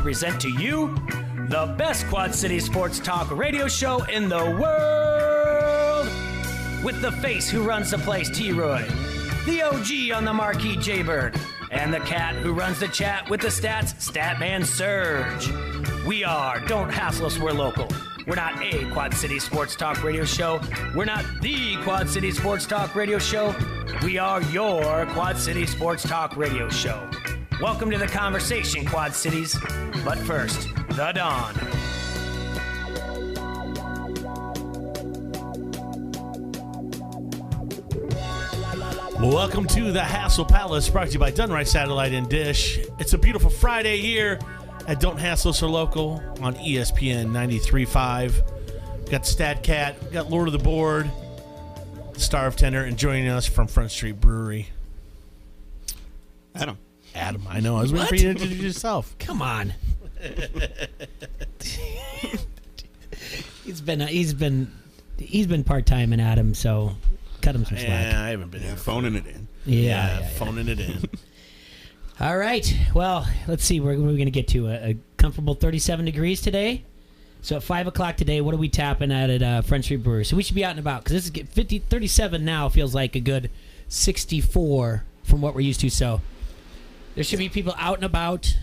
present to you the best Quad City sports talk radio show in the world. With the face who runs the place, T-Roy, the OG on the marquee, Jaybird, and the cat who runs the chat with the stats, Statman Surge. We are Don't Hassle Us, We're Local. We're not a Quad City sports talk radio show. We're not the Quad City sports talk radio show. We are your Quad City sports talk radio show. Welcome to the conversation, Quad Cities. But first, the Dawn. Welcome to the Hassle Palace, brought to you by Dunright Satellite and Dish. It's a beautiful Friday here at Don't Hassle Us or Local on ESPN 93.5. Got Stat Cat, got Lord of the Board, Star of Tender, and joining us from Front Street Brewery, Adam, I know. I was waiting for you to introduce yourself. Come on. He's been part-time in Adam, so cut him some slack. Yeah, I haven't been here. phoning it in. Yeah. Phoning it in. All right. Well, let's see. We're going to get to a comfortable 37 degrees today. So at 5 o'clock today, what are we tapping at Front Street Brewery? So we should be out and about because this is 37 now feels like a good 64 from what we're used to. So there should be people out and about,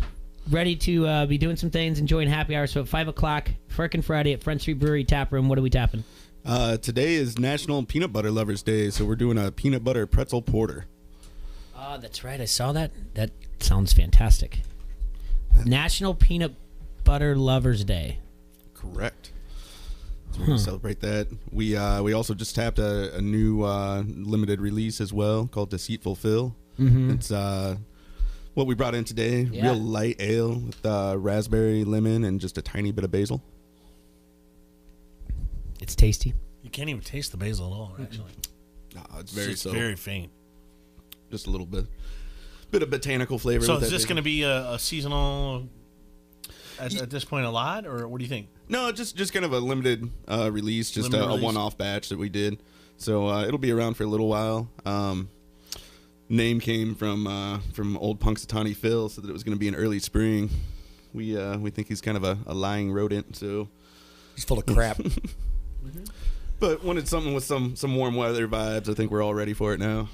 ready to be doing some things, enjoying happy hour. So at 5 o'clock, Frickin' Friday at Front Street Brewery Tap Room, what are we tapping? Today is National Peanut Butter Lovers Day, so we're doing a peanut butter pretzel porter. Oh, that's right. I saw that. That sounds fantastic. National Peanut Butter Lovers Day. Correct. So we're going to celebrate that. We also just tapped a new limited release as well called Deceitful Phil. Mm-hmm. It's what we brought in today. Yeah. Real light ale with raspberry, lemon, and just a tiny bit of basil. It's tasty. You can't even taste the basil at all, actually. No, it's very very faint. Just a little bit of botanical flavor. So with is that this basil. going to be a seasonal at this point a lot, or what do you think? No, just kind of a limited release, just Limited a release. one-off batch that we did. So it'll be around for a little while. Name came from old Punxsutawney Phil, so that it was going to be in early spring. We think he's kind of a lying rodent, so He's full of crap. but wanted something with some warm weather vibes. I think we're all ready for it now.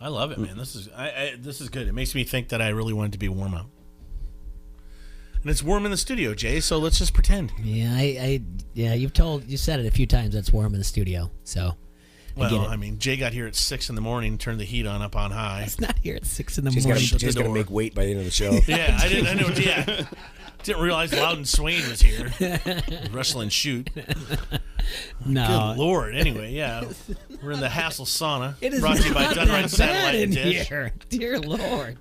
I love it, man. This is good. It makes me think that I really want it to be warm out. And it's warm in the studio, Jay, so let's just pretend. Yeah, you said it a few times. That's warm in the studio. So, Well, I mean, Jay got here at 6 in the morning, turned the heat on up on high. it's not here at 6 in the Jay's morning. Shut the going to door. make weight by the end of the show. Yeah, I know. Yeah, didn't realize Loudon Swain was here. Wrestling shoot. No, Good Lord. Anyway, yeah, we're in the Hassle Sauna. it is brought to you by not Dunright that bad Satellite in and Dish. here. Dear Lord,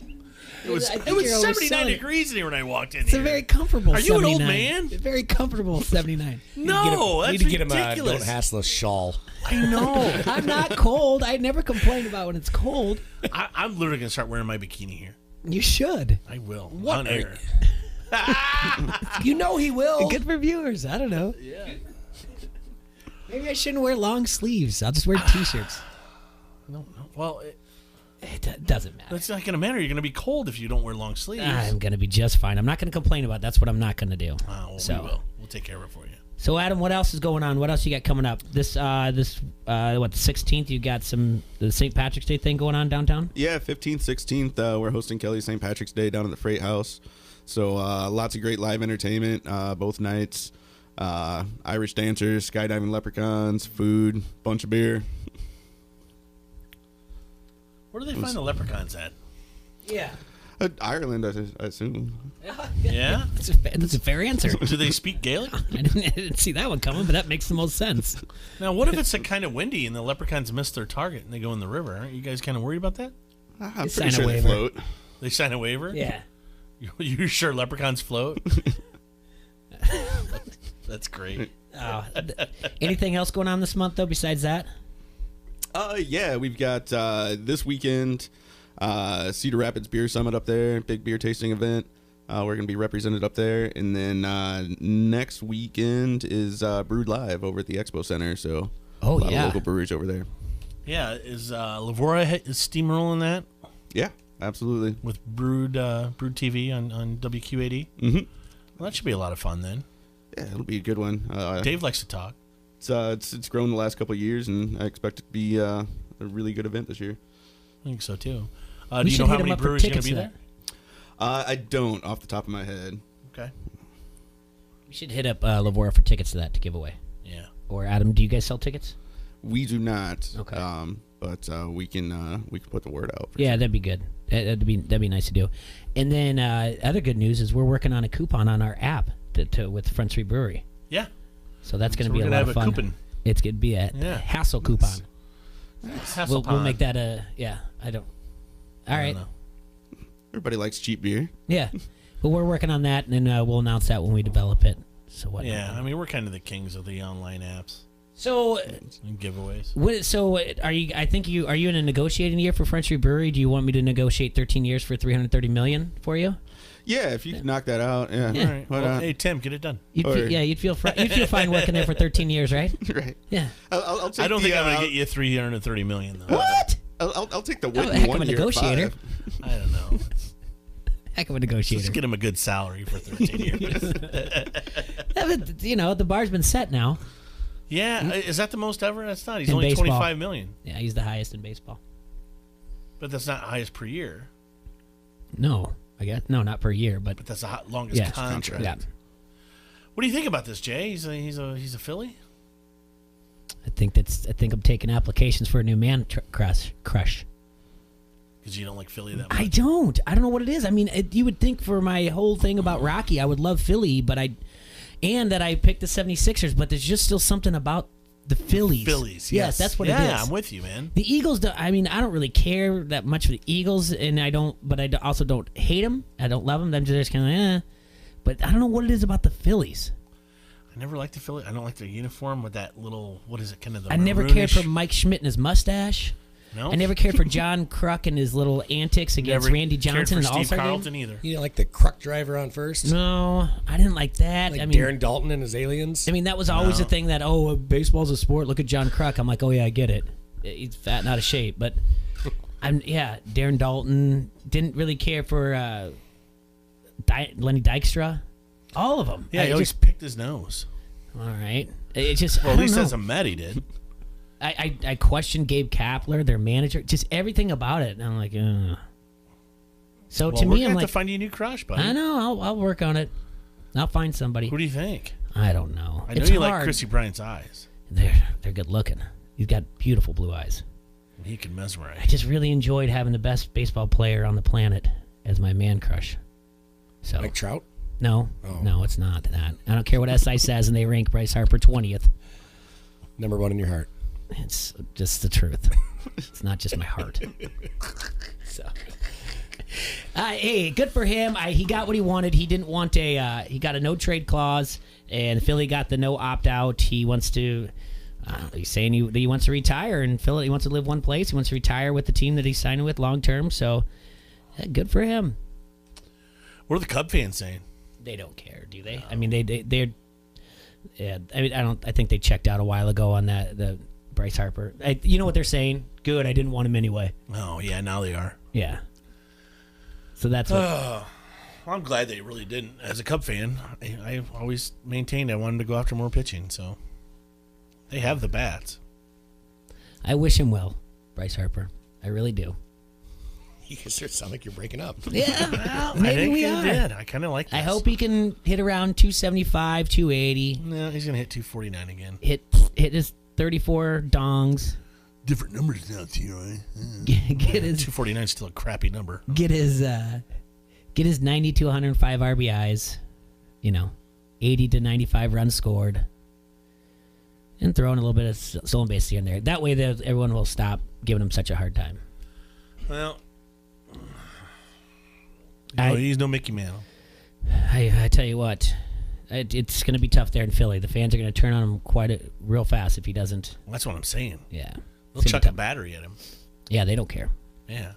It was I think 79 you're overselling it. degrees in here when I walked in It's here. a very comfortable. Are you an old 79. man? Very comfortable 79. No, Need that's to get him a ridiculous. Don't Hassle Us shawl. I know. I'm not cold. I never complain about when it's cold. I'm literally going to start wearing my bikini here. You should. I will. What On are air. You know he will. Good for viewers. I don't know. Yeah. Maybe I shouldn't wear long sleeves. I'll just wear t-shirts. No. Well, It doesn't matter. that's not going to matter. You're going to be cold if you don't wear long sleeves. I'm going to be just fine. I'm not going to complain about it. That's what I'm not going to do. Well, So- we will. We'll take care of it for you. So, Adam, what else is going on? What else you got coming up? The 16th, you got the St. Patrick's Day thing going on downtown? Yeah, 15th, 16th, we're hosting Kelly's St. Patrick's Day down at the Freight House. So lots of great live entertainment both nights. Irish dancers, skydiving leprechauns, food, bunch of beer. Where do they find the leprechauns at? Yeah. Ireland, I assume. Yeah? That's a fair answer. Do they speak Gaelic? I didn't see that one coming, but that makes the most sense. Now, what if it's kind of windy and the leprechauns miss their target and they go in the river? Aren't you guys kind of worried about that? I'm sign pretty a sure they waiver. float. They sign a waiver? Yeah. You sure leprechauns float? That's great. Anything else going on this month, though, besides that? Yeah, we've got this weekend Cedar Rapids Beer Summit up there, big beer tasting event. We're going to be represented up there. And then next weekend is Brewed Live over at the Expo Center. So a lot of local breweries over there. Yeah, is Lavora steamrolling that? Yeah, absolutely. with Brood TV on WQAD. Mm-hmm. Well, that should be a lot of fun then. Yeah, it'll be a good one. Dave likes to talk. It's grown the last couple of years, and I expect it to be a really good event this year. I think so too. We Do you should know how hit 'em many up for breweries are going tickets to be to there? I don't off the top of my head. Okay. We should hit up Lavora for tickets to that to give away. Yeah. Or Adam, do you guys sell tickets? We do not. Okay. But we can put the word out. Yeah, that'd be good. That'd be nice to do. And then other good news is we're working on a coupon on our app with Front Street Brewery. Yeah. So that's going to So be we're a gonna lot have of a fun. coupon. It's going to be a hassle coupon. We'll make that I don't. All right. Everybody likes cheap beer. Yeah. But we're working on that, and then we'll announce that when we develop it. So what? Yeah, I mean, we're kind of the kings of the online apps So and giveaways. are you? I think are you in a negotiating year for Front Street Brewery? Do you want me to negotiate 13 years for $330 million for you? Yeah, if you can knock that out. Yeah. All right. Why Well, not? hey, Tim, get it done. You'd feel fine working there for 13 years, right? Right. Yeah. I'll take I don't think I'm going to I'll- get you $330 million though. What? I'll take the I'm a win heck of one a year. negotiator. 5. I don't know. Heck of a negotiator. Just get him a good salary for 13 years. Yeah, but, the bar's been set now. Yeah, is that the most ever? That's not. He's In only baseball. $25 million, Yeah, he's the highest in baseball. but that's not highest per year. No, I guess no, not per year, but But that's the longest yeah, contract. yeah. What do you think about this, Jay? He's a Philly. I think I'm taking applications for a new man crush. Because you don't like Philly that much. I don't know what it is. I mean, you would think for my whole thing about Rocky, I would love Philly, but I picked the 76ers, but there's just still something about the Phillies. Yes, that's what it is. Yeah, I'm with you, man. The Eagles, I don't really care that much for the Eagles, and but I also don't hate them. I don't love them. I'm just kind of But I don't know what it is about the Phillies. I never liked the Philly. I don't like their uniform with that little, what is it, kind of the I never cared maroonish- for Mike Schmidt and his mustache. No. I never cared for John Kruk and his little antics against Never Randy cared Johnson for in the Steve All-Star game. Carlton either. You didn't like the Kruk driver on first? No, I didn't like that. Like I mean, Darren Dalton and his aliens? I mean, that was always the thing that, baseball's a sport. Look at John Kruk. I'm like, oh, yeah, I get it. He's fat and out of shape. But, Darren Dalton. Didn't really care for Lenny Dykstra. All of them. Yeah, he always picked his nose. All right. It just, Well, I at don't least know. as a Met, he did. I questioned Gabe Kapler, their manager, just everything about it. And I'm like, So Well, to we're me, gonna I'm have like, to find you a new crush, buddy. I know. I'll work on it. I'll find somebody. Who do you think? I don't know. I know It's you hard. like Chrissy Bryant's eyes. They're good looking. He's got beautiful blue eyes. He can mesmerize. I just really enjoyed having the best baseball player on the planet as my man crush. So Like Trout? no, Oh. no, it's not that. I don't care what SI says, and they rank Bryce Harper 20th. Number one in your heart. It's just the truth. It's not just my heart. So, hey, good for him. He got what he wanted. He didn't want he got a no trade clause, and Philly got the no opt out. He wants to. He's saying he wants to retire, and Philly he wants to live one place. He wants to retire with the team that he's signing with long term. So, good for him. What are the Cub fans saying? They don't care, do they? I mean, they're. Yeah, I mean, I think they checked out a while ago on the Bryce Harper. You know what they're saying? Good, I didn't want him anyway. Oh, yeah, now they are. Yeah. So that's what. Well, I'm glad they really didn't. As a Cub fan, I always maintained I wanted to go after more pitching, so they have the bats. I wish him well, Bryce Harper. I really do. You sound like you're breaking up. Yeah, well, I maybe think we he are. did. I kind of like this. I hope he can hit around 275, 280. No, he's going to hit 249 again. Hit his 34 dongs. Different numbers now, T-Roy. Get his 249 is still a crappy number. get his 90 to 105 RBIs. 80 to 95 runs scored. And throw in a little bit of stolen base here and there. That way, everyone will stop giving him such a hard time. Well, I- he's no Mickey Mantle. I tell you what, it's going to be tough there in Philly. The fans are going to turn on him real fast if he doesn't. That's what I'm saying. Yeah, They'll It's gonna chuck be a battery at him. yeah, they don't care. Yeah.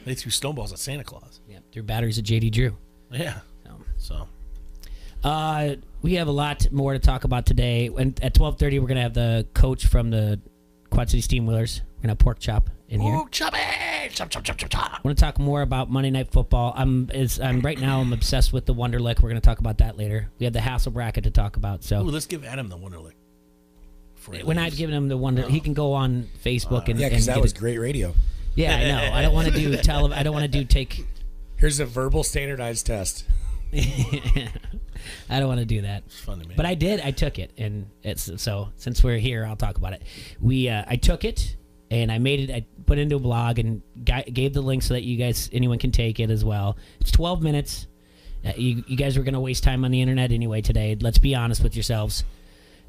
They threw snowballs at Santa Claus. Yeah, their batteries at JD Drew. Yeah. So. We have a lot more to talk about today. And at 12:30, we're going to have the coach from the Quad City Steamwheelers. We're going to have pork chop in here. Ooh, chop it! Chop, chop, chop, chop, chop. I want to talk more about Monday Night Football. I'm right now. I'm obsessed with the Wonderlic. We're going to talk about that later. We have the Hassle bracket to talk about. So Ooh, let's give Adam the Wonderlic. we're not giving him the Wonder. He can go on Facebook and Yeah, because and that get was it. great radio. Yeah, I know. I don't want to do I don't want to do take. Here's a verbal standardized test. I don't want to do that. It's fun to me. But I did. I took it, and it's so. Since we're here, I'll talk about it. I took it, and I made it. I put it into a blog and gave the link so that anyone can take it as well. It's 12 minutes. You guys were going to waste time on the internet anyway today. Let's be honest with yourselves.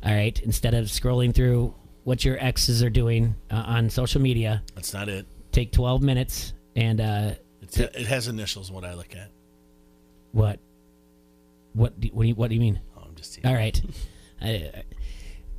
All right, instead of scrolling through what your exes are doing on social media, That's not it. take 12 minutes and It has initials. What I look at. what? What do you mean? Oh, I'm just teasing. All right.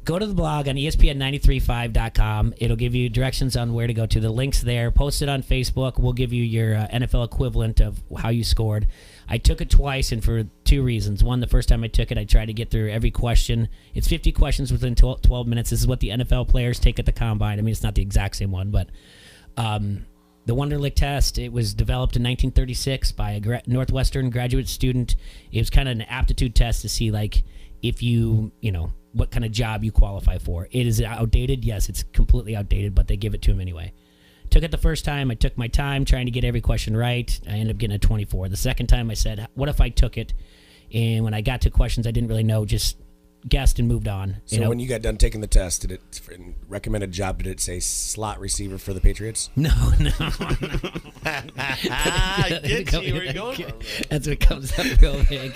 Go to the blog on ESPN935.com. It'll give you directions on where to go to. The link's there. Post it on Facebook. We'll give you your NFL equivalent of how you scored. I took it twice, and for two reasons. One, the first time I took it, I tried to get through every question. It's 50 questions within 12 minutes. This is what the NFL players take at the Combine. I mean, it's not the exact same one, but the Wonderlic test, it was developed in 1936 by a Northwestern graduate student. It was kind of an aptitude test to see, like, if you know, what kind of job you qualify for. It is outdated. Yes, it's completely outdated, but they give it to him anyway. Took it the first time. I took my time trying to get every question right. I ended up getting a 24. The second time I said, what if I took it? And when I got to questions I didn't really know, just guessed and moved on. So when you got done taking the test, did it recommended job? Did it say slot receiver for the Patriots? No. I get you. Where you going from? That's what comes up real big.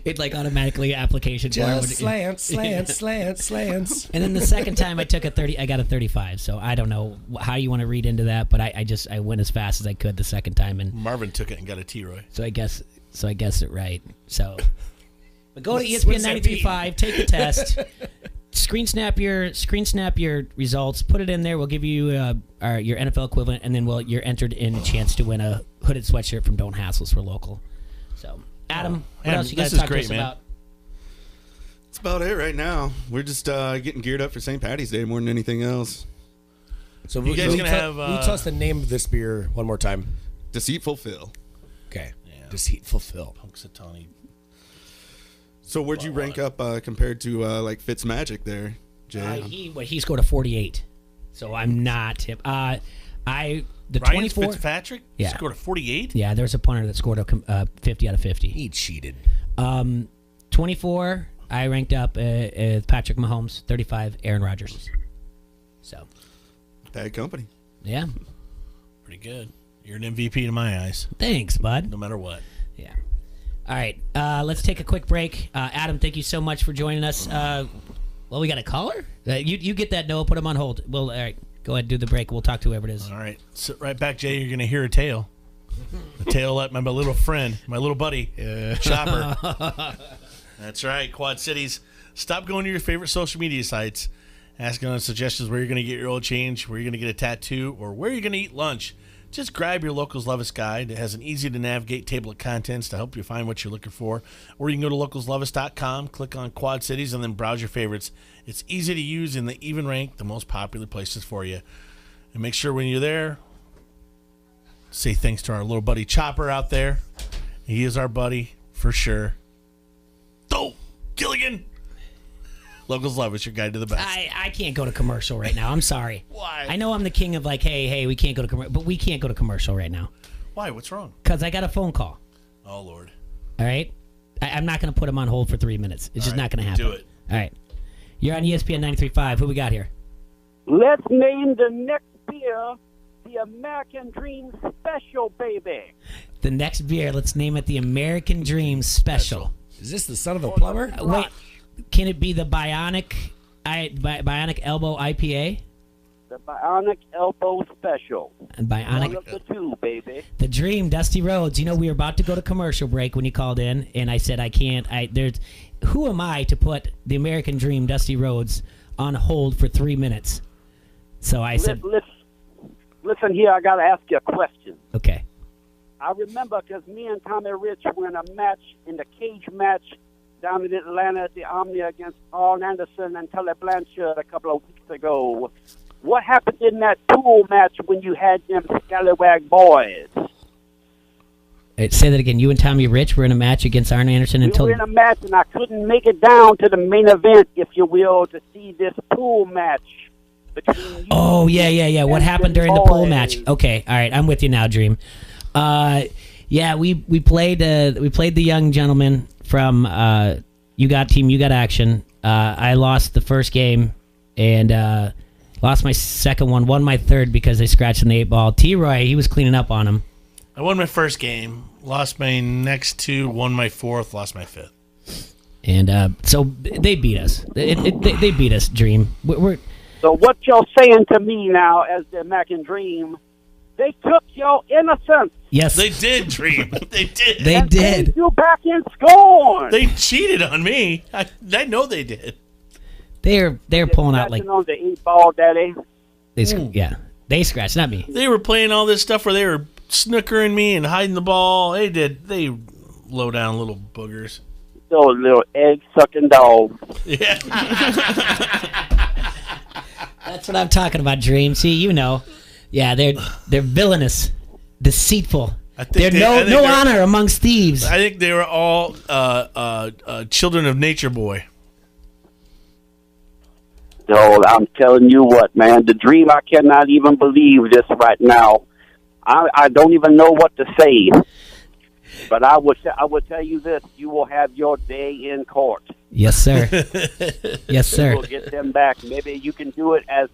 It like automatically application form. Just slants. And then the second time I took I got a 35. So I don't know how you want to read into that, but I went as fast as I could the second time, and Marvin took it and got a T-Roy. so I guess it right. So, but go to ESPN 93.5, take the test, screen snap your results, put it in there. We'll give you your NFL equivalent, and then you're entered in a chance to win a hooded sweatshirt from Don't Hassles for local. So, Adam, what else you got to talk to us about? That's about it right now. We're just getting geared up for St. Patty's Day more than anything else. So You guys gonna have, Will you tell us the name of this beer one more time? Deceitful Phil. Okay. Yeah. Deceitful Phil. Punxsutawney. So where'd you rank up compared to like Fitzmagic there, Jay? He scored a 48, so I'm not him. The Ryan 24. Fitzpatrick scored a 48. Yeah, there's a punter that scored a 50 out of 50. He cheated. 24. I ranked up Patrick Mahomes. 35. Aaron Rodgers. So Bad company. yeah, Pretty good. You're an MVP in my eyes, thanks, bud. no matter what. Yeah. All right, let's take a quick break. Adam, thank you so much for joining us. Well, we got a caller. You get that, Noah. Put him on hold. Well, all right. Go ahead, do the break. We'll talk to whoever it is. All right, sit right back, Jay. You're gonna hear a tale. A tale like my little friend, my little buddy, Chopper. That's right, Quad Cities. Stop going to your favorite social media sites, asking on suggestions where you're going to get your oil change, where you're going to get a tattoo, or where you're going to eat lunch. Just grab your Locals Lovis guide. It has an easy-to-navigate table of contents to help you find what you're looking for. Or you can go to localslovis.com, click on Quad Cities, and then browse your favorites. It's easy to use, and they even rank the most popular places for you. And make sure when you're there, say thanks to our little buddy Chopper out there. He is our buddy, for sure. Oh, Gilligan! Locals Lovis, your guide to the best. I can't go to commercial right now. I'm sorry. Why? I know I'm the king of like, hey, we can't go to commercial, but we can't go to commercial right now Why? What's wrong? because I got a phone call. Oh, Lord. All right, I'm not going to put him on hold for 3 minutes. It's just right, not going to happen. do it. All right, you're on ESPN 93.5. Who we got here? Let's name the next beer the American Dream Special, baby. The next beer. Let's name it the American Dream Special. Is this the son of a plumber? Wait, can it be the Bionic Elbow IPA? The Bionic Elbow Special. And One Bionic of the two, baby. The Dream, Dusty Rhodes. You know, we were about to go to commercial break when you called in, and I said I can't. Who am I to put the American Dream, Dusty Rhodes, on hold for 3 minutes? So I said, Listen here, I got to ask you a question. okay. I remember because me and Tommy Rich were in a match, in the cage match down in Atlanta at the Omni against Arn Anderson and Tully Blanchard a couple of weeks ago. what happened in that pool match when you had them Scallywag boys? Say that again. You and Tommy Rich were in a match against Arn Anderson We until were in a match, and I couldn't make it down to the main event, if you will, to see this pool match between you. Oh, yeah. What and happened them during the pool boys. match? Okay, all right. I'm with you now, Dream. Yeah, we played the young gentleman from You Got Action. I lost the first game and lost my second one. Won my third because they scratched in the 8-ball. T-Roy, he was cleaning up on him. I won my first game, lost my next two, won my fourth, lost my fifth. And so they beat us. They beat us, Dream. We're So what y'all saying to me now as the Mac and Dream, they took your innocence. yes, They did, Dream. They did. they and did. paid you back in scorn. They cheated on me. I know they did. They're pulling out like Scratching on the 8-ball, Daddy. they scratched, not me. They were playing all this stuff where they were snookering me and hiding the ball. They did. They low down little boogers. Those little egg-sucking dogs. Yeah. That's what I'm talking about, Dream. See, you know. Yeah, they're villainous, deceitful. I think There's no honor amongst thieves. I think they were all children of Nature Boy. So I'm telling you what, man, the Dream, I cannot even believe this right now. I don't even know what to say. But I would tell you this: you will have your day in court. Yes, sir. Yes, sir. We'll get them back. Maybe you can do it as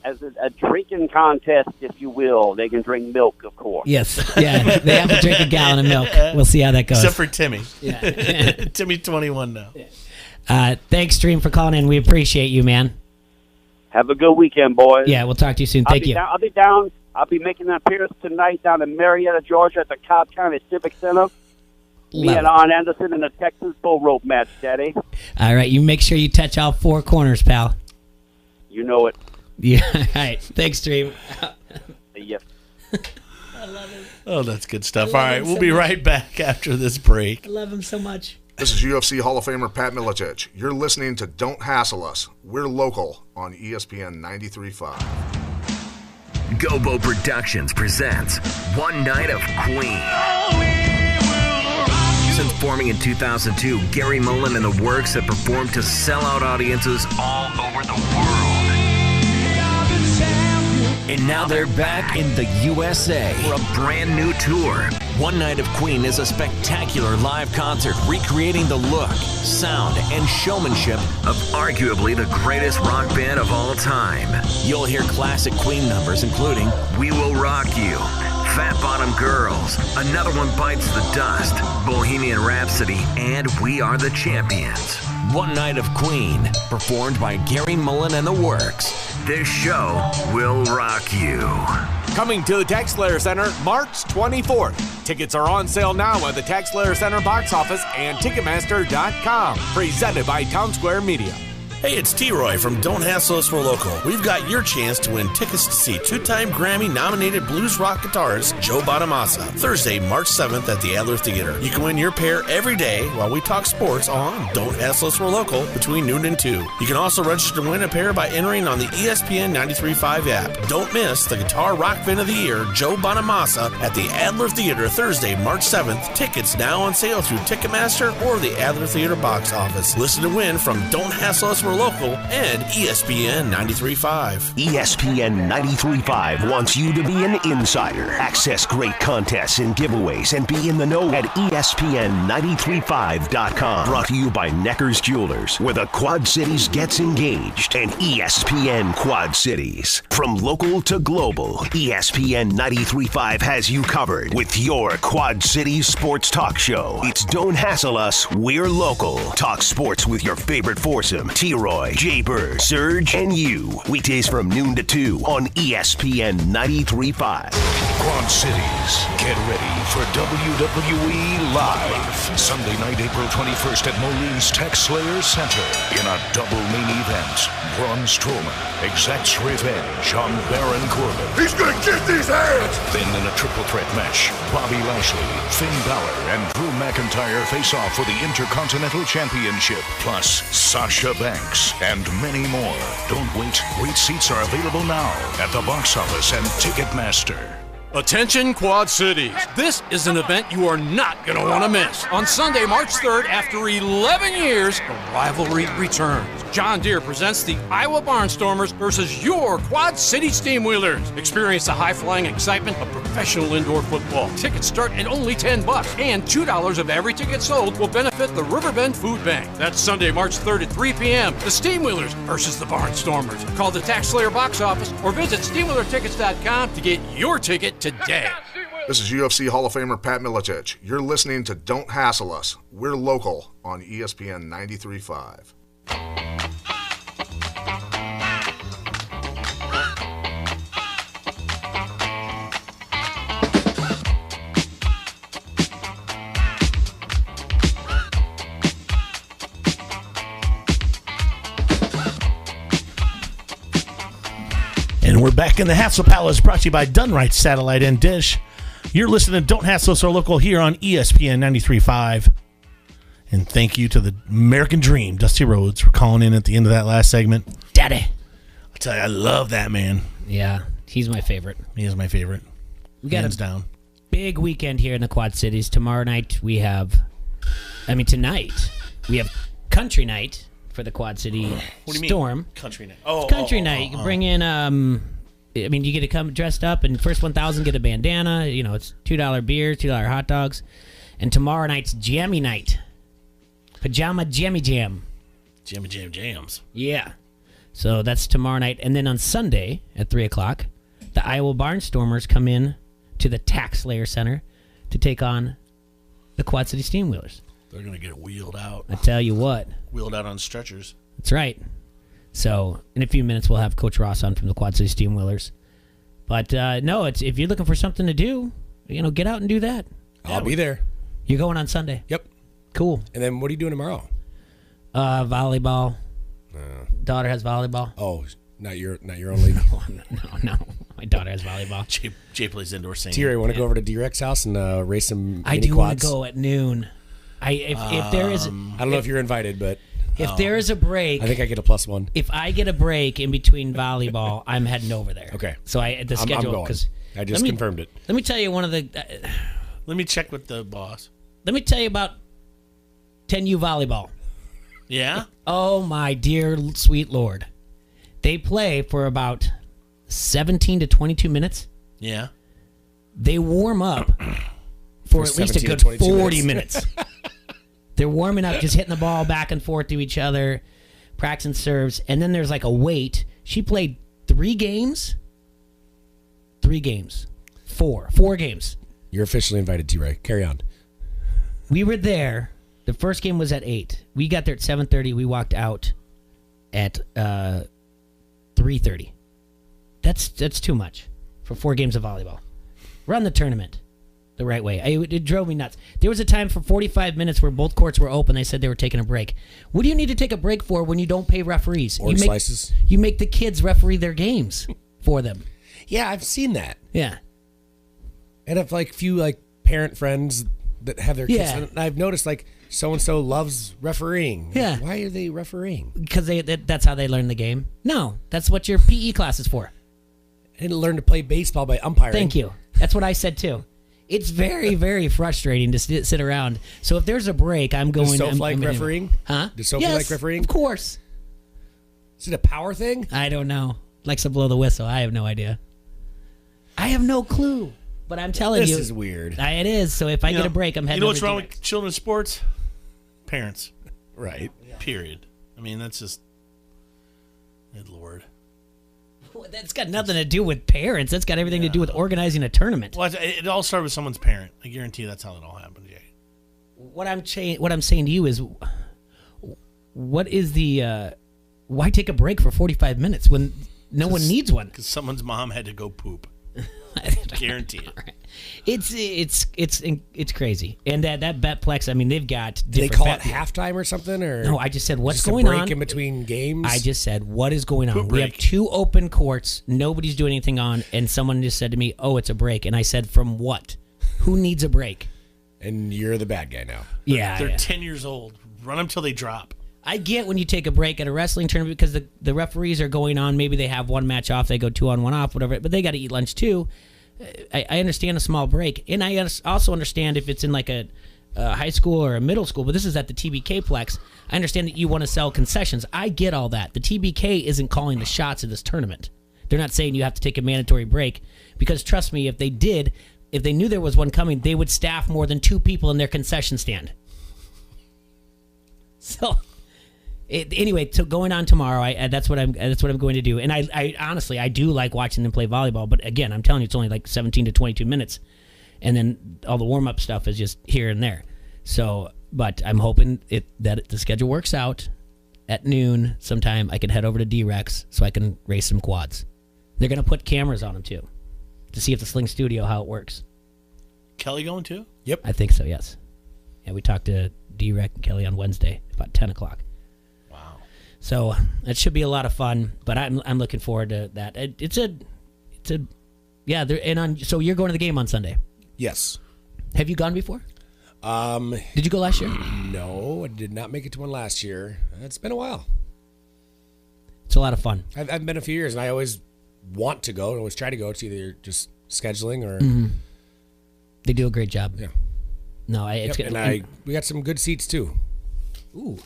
a drinking contest, if you will. They can drink milk, of course. Yes. Yeah, they have to drink a gallon of milk. We'll see how that goes. Except for Timmy. Yeah. Timmy's 21 now. Thanks, Dream, for calling in. We appreciate you, man. Have a good weekend, boys. Yeah, we'll talk to you soon. Thank you. I'll be down. I'll be making an appearance tonight down in Marietta, Georgia, at the Cobb County Civic Center. Me Love and it. Arn Anderson in the Texas bull rope match, Daddy. All right, you make sure you touch all four corners, pal. You know it. Yeah. All right. Thanks, Dream. Yep. Oh, that's good stuff. All love right, him we'll so be much. right back after this break. I love him so much. This is UFC Hall of Famer Pat Miletich. You're listening to Don't Hassle Us. We're local on ESPN 93.5. Gobo Productions presents One Night of Queen. Since forming in 2002, Gary Mullen and the Works have performed to sellout audiences all over the world. And now they're back in the USA for a brand new tour. One Night of Queen is a spectacular live concert recreating the look, sound, and showmanship of arguably the greatest rock band of all time. You'll hear classic Queen numbers including We Will Rock You, Fat Bottom Girls, Another One Bites the Dust, Bohemian Rhapsody, and We Are the Champions. One Night of Queen, performed by Gary Mullen and the Works. This show will rock you. Coming to the TaxSlayer Center March 24th. Tickets are on sale now at the TaxSlayer Center box office and Ticketmaster.com. Presented by Town Square Media. Hey, it's T-Roy from Don't Hassle Us, We're Local. We've got your chance to win tickets to see two-time Grammy-nominated blues rock guitarist Joe Bonamassa, Thursday, March 7th at the Adler Theater. You can win your pair every day while we talk sports on Don't Hassle Us, We're Local between noon and 2. You can also register to win a pair by entering on the ESPN 93.5 app. Don't miss the Guitar Rock Fan of the Year, Joe Bonamassa, at the Adler Theater Thursday, March 7th. Tickets now on sale through Ticketmaster or the Adler Theater box office. Listen to win from Don't Hassle Us, We're Local and ESPN 93.5. ESPN 93.5 wants you to be an insider. Access great contests and giveaways and be in the know at ESPN935.com. Brought to you by Necker's Jewelers, where the Quad Cities gets engaged, and ESPN Quad Cities. From local to global, ESPN 93.5 has you covered with your Quad Cities sports talk show. It's Don't Hassle Us, We're Local. Talk sports with your favorite foursome, T-Roy, Jay Bird, Surge, and you. Weekdays from noon to 2 on ESPN 93.5. Quad Cities, get ready for WWE Live. Sunday night, April 21st at Moline's TaxSlayer Center. In a double main event, Braun Strowman exacts revenge on Baron Corbin. He's gonna kiss these hands! Then in a triple threat match, Bobby Lashley, Finn Balor, and Drew McIntyre face off for the Intercontinental Championship, plus Sasha Banks, and many more. Don't wait. Great seats are available now at the box office and Ticketmaster. Attention Quad Cities. This is an event you are not going to want to miss. On Sunday, March 3rd, after 11 years, the rivalry returns. John Deere presents the Iowa Barnstormers versus your Quad City Steamwheelers. Experience the high-flying excitement of professional indoor football. Tickets start at only $10, and $2 of every ticket sold will benefit the Riverbend Food Bank. That's Sunday, March 3rd at 3 p.m. The Steamwheelers versus the Barnstormers. Call the Tax Slayer box office or visit SteamwheelerTickets.com to get your ticket today. This is UFC Hall of Famer Pat Miletich. You're listening to Don't Hassle Us. We're local on ESPN 93.5. And we're back in the Hassle Palace, brought to you by Dunright Satellite and Dish. You're listening to Don't Hassle Us, our local here on ESPN 93.5. And thank you to the American Dream, Dusty Rhodes, for calling in at the end of that last segment. Daddy. I tell you, I love that man. Yeah, he's my favorite. He is my favorite. We got hands a down. big weekend here in the Quad Cities. Tonight we have country night for the Quad City What do you Storm. mean? Country night. It's country night. You can bring in, you get to come dressed up, and first 1,000 get a bandana. You know, it's $2 beer, $2 hot dogs. And tomorrow night's Jammy Night. Pajama Jammy Jam. Jammy Jam Jams. Yeah. So that's tomorrow night. And then on Sunday at 3 o'clock, the Iowa Barnstormers come in to the Tax Slayer Center to take on the Quad City Steamwheelers. They're going to get wheeled out. I tell you what. Wheeled out on stretchers. That's right. So in a few minutes, we'll have Coach Ross on from the Quad City Steamwheelers. But no, if you're looking for something to do, get out and do that. I'll be there. You're going on Sunday? Yep. Cool. And then what are you doing tomorrow? Volleyball. Daughter has volleyball. Oh, not your own league. No. My daughter has volleyball. Jay plays indoor singing. T-Ray, want to go over to D-Rex house and race some I mini do quads? want to go at noon. If there is, I don't know if you're invited, but if there is a break, I think I get a +1. If I get a break in between volleyball, I'm heading over there. Okay. So the schedule, I'm going. because I just confirmed it. Let me tell you one of the. Let me check with the boss. Let me tell you about 10U volleyball. Yeah? Oh, my dear sweet Lord. They play for about 17 to 22 minutes. Yeah. They warm up for at least a good 40 minutes. They're warming up, just hitting the ball back and forth to each other, practicing serves, and then there's like a wait. She played 3 games. 3 games. 4 games. You're officially invited, T-Ray. Carry on. We were there. The first game was at 8. We got there at 7:30. We walked out at 3:30. That's too much for 4 games of volleyball. Run the tournament the right way. It drove me nuts. There was a time for 45 minutes where both courts were open. They said they were taking a break. What do you need to take a break for when you don't pay referees? Orange slices. You make the kids referee their games for them. Yeah, I've seen that. Yeah. And I've few parent friends that have their kids. Yeah. And I've noticed so-and-so loves refereeing. Yeah. Why are they refereeing? Because that's how they learn the game. No, that's what your PE class is for. I didn't learn to play baseball by umpiring. Thank you. That's what I said too. It's very, very frustrating to sit around. So if there's a break, I'm going. Does Soph like refereeing? Huh? Does Sophie like refereeing? Of course. Is it a power thing? I don't know. Likes to blow the whistle. I have no idea. I have no clue. But I'm telling you. This is weird. It is. So if I get a break, I'm heading over what's to wrong D-Rex. with children's sports? Parents. Right. Period. I mean, that's just... Good Lord. That's got nothing to do with parents. That's got everything to do with organizing a tournament. Well, it all started with someone's parent. I guarantee you that's how it all happened, Jay. What I'm saying to you is, what is the... why take a break for 45 minutes when no one needs one? Because someone's mom had to go poop. Guarantee it. It's crazy. And that Betplex, I mean, they've got. Do they call it halftime or something? Or no, I just said what's just going a break on in between games. I just said what is going on. Poop We break. have 2 open courts. Nobody's doing anything on, and someone just said to me, "Oh, it's a break." And I said, "From what? Who needs a break?" And you're the bad guy now. Yeah. They're 10 years old. Run them till they drop. I get when you take a break at a wrestling tournament because the referees are going on. Maybe they have one match off, they go 2 on, 1 off, whatever. But they got to eat lunch too. I understand a small break, and I also understand if it's in like a high school or a middle school. But this is at the TBK Plex. I understand that you want to sell concessions. I get all that. The TBK isn't calling the shots of this tournament. They're not saying you have to take a mandatory break because trust me, if they knew there was one coming, they would staff more than 2 people in their concession stand. So. Anyway, so going on tomorrow, that's what I'm going to do. And I honestly, I do like watching them play volleyball. But again, I'm telling you, it's only like 17 to 22 minutes, and then all the warm up stuff is just here and there. So, but I'm hoping that the schedule works out. At noon, sometime I can head over to D-Rex so I can race some quads. They're gonna put cameras on them too, to see if the Sling Studio how it works. Kelly going too? Yep, I think so. Yes. Yeah, we talked to D-Rex and Kelly on Wednesday about 10 o'clock. So it should be a lot of fun, but I'm looking forward to that. So you're going to the game on Sunday? Yes. Have you gone before? Did you go last year? No, I did not make it to one last year. It's been a while. It's a lot of fun. I've been a few years, and I always want to go. I always try to go. It's either just scheduling or. They do a great job. Yeah. No, we got some good seats too. Ooh.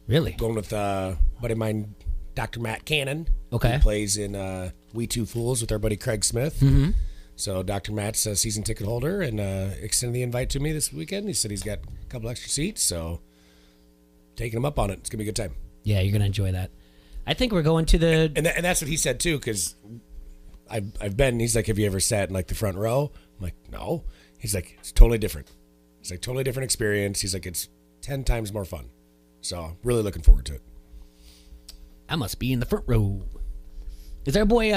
Really? Going with buddy of mine, Dr. Matt Cannon. Okay. He plays in We Two Fools with our buddy Craig Smith. Mm-hmm. So Dr. Matt's a season ticket holder and extended the invite to me this weekend. He said he's got a couple extra seats, so taking him up on it. It's going to be a good time. Yeah, you're going to enjoy that. I think we're going to the... And that's what he said, too, because I've been... He's like, have you ever sat in, like, the front row? I'm like, no. He's like, it's totally different. It's like, totally different experience. He's like, it's 10 times more fun. So, really looking forward to it. I must be in the front row. Is our boy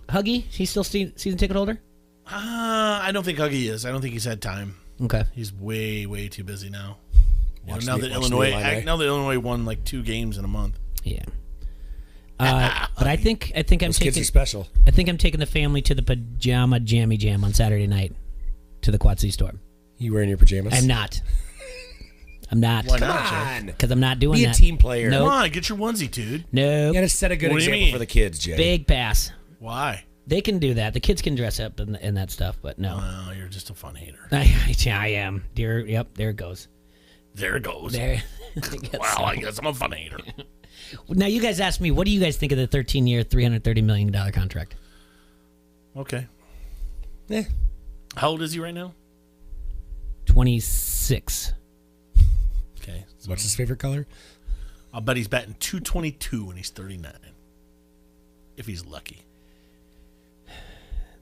Huggy? He's still season ticket holder? I don't think Huggy is. I don't think he's had time. Okay. He's way, way too busy now. Now that Illinois won like 2 games in a month. Yeah. But I think I'm Those taking... kids are special. I think I'm taking the family to the Pajama Jammy Jam on Saturday night to the Quad City Store. You wearing your pajamas? I'm not. Why not, Jay? Because I'm not doing that. Be a team player. Nope. Come on, get your onesie, dude. No. You got to set a good example for the kids, Jay. Big pass. Why? They can do that. The kids can dress up and that stuff, but no. Well, you're just a fun hater. I am. Yep, there it goes. There it goes. There. I guess I'm a fun hater. Now, you guys asked me, what do you guys think of the 13-year, $330 million contract? Okay. Yeah. How old is he right now? 26. Okay. So what's his favorite color? I'll bet he's batting .222 when he's 39. If he's lucky.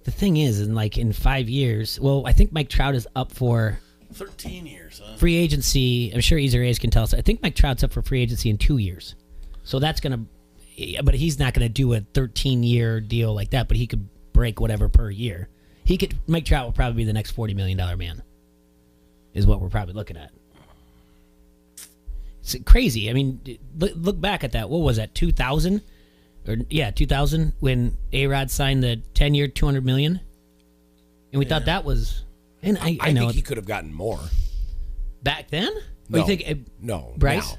The thing is, in 5 years, well, I think Mike Trout is up for 13 years, huh? free agency. I'm sure Easer A's can tell us. I think Mike Trout's up for free agency in 2 years. So that's going to, but he's not going to do a 13-year deal like that, but he could break whatever per year. Mike Trout will probably be the next $40 million man, is what we're probably looking at. It's crazy. I mean, look back at that. What was that, 2000? 2000 when A-Rod signed the 10-year, $200 million? And we thought that was... And I know think he could have gotten more. Back then? No. You think No. Bryce?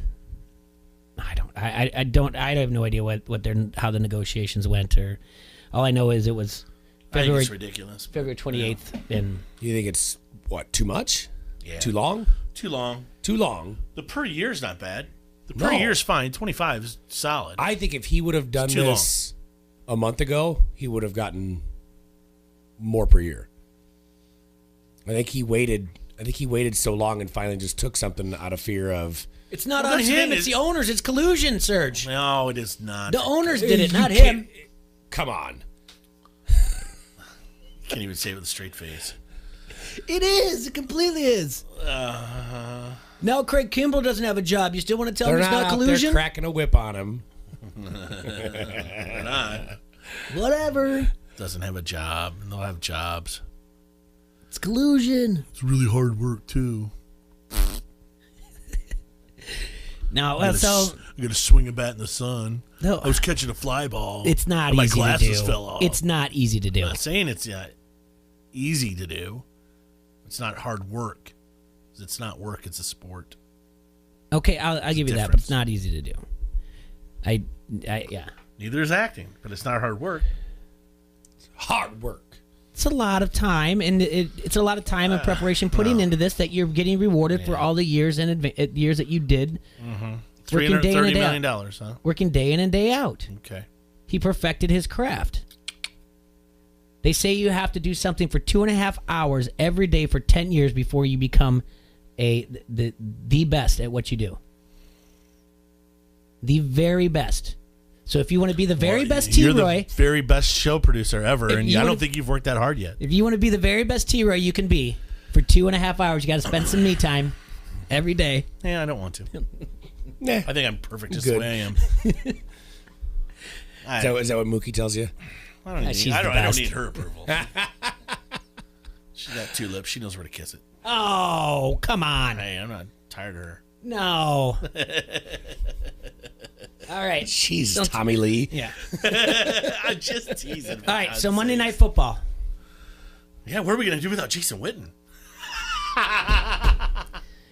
Now. I don't. I have no idea how the negotiations went. Or all I know is it was February. I think it's ridiculous. February 28th. And you think it's too much? Yeah. Too long? Too long. Too long. The per year's not bad. The per year's fine. 25 is solid. I think if he would have done this a month ago, he would have gotten more per year. I think he waited so long and finally just took something out of fear of. It's not on him. It's the owners. It's collusion, Serge. No, it is not. The owners did it, not him. Come on. Can't even say it with a straight face. It is. It completely is. Now Craig Kimball doesn't have a job. You still want to tell him it's not collusion? They're cracking a whip on him. They're not. Whatever. Doesn't have a job. They'll have jobs. It's collusion. It's really hard work too. No, I'm gonna swing a bat in the sun. No, I was catching a fly ball. It's not my easy glasses to do. fell off. It's not easy to do. I'm not saying it's not easy to do. It's not hard work. It's not work. It's a sport. Okay, I'll give you that, but it's not easy to do. Yeah. Neither is acting, but it's not hard work. It's hard work. It's a lot of time, and it's a lot of time and preparation putting into this that you're getting rewarded for all the years and years that you did. Mm-hmm. Working day in and $330 day million, out. huh? Working day in and day out. Okay. He perfected his craft. They say you have to do something for 2.5 hours every day for 10 years before you become the best at what you do. The very best. So if you want to be the very best T-Roy... You're the very best show producer ever, and I don't think you've worked that hard yet. If you want to be the very best T-Roy you can be, for 2.5 hours, you got to spend some me time every day. Yeah, I don't want to. Nah, I think I'm perfect just the way I am. Is that what Mookie tells you? I don't need her approval. She's got 2 lips. She knows where to kiss it. Oh, come on. Hey, I'm not tired of her. No. All right. Jeez, Tommy Lee. Yeah. I'm just teasing. All right, so Monday Night Football. Yeah, what are we going to do without Jason Witten?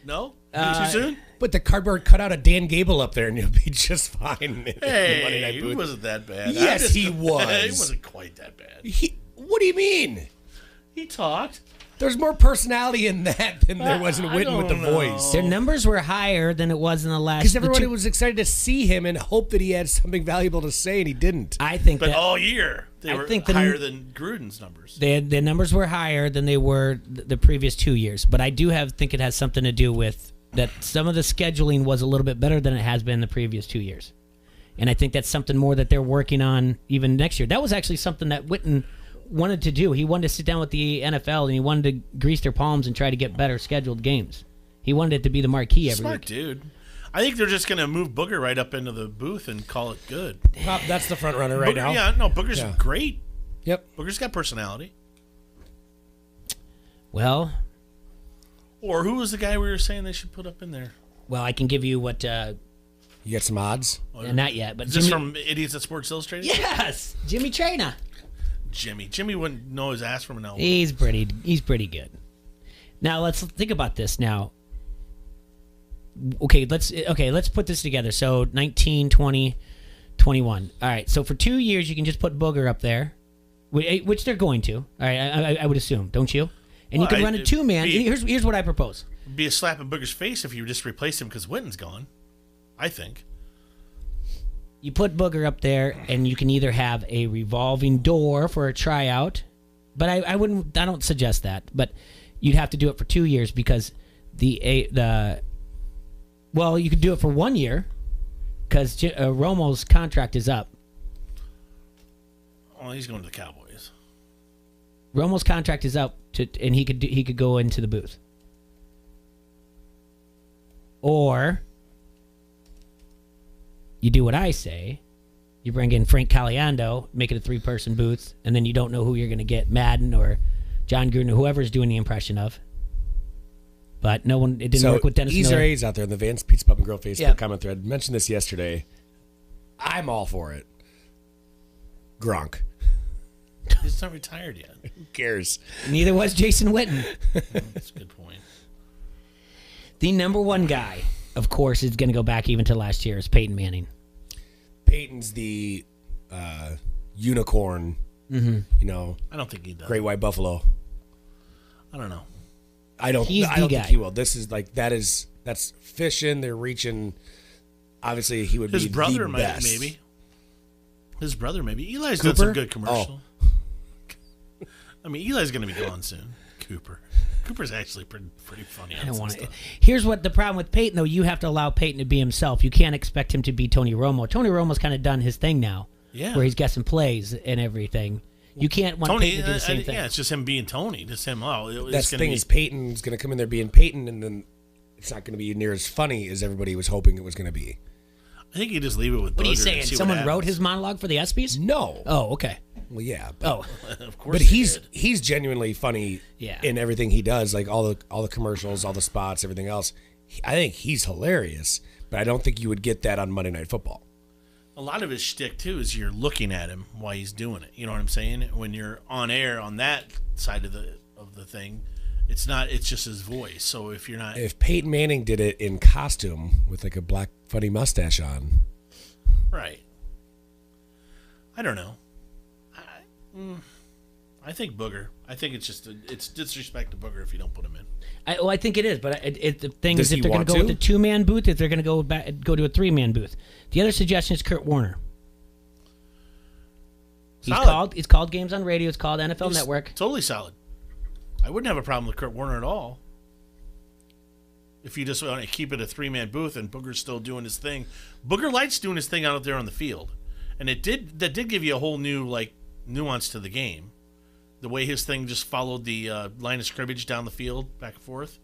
No? Too soon? Put the cardboard cutout of Dan Gable up there and you'll be just fine. In the Monday Night He booth. wasn't that bad. Yes, he was. He wasn't quite that bad. What do you mean? He talked. There's more personality in that than there was in Witten with the voice. Their numbers were higher than it was in the last... Because everybody was excited to see him and hope that he had something valuable to say, and he didn't. I think But all year, they were higher than Gruden's numbers. The numbers were higher than they were the previous 2 years. But I do think it has something to do with that some of the scheduling was a little bit better than it has been the previous 2 years. And I think that's something more that they're working on even next year. That was actually something that Witten wanted to do. He wanted to sit down with the NFL and he wanted to grease their palms and try to get better scheduled games. He wanted it to be the marquee every Smart week. dude. I think they're just going to move Booger right up into the booth and call it good. That's the front runner right now. Yeah, no, Booger's great. Yep. Booger's got personality. Well... Or who was the guy we were saying they should put up in there? Well, I can give you what... you got some odds? Not yet, but Is this from Idiots at Sports Illustrated? Yes! Jimmy Traina. Jimmy wouldn't know his ass from an elbow. He's pretty good. Now let's think about this now. Okay, let's put this together. So 19, 20, 21. All right, so for 2 years you can just put Booger up there, which they're going to. All right, I would assume, don't you? And you can run a 2-man. Here's what I propose. It'd be a slap in Booger's face if you just replace him because Witten's gone, I think. You put Booger up there, and you can either have a revolving door for a tryout, but I don't suggest that. But you'd have to do it for 2 years because you could do it for 1 year because Romo's contract is up. Well, he's going to the Cowboys. Romo's contract is up, and he could go into the booth. Or you do what I say. You bring in Frank Caliendo, make it a 3-person booth, and then you don't know who you're going to get, Madden or John Gruden or whoever's doing the impression of. But it didn't work with Dennis Miller. A's out there in the Vance Pizza Pub and Grill Facebook comment thread. I mentioned this yesterday. I'm all for it. Gronk. He's not retired yet. Who cares? Neither was Jason Witten. That's a good point. The number one guy, of course, is going to go back even to last year, is Peyton Manning. Peyton's the unicorn. Mm-hmm. I don't think he does. Great white buffalo. I don't know. I don't guy. think he will. This is that's fishing. They're reaching. Obviously, he would His be brother the best. maybe. His brother maybe. Eli's done some good commercial. I mean, Eli's going to be gone soon. Cooper's actually pretty funny. I don't want to. Here's what the problem with Peyton, though. You have to allow Peyton to be himself. You can't expect him to be Tony Romo. Tony Romo's kind of done his thing now, where he's got some plays and everything. You can't want Peyton to do the same thing. Yeah, it's just him being Tony. Just him. That's the thing is Peyton's going to come in there being Peyton, and then it's not going to be near as funny as everybody was hoping it was going to be. I think you just leave it with. What are you saying? Someone wrote his monologue for the ESPYs? No. Oh, okay. Well, yeah. Of course. But he's genuinely funny. Yeah. In everything he does, like all the commercials, all the spots, everything else. I think he's hilarious, but I don't think you would get that on Monday Night Football. A lot of his shtick too is you're looking at him while he's doing it. You know what I'm saying? When you're on air on that side of the thing, It's not. It's just his voice. So if you're not, If Peyton Manning did it in costume with like a black funny mustache on, right. I don't know. I think Booger. I think it's just it's disrespect to Booger if you don't put him in. I think it is, but the thing Does is, if he they're going want to go to? with the 2-man booth, if they're going to go to a 3-man booth. The other suggestion is Kurt Warner. Solid. It's called Games on Radio. It's called NFL He's Network. Totally solid. I wouldn't have a problem with Kurt Warner at all. If you just want to keep it a 3-man booth and Booger's still doing his thing. Booger Light's doing his thing out there on the field. And that did give you a whole new nuance to the game. The way his thing just followed the line of scrimmage down the field, back and forth.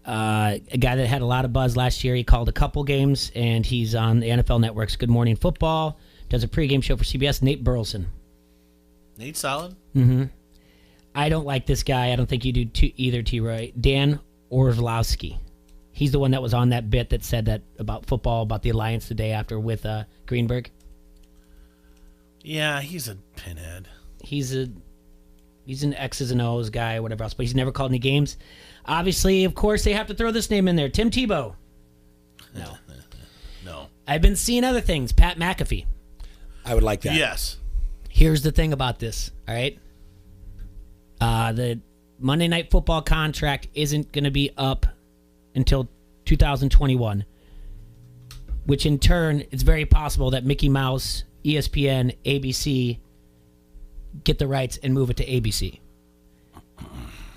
A guy that had a lot of buzz last year. He called a couple games, and he's on the NFL Network's Good Morning Football. Does a pregame show for CBS. Nate Burleson. Nate solid. Mm-hmm. I don't like this guy. I don't think you do either, T-Roy. Dan Orlovsky. He's the one that was on that bit that said that about football, about the alliance the day after with Greenberg. Yeah, he's a pinhead. He's an X's and O's guy, whatever else, but he's never called any games. Obviously, of course, they have to throw this name in there. Tim Tebow. No. No. I've been seeing other things. Pat McAfee. I would like that. Yes. Here's the thing about this, all right? The Monday Night Football contract isn't going to be up until 2021, which in turn, it's very possible that Mickey Mouse, ESPN, ABC get the rights and move it to ABC.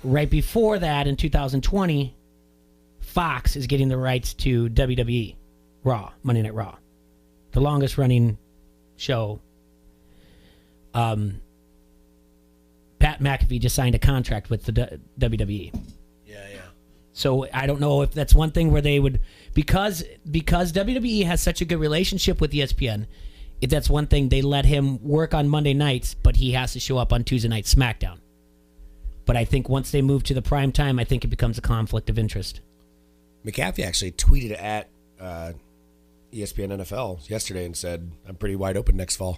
Right before that, in 2020, Fox is getting the rights to WWE, Raw, Monday Night Raw, the longest running show. Pat McAfee just signed a contract with the WWE. Yeah. So I don't know if that's one thing where they would, because WWE has such a good relationship with ESPN, if that's one thing, they let him work on Monday nights, but he has to show up on Tuesday night SmackDown. But I think once they move to the prime time, I think it becomes a conflict of interest. McAfee actually tweeted at ESPN NFL yesterday and said, "I'm pretty wide open next fall."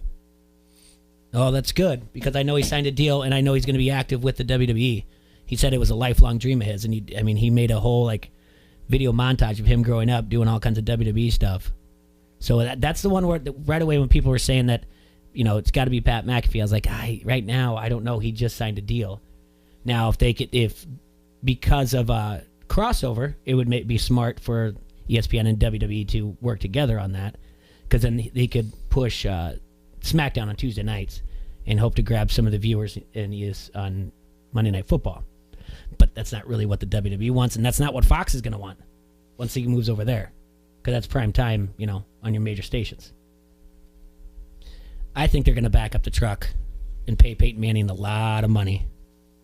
Oh, that's good, because I know he signed a deal, and I know he's going to be active with the WWE. He said it was a lifelong dream of his, and he made a whole video montage of him growing up doing all kinds of WWE stuff. So that's the one where right away when people were saying that, it's got to be Pat McAfee, I was like, right now I don't know. He just signed a deal. Now if because of crossover, it would be smart for ESPN and WWE to work together on that, because then they could push SmackDown on Tuesday nights and hope to grab some of the viewers on Monday Night Football. But that's not really what the WWE wants, and that's not what Fox is going to want once he moves over there, because that's prime time, on your major stations. I think they're going to back up the truck and pay Peyton Manning a lot of money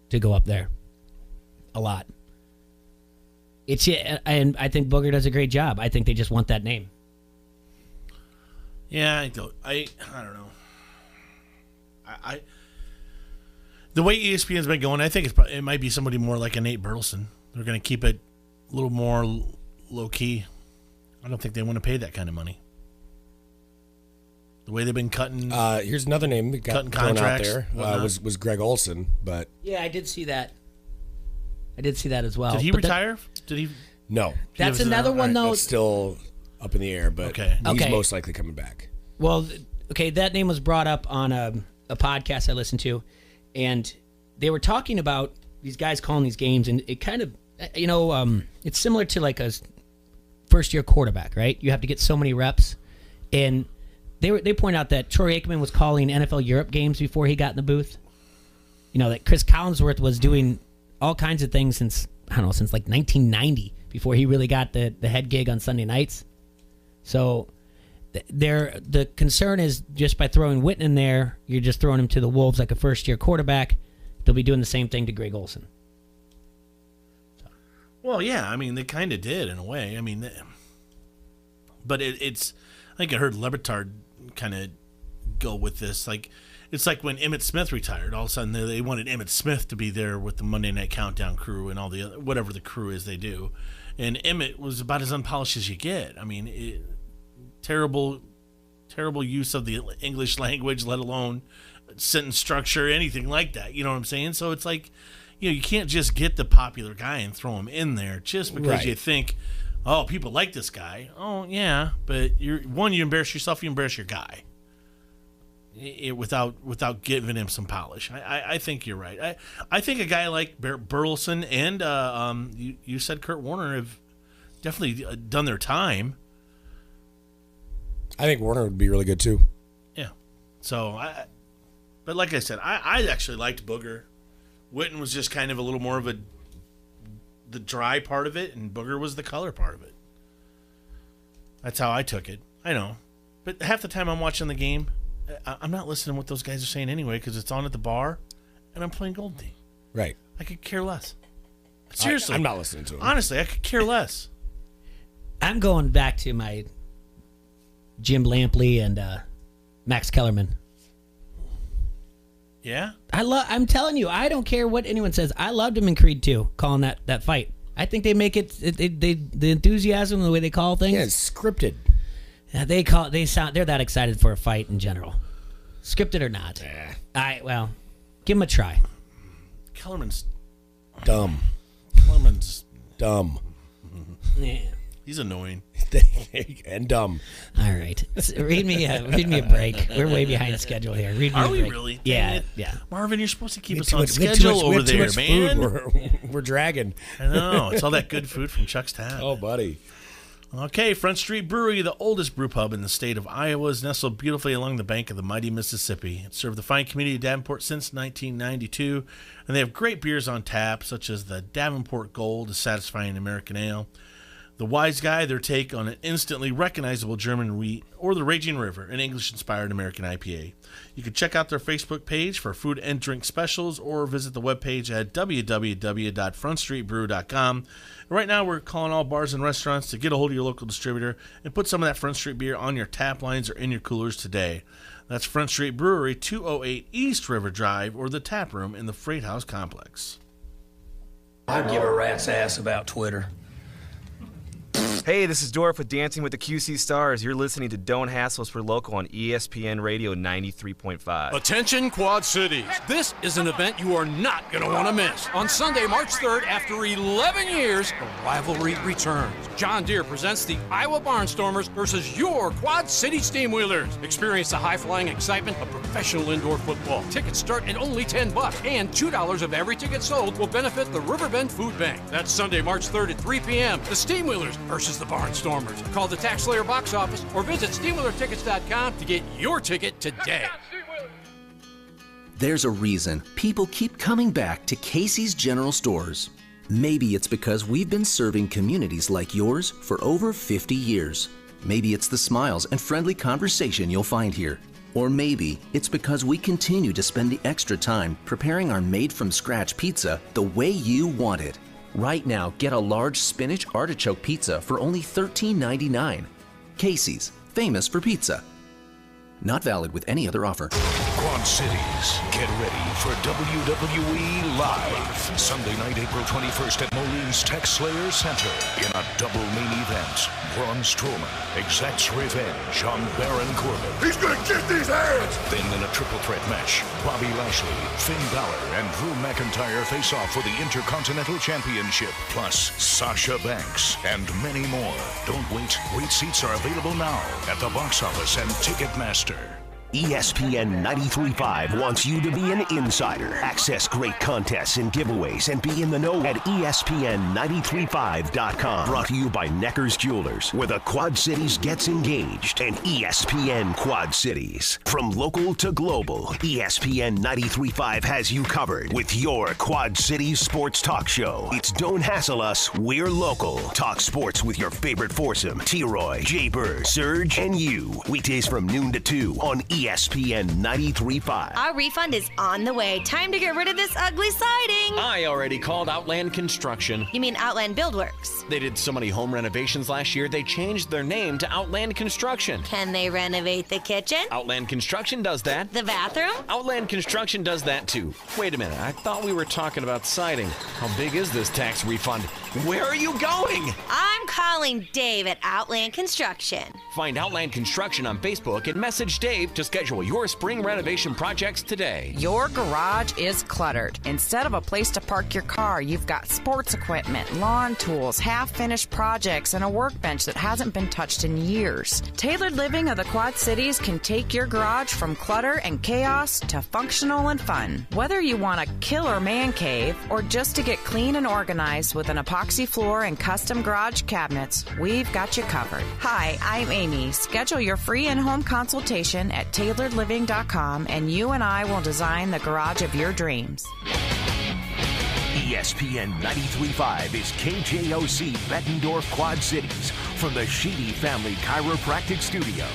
to go up there. A lot. And I think Booger does a great job. I think they just want that name. Yeah, I don't know. The way ESPN's been going, I think it might be somebody more like a Nate Burleson. They're going to keep it a little more low key. I don't think they want to pay that kind of money. The way they've been cutting. Here's another name that got thrown out there. Was Greg Olson, but yeah, I did see that. As well. Did he retire? Did he? No. That's another one though. That's still up in the air, but he's most likely coming back. Well, okay, that name was brought up on a podcast I listened to, and they were talking about these guys calling these games, and it kind of, it's similar to like a first-year quarterback, right? You have to get so many reps, and they point out that Troy Aikman was calling NFL Europe games before he got in the booth. That Chris Collinsworth was doing all kinds of things since like 1990 before he really got the head gig on Sunday nights. So the concern is just by throwing Witten in there, you're just throwing him to the wolves like a first-year quarterback. They'll be doing the same thing to Greg Olson. Well, yeah, they kind of did in a way. But it's. I think I heard Lebitard kind of go with this. It's like when Emmitt Smith retired. All of a sudden, they wanted Emmitt Smith to be there with the Monday Night Countdown crew and all the other, whatever the crew is they do. And Emmitt was about as unpolished as you get. Terrible use of the English language, let alone sentence structure, anything like that. You know what I'm saying? So it's like, you can't just get the popular guy and throw him in there just because you think, oh, people like this guy. Oh, yeah, but you embarrass yourself, you embarrass your guy. Without giving him some polish. I think you're right. I think a guy like Burleson and you said Kurt Warner have definitely done their time. I think Warner would be really good too. Yeah. So but like I said, I actually liked Booger. Witten was just kind of a little more of the dry part of it, and Booger was the color part of it. That's how I took it. I know, but half the time I'm watching the game, I'm not listening to what those guys are saying anyway because it's on at the bar, and I'm playing Goldie. Right. I could care less. Seriously. I'm not listening to him. Honestly, I could care less. I'm going back to my Jim Lampley and Max Kellerman. Yeah? I'm telling you, I don't care what anyone says. I loved him in Creed 2, calling that fight. I think they make the enthusiasm, the way they call things. Yeah, it's scripted. They're that excited for a fight in general. Scripted or not. Yeah. Give him a try. Kellerman's dumb. Dumb. Yeah. He's annoying. And dumb. All right. Read me a break. We're way behind schedule here. Read me Are a we break. really? Yeah. Dang it. Yeah. Marvin, you're supposed to keep us on schedule over there, man. We're dragging. I know. It's all that good food from Chuck's Tap. Oh, buddy. Okay, Front Street Brewery, the oldest brew pub in the state of Iowa, is nestled beautifully along the bank of the mighty Mississippi. It's served the fine community of Davenport since 1992, and they have great beers on tap, such as the Davenport Gold, a satisfying American ale, the Wise Guy, their take on an instantly recognizable German wheat, or the Raging River, an English-inspired American IPA. You can check out their Facebook page for food and drink specials, or visit the webpage at www.frontstreetbrew.com. Right now, we're calling all bars and restaurants to get a hold of your local distributor and put some of that Front Street beer on your tap lines or in your coolers today. That's Front Street Brewery, 208 East River Drive, or the tap room in the Freight House Complex. I'd give a rat's ass about Twitter. Hey, this is Dorf with Dancing with the QC Stars. You're listening to Don't Hassle Us, We're Local on ESPN Radio 93.5. Attention, Quad Cities. This is an event you are not going to want to miss. On Sunday, March 3rd, after 11 years, the rivalry returns. John Deere presents the Iowa Barnstormers versus your Quad City Steamwheelers. Experience the high-flying excitement of professional indoor football. Tickets start at only $10, and $2 of every ticket sold will benefit the Riverbend Food Bank. That's Sunday, March 3rd at 3 p.m. The Steamwheelers versus the Barnstormers. Call the Tax Slayer box office or visit SteamwheelerTickets.com to get your ticket today. There's a reason people keep coming back to Casey's General Stores. Maybe it's because we've been serving communities like yours for over 50 years. Maybe it's the smiles and friendly conversation you'll find here. Or maybe it's because we continue to spend the extra time preparing our made-from-scratch pizza the way you want it. Right now, get a large spinach artichoke pizza for only $13.99. Casey's, famous for pizza. Not valid with any other offer. Quad Cities, get ready for WWE Live. Sunday night, April 21st at Moline Tech Slayer Center in a double main event. Braun Strowman exacts revenge on Baron Corbin. He's gonna kick these hands! Then in a triple threat match, Bobby Lashley, Finn Balor, and Drew McIntyre face off for the Intercontinental Championship, plus Sasha Banks and many more. Don't wait. Great seats are available now at the box office and Ticketmaster. ESPN 93.5 wants you to be an insider. Access great contests and giveaways and be in the know at ESPN935.com. Brought to you by Necker's Jewelers, where the Quad Cities gets engaged, and ESPN Quad Cities. From local to global, ESPN 93.5 has you covered with your Quad Cities sports talk show. It's Don't Hassle Us, We're Local. Talk sports with your favorite foursome, T-Roy, Jay-Bird, Serge, and you. Weekdays from noon to 2 on ESPN 93.5. Our refund is on the way. Time to get rid of this ugly siding. I already called Outland Construction. You mean Outland Buildworks? They did so many home renovations last year, they changed their name to Outland Construction. Can they renovate the kitchen? Outland Construction does that. The bathroom? Outland Construction does that too. Wait a minute, I thought we were talking about siding. How big is this tax refund? Where are you going? I'm calling Dave at Outland Construction. Find Outland Construction on Facebook and message Dave to Schedule your spring renovation projects today. Your garage is cluttered. Instead of a place to park your car, you've got sports equipment, lawn tools, half-finished projects, and a workbench that hasn't been touched in years. Tailored Living of the Quad Cities can take your garage from clutter and chaos to functional and fun. Whether you want a killer man cave or just to get clean and organized with an epoxy floor and custom garage cabinets, we've got you covered. Hi, I'm Amy. Schedule your free in-home consultation at tailoredliving.com and you and I will design the garage of your dreams. ESPN 93.5 is KJOC Bettendorf Quad Cities from the Sheedy Family Chiropractic Studio.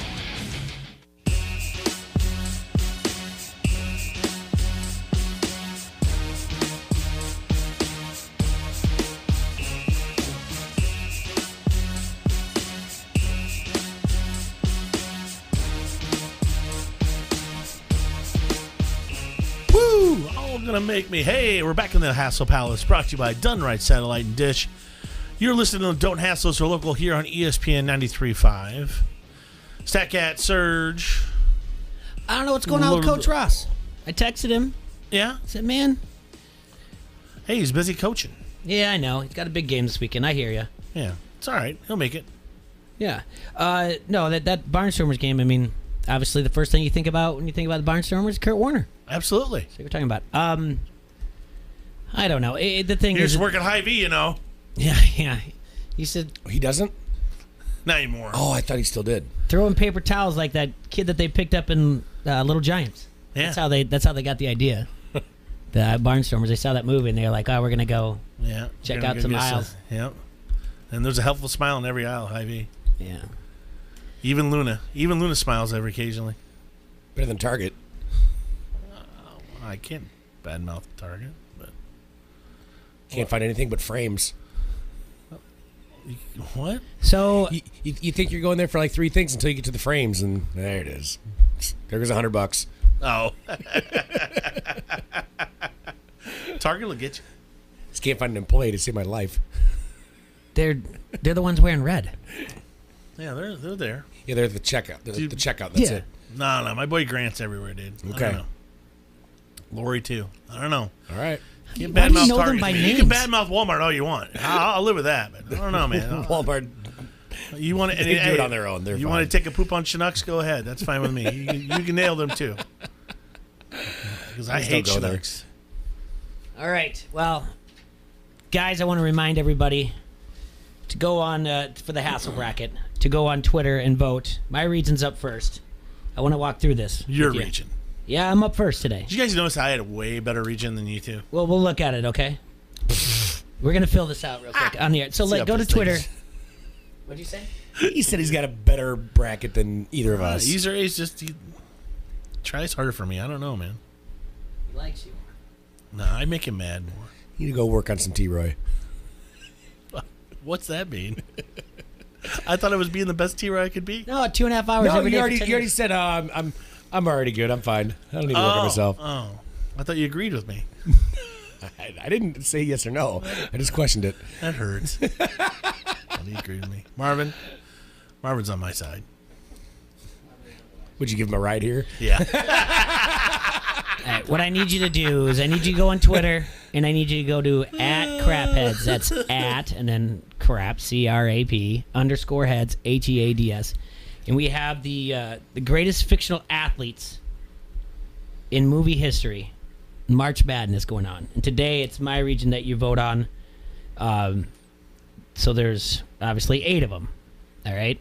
Gonna make me. Hey, we're back in the Hassle Palace, brought to you by Done Right Satellite and Dish. You're listening to Don't Hassle Us or Local here on ESPN 93.5. Statcat Surge. I don't know what's going on with Coach Ross. I texted him. Yeah? I said, man. Hey, he's busy coaching. Yeah, I know. He's got a big game this weekend. I hear you. Yeah, it's all right. He'll make it. Yeah. No, that Barnstormers game, I mean, obviously the first thing you think about when you think about the Barnstormers is Kurt Warner. Absolutely. That's what we're talking about. I don't know. The thing He is... was working Hy-Vee, you know. Yeah. He said... He doesn't? Not anymore. Oh, I thought he still did. Throwing paper towels like that kid that they picked up in Little Giants. Yeah. That's how they got the idea. The Barnstormers, they saw that movie and they were like, oh, we're going to go check out some aisles. Yep. And there's a helpful smile in every aisle, Hy-Vee. Yeah. Even Luna smiles every occasionally. Better than Target. I can't badmouth Target, but can't find anything but frames. What? So you think you're going there for like three things until you get to the frames, and there it is. There goes $100. Oh, Target will get you. Just can't find an employee to save my life. They're the ones wearing red. Yeah, they're there. Yeah, they're the checkout. The checkout. That's it. No, my boy Grant's everywhere, dude. Okay. I don't know. Lori too. I don't know. All right. You Why do you badmouth know them Target. by You names? can badmouth Walmart all you want. I'll live with that, but I don't know, man. Walmart. You want to They do it on their own. They're you fine. want to take a poop on Chinooks? Go ahead. That's fine with me. You can nail them too. Because I hate don't go there. Chinooks. All right. Well, guys, I want to remind everybody to go on for the Hassle Bracket, to go on Twitter and vote. My region's up first. I want to walk through this. Your with you. region. Yeah, I'm up first today. Did you guys notice I had a way better region than you two? Well, we'll look at it, okay? We're going to fill this out real quick on the air. So go to Twitter. What'd you say? He said he's got a better bracket than either of us. He tries harder for me. I don't know, man. He likes you. No, I make him mad more. You need to go work on some T-Roy. What's that mean? I thought I was being the best T-Roy I could be. No, 2.5 hours No, every day. you for 10 already years. said I'm already good. I'm fine. I don't need to work on myself. Oh, I thought you agreed with me. I didn't say yes or no. I just questioned it. That hurts. Well, you agreed with me. Marvin's on my side. Would you give him a ride here? Yeah. All right, what I need you to do is I need you to go on Twitter and I need you to go to @crapheads. That's @ and then crap CRAP _heads HEADS. And we have the greatest fictional athletes in movie history. March Madness going on. And today it's my region that you vote on. So there's obviously 8 of them. All right.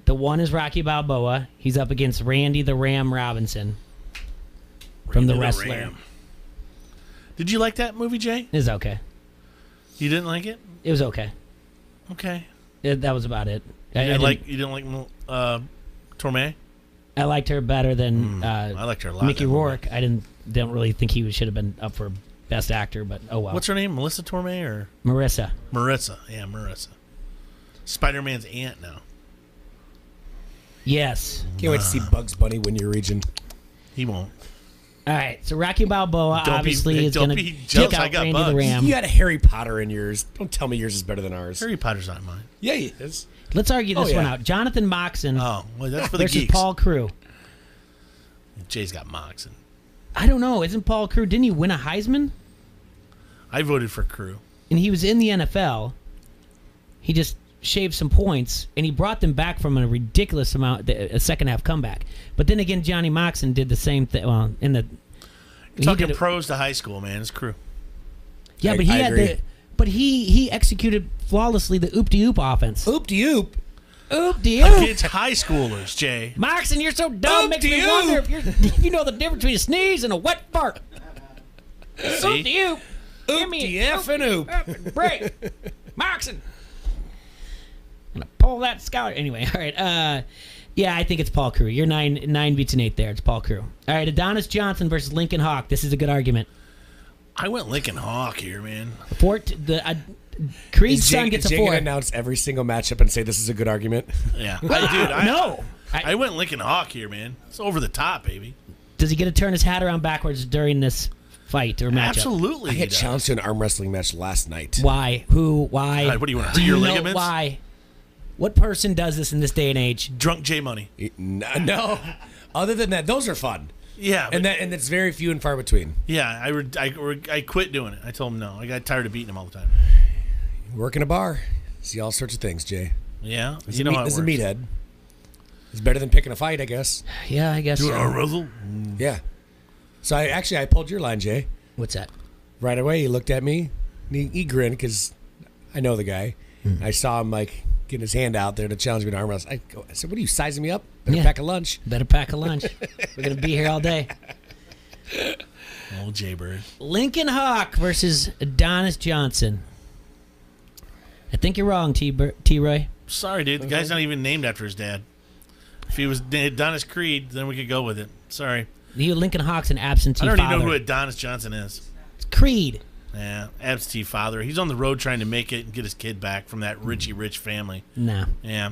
The one is Rocky Balboa. He's up against Randy the Ram Robinson from The Wrestler. Ram. Did you like that movie, Jay? It was okay. You didn't like it? It was okay. Okay. That was about it. You didn't like Torme? I liked her better than I liked her a lot. Mickey Rourke. I don't really think he should have been up for Best Actor, but oh well. What's her name? Melissa Torme or Marissa? Marissa. Yeah, Marissa. Spider-Man's aunt now. Yes. Can't wait to see Bugs Bunny win your region. He won't. All right, so Rocky Balboa obviously is going to jealous take I out got Randy Bugs. the Ram. You got a Harry Potter in yours. Don't tell me yours is better than ours. Harry Potter's not mine. Yeah, he is. Let's argue this one out. Jonathan Moxon Oh, well, that's for the versus geeks. Paul Crew. Jay's got Moxon. I don't know. Isn't Paul Crew? Didn't he win a Heisman? I voted for Crew. And he was in the NFL. He just shaved some points, and he brought them back from a ridiculous amount, a second half comeback. But then again, Johnny Moxon did the same thing. Well, Talking pros to high school, man. It's Crew. Yeah, but he executed flawlessly the oop-de-oop offense. Oop-de-oop? Oop-de-oop. It's high schoolers, Jay. Moxon, you're so dumb. Makes me wonder if you know the difference between a sneeze and a wet fart. Oop-de-oop. Oop-de-f and oop. Break. Moxon. I'm going to pull that scholar. Anyway, all right. Yeah, I think it's Paul Crew. You're 9 beats an 8 there. It's Paul Crew. All right, Adonis Johnson versus Lincoln Hawk. This is a good argument. I went Lincoln Hawk here, man. Creed's son gets a 4. Is Jay gonna announce every single matchup and say this is a good argument? Yeah. No. I went Lincoln Hawk here, man. It's over the top, baby. Does he get to turn his hat around backwards during this fight or matchup? Absolutely. I got challenged to an arm wrestling match last night. Why? Who? Why? What do you want to hurt your ligaments? Why? What person does this in this day and age? Drunk J Money. No. Other than that, those are fun. Yeah, and it's very few and far between. Yeah, I quit doing it. I told him no. I got tired of beating him all the time. Work in a bar, see all sorts of things, Jay. Yeah, This you know how it is a works. meathead. It's better than picking a fight, I guess. Yeah, I guess. Do so. a wrestle? Yeah. So I pulled your line, Jay. What's that? Right away, he looked at me. And he grinned because I know the guy. I saw him getting his hand out there to challenge me to arm wrestle. I said, "What are you sizing me up? Better pack a lunch. Better pack a lunch. We're gonna be here all day." Old Jaybird. Lincoln Hawk versus Adonis Johnson. I think you're wrong, T-Roy. Sorry, dude. The guy's not even named after his dad. If he was Adonis Creed, then we could go with it. Sorry. Lincoln Hawk's an absentee I don't father. even know who Adonis Johnson is. It's Creed. Yeah, absentee father. He's on the road trying to make it and get his kid back from that Richie Rich family. No. Yeah.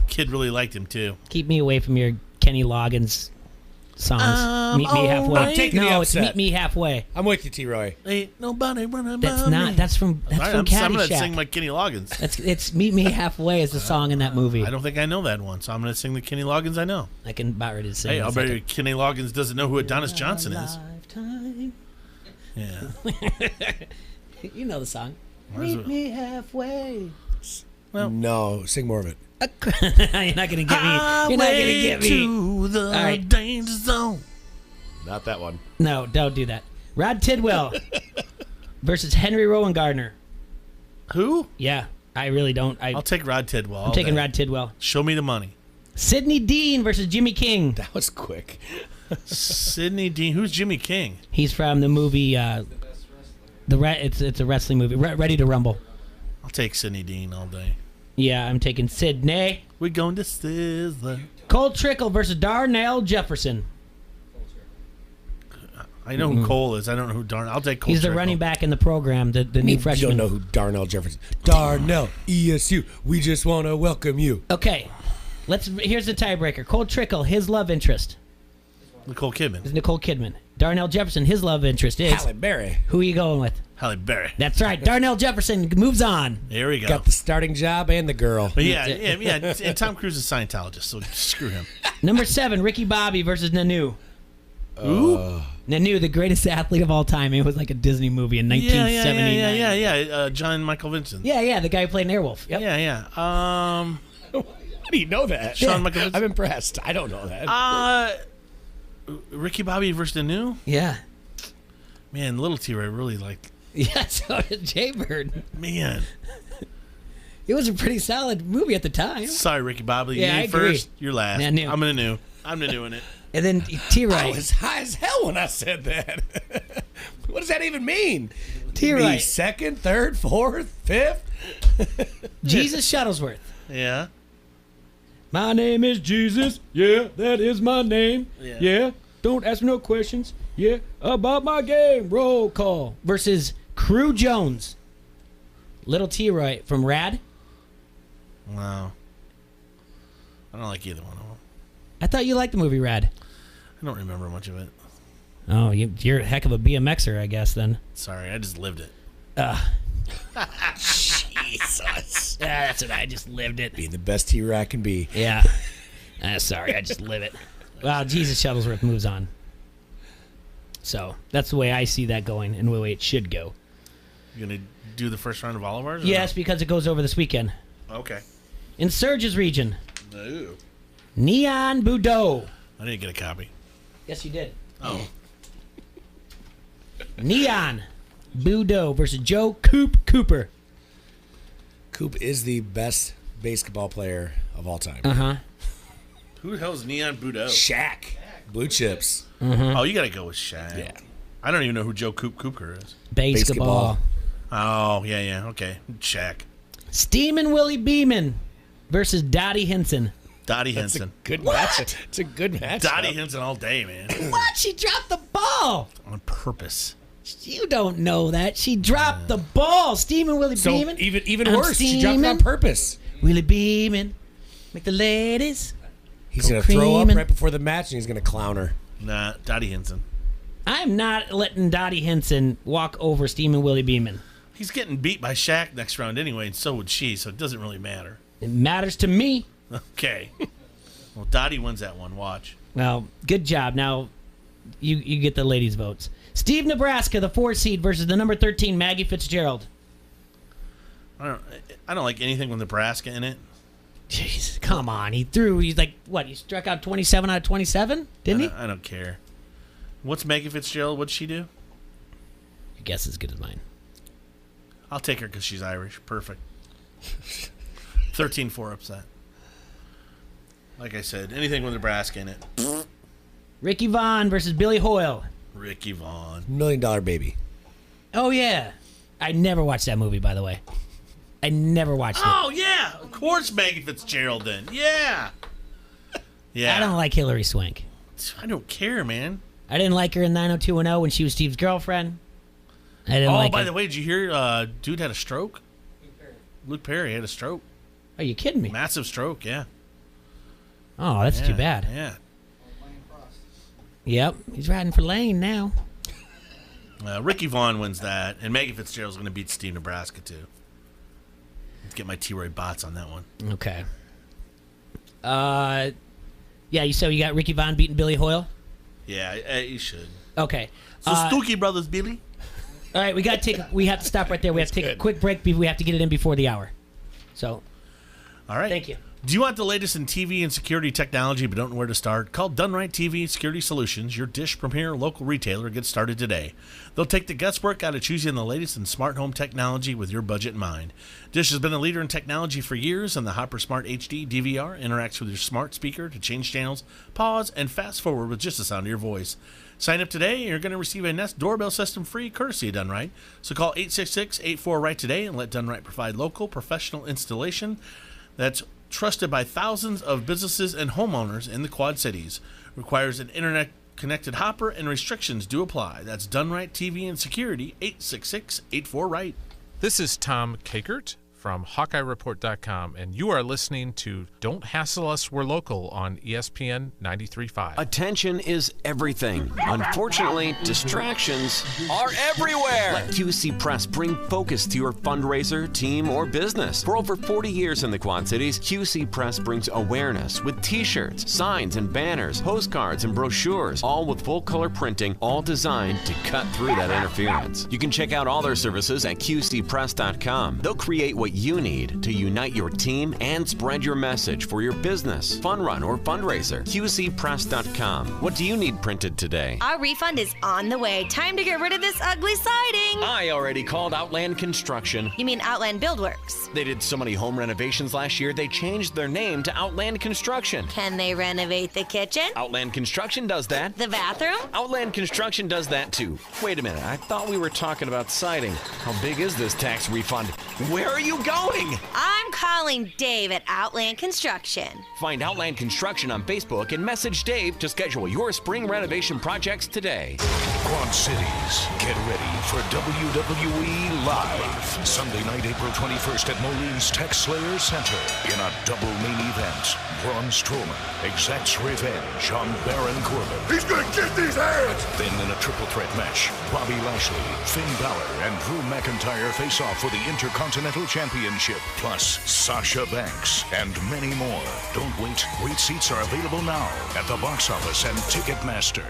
Kid really liked him, too. Keep me away from your Kenny Loggins songs. Meet me halfway. I'm taking the it's upset. Meet me halfway. I'm with you, T-Roy. Ain't nobody running That's by not. me. That's from I'm Caddyshack. going to sing my Kenny Loggins. It's Meet Me Halfway is the song in that movie. I don't think I know that one, so I'm going to sing the Kenny Loggins I know. I can about ready to sing. Hey, in a I'll bet you second. Kenny Loggins doesn't know who Adonis Johnson is. Lifetime. Yeah. You know the song. Might as Meet me halfway. Well, no, sing more of it. You're not gonna get me. You're not gonna get me. To the All right. danger zone. Not that one. No, don't do that. Rod Tidwell versus Henry Rowan Gardner. Who? Yeah, I really don't. I'll take Rod Tidwell. I'm taking Rod Tidwell. Show me the money. Sidney Dean versus Jimmy King. That was quick. Sidney Dean. Who's Jimmy King? He's from the movie. It's a wrestling movie. Ready to Rumble. I'll take Sidney Dean all day. Yeah, I'm taking Sidney. We're going to Sizzler. Cole Trickle versus Darnell Jefferson. I know who Cole is. I don't know who Darnell. I'll take Cole. He's the Trickle. running back in the program, the new freshman. You don't know who Darnell Jefferson. Darnell, ESU. We just want to welcome you. Okay, here's the tiebreaker. Cole Trickle, his love interest Nicole Kidman. is Nicole Kidman. Darnell Jefferson, his love interest is Halle Berry. Who are you going with? Halle Berry. That's right. Darnell Jefferson moves on. There we go. Got the starting job and the girl. But yeah. And Tom Cruise is a Scientologist, so screw him. Number 7, Ricky Bobby versus Nanu. Who? Nanu, the greatest athlete of all time. It was like a Disney movie in 1979. Yeah. John Michael Vincent. Yeah, the guy who played an Airwolf. Yep. Yeah. How do you know that? Sean Michael Vincent. I'm impressed. I don't know that. Ricky Bobby versus Nanu? Yeah. Man, Little T-Ray really liked. Yeah, so did Jaybird. Man. It was a pretty solid movie at the time. Sorry, Ricky Bobby. Yeah, You I agree. first, you're last. Nanu. I'm Nanu. I'm Nanu in it. And then T-Ray. I was high as hell when I said that. What does that even mean? T-Ray. Be second, third, fourth, fifth? Jesus Shuttlesworth. Yeah. My name is Jesus. Yeah, that is my name. Yeah. Don't ask me no questions. Yeah, about my game. Roll call. Versus Crew Jones. Little T-Roy from Rad. Wow. I don't like either one of them. I thought you liked the movie Rad. I don't remember much of it. Oh, you're a heck of a BMXer, I guess, then. Sorry, I just lived it. Jesus. Yeah, that's what I just lived it. Being the best T-Rack can be. Yeah. Sorry, I just live it. Well, Jesus Shuttlesworth moves on. So that's the way I see that going and the way it should go. You going to do the first round of all of ours? Yes, because it goes over this weekend. Okay. In Surge's region. No. Neon Budo. I didn't get a copy. Yes, you did. Oh. Neon Budo versus Joe Coop Cooper. Coop is the best basketball player of all time. Uh-huh. Who the hell is Neon Budo? Shaq. Blue chips. Mm-hmm. Oh, you got to go with Shaq. Yeah. I don't even know who Joe Coop Cooper is. Basketball. Oh, yeah. Okay. Shaq. Steamin' Willie Beeman versus Dottie Hinson. Dottie Hinson. Good What? match. It's a good match. Dottie Hinson all day, man. What? She dropped the ball. On purpose. You don't know that. She dropped the ball. Steamin' Willie So Beeman. even I'm worse, she dropped it on steamin'. purpose. Willie Beeman. Make the ladies. He's going to throw up right before the match, and he's going to clown her. Nah, Dottie Hinson. I'm not letting Dottie Hinson walk over Steamin' Willie Beeman. He's getting beat by Shaq next round anyway, and so would she, so it doesn't really matter. It matters to me. Okay. Well, Dottie wins that one. Watch. Well, good job. Now, you get the ladies' votes. Steve Nebraska, the 4 seed, versus the number 13, Maggie Fitzgerald. I don't like anything with Nebraska in it. Jeez, come on. He's like, what? He struck out 27 out of 27? Didn't he? I don't care. What's Maggie Fitzgerald? What'd she do? Your guess is as good as mine. I'll take her because she's Irish. Perfect. 13-4 upset. Like I said, anything with Nebraska in it. Ricky Vaughn versus Billy Hoyle. Ricky Vaughn. $1 Million Baby. Oh, yeah. I never watched that movie, by the way. I never watched it. Oh, yeah. Of course Maggie Fitzgerald then. Yeah. Yeah. I don't like Hillary Swank. I don't care, man. I didn't like her in 90210 when she was Steve's girlfriend. I didn't like by her. the way, did you hear dude had a stroke? Luke Perry had a stroke. Are you kidding me? Massive stroke, yeah. Oh, that's too bad. Yeah. Yep. He's riding for Lane now. Ricky Vaughn wins that, and Maggie Fitzgerald's going to beat Steve Nebraska, too. Let's get my T-Roy bots on that one. Okay. Yeah, so you got Ricky Vaughn beating Billy Hoyle? Yeah, you should. Okay. So Stookie Brothers, Billy. All right, we have to stop right there. We have to take a quick break. We have to get it in before the hour. So, all right. Thank you. Do you want the latest in TV and security technology but don't know where to start? Call Done Right TV Security Solutions, your Dish Premier local retailer. Get started today. They'll take the guesswork out of choosing the latest in smart home technology with your budget in mind. Dish has been a leader in technology for years, and the Hopper Smart HD DVR interacts with your smart speaker to change channels, pause, and fast forward with just the sound of your voice. Sign up today, and you're going to receive a Nest doorbell system free courtesy of Done Right. So call 866-84-RIGHT today and let Done Right provide local professional installation that's trusted by thousands of businesses and homeowners in the Quad Cities. Requires an internet-connected Hopper, and restrictions do apply. That's Done Right TV and Security, 866-84-RIGHT. This is Tom Kakert from HawkeyeReport.com, and you are listening to Don't Hassle Us, We're Local on ESPN 93.5. Attention is everything. Unfortunately, distractions are everywhere. Let QC Press bring focus to your fundraiser, team, or business. For over 40 years in the Quad Cities, QC Press brings awareness with t-shirts, signs, and banners, postcards, and brochures, all with full-color printing, all designed to cut through that interference. You can check out all their services at QCPress.com. They'll create what you need to unite your team and spread your message for your business, fun run, or fundraiser. QCPress.com. What do you need printed today? Our refund is on the way. Time to get rid of this ugly siding. I already called Outland Construction. You mean Outland Buildworks? They did so many home renovations last year, they changed their name to Outland Construction. Can they renovate the kitchen? Outland Construction does that. The bathroom? Outland Construction does that too. Wait a minute, I thought we were talking about siding. How big is this tax refund? Where are you going? I'm calling Dave at Outland Construction. Find Outland Construction on Facebook and message Dave to schedule your spring renovation projects today. Quad Cities, get ready for WWE Live. Sunday night, April 21st at Moline's Tech Slayer Center. In a double main event, Braun Strowman exacts revenge on Baron Corbin. He's gonna get these hands! Then in a triple threat match, Bobby Lashley, Finn Balor, and Drew McIntyre face off for the Intercontinental Championship. Championship, plus Sasha Banks, and many more. Don't wait. Great seats are available now at the box office and Ticketmaster.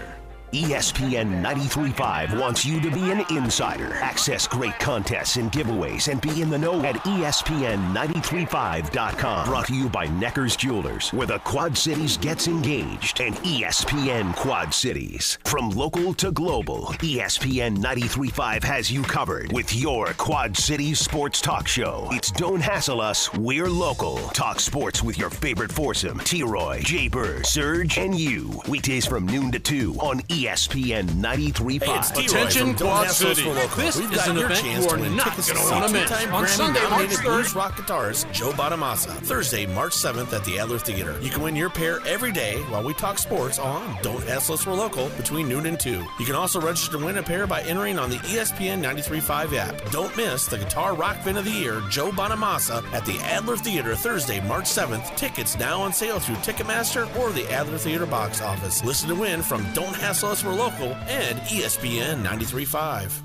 ESPN 93.5 wants you to be an insider. Access great contests and giveaways and be in the know at ESPN935.com. Brought to you by Necker's Jewelers, where the Quad Cities gets engaged, and ESPN Quad Cities. From local to global, ESPN 93.5 has you covered with your Quad Cities sports talk show. It's Don't Hassle Us, We're Local. Talk sports with your favorite foursome, T-Roy, Jay Bird, Serge, and you. Weekdays from noon to 2 on ESPN 93.5. Attention, Quad City. This is an event you are not going to want to miss. On Sunday, March 3rd, blues rock guitarist Joe Bonamassa. Thursday, March 7th at the Adler Theater. You can win your pair every day while we talk sports on Don't Hassle Us, We're Local between noon and 2. You can also register to win a pair by entering on the ESPN 93.5 app. Don't miss the Guitar Rock Fan of the Year, Joe Bonamassa, at the Adler Theater Thursday, March 7th. Tickets now on sale through Ticketmaster or the Adler Theater box office. Listen to win from Don't Hassle Us, We're Local and ESPN 93.5.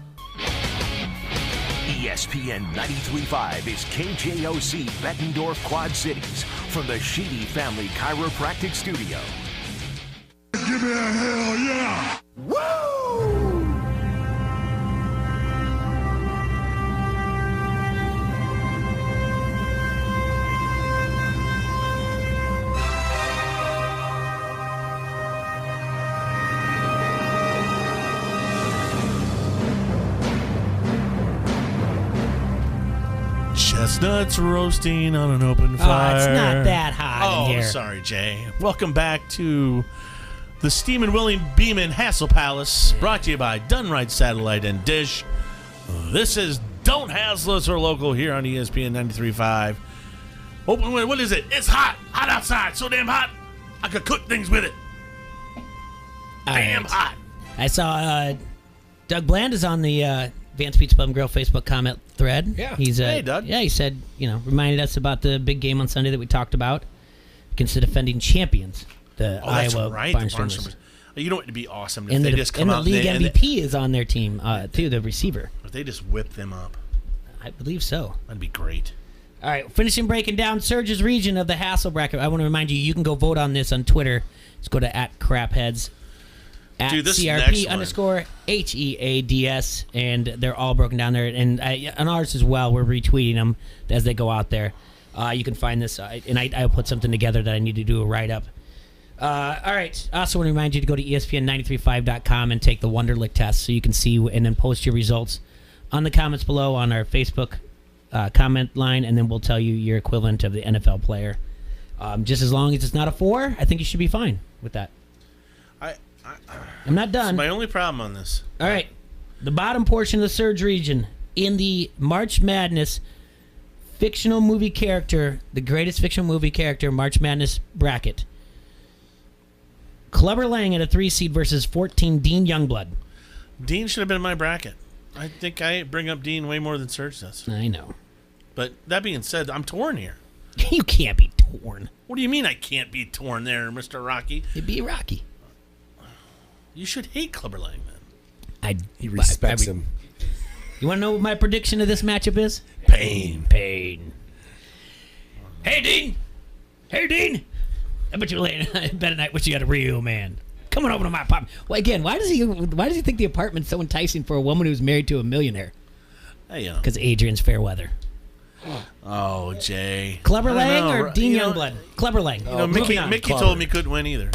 ESPN 93.5 is KJOC Bettendorf Quad Cities from the Sheedy Family Chiropractic Studio. Give me a hell yeah! Woo! Chestnuts roasting on an open fire. Oh, it's not that hot in here. Sorry, Jay. Welcome back to the Steamin' Willing Beeman Hassle Palace, brought to you by Dunright Satellite and Dish. This is Don't Hassle Us, We're Local here on ESPN 93.5. Open window. What is it? It's hot. Hot outside. So damn hot, I could cook things with it. Damn hot. I saw Doug Bland is on the Vance Pizza Pub and Grill Facebook comment thread. Yeah. He's Hey, Doug. Yeah, he said, reminded us about the big game on Sunday that we talked about against the defending champions, the Iowa Barnstormers. You know what would be awesome if they just come out and the league MVP is on their team too, the receiver. If they just whip them up. I believe so. That'd be great. All right, finishing breaking down Surge's region of the Hassle Bracket. I want to remind you, you can go vote on this on Twitter. Just go to @crapheads. At Dude, this CRP next one. _HEADS, and they're all broken down there. And on ours as well, we're retweeting them as they go out there. You can find this, and I'll put something together that I need to do a write-up. All right. I also want to remind you to go to ESPN935.com and take the Wonderlic test so you can see and then post your results on the comments below on our Facebook comment line, and then we'll tell you your equivalent of the NFL player. Just as long as it's not a 4, I think you should be fine with that. I'm not done. That's my only problem on this. All right. The bottom portion of the Surge region in the March Madness fictional movie character, the greatest fictional movie character, March Madness bracket. Clubber Lang at a 3 seed versus 14 Dean Youngblood. Dean should have been in my bracket. I think I bring up Dean way more than Serge does. I know. But that being said, I'm torn here. You can't be torn. What do you mean I can't be torn there, Mr. Rocky? You'd be Rocky. You should hate Clubber Lang, then. He respects him. You want to know what my prediction of this matchup is? Pain. Hey, Dean. Hey, Dean. I bet you're laying in bed at night wishing you had a real man. Coming over to my apartment. Well, again, why does he think the apartment's so enticing for a woman who's married to a millionaire? Hey, because Adrian's Fairweather. Oh, Jay. Clubber Lang or Dean Youngblood? Clubber Lang. Mickey told me couldn't win either.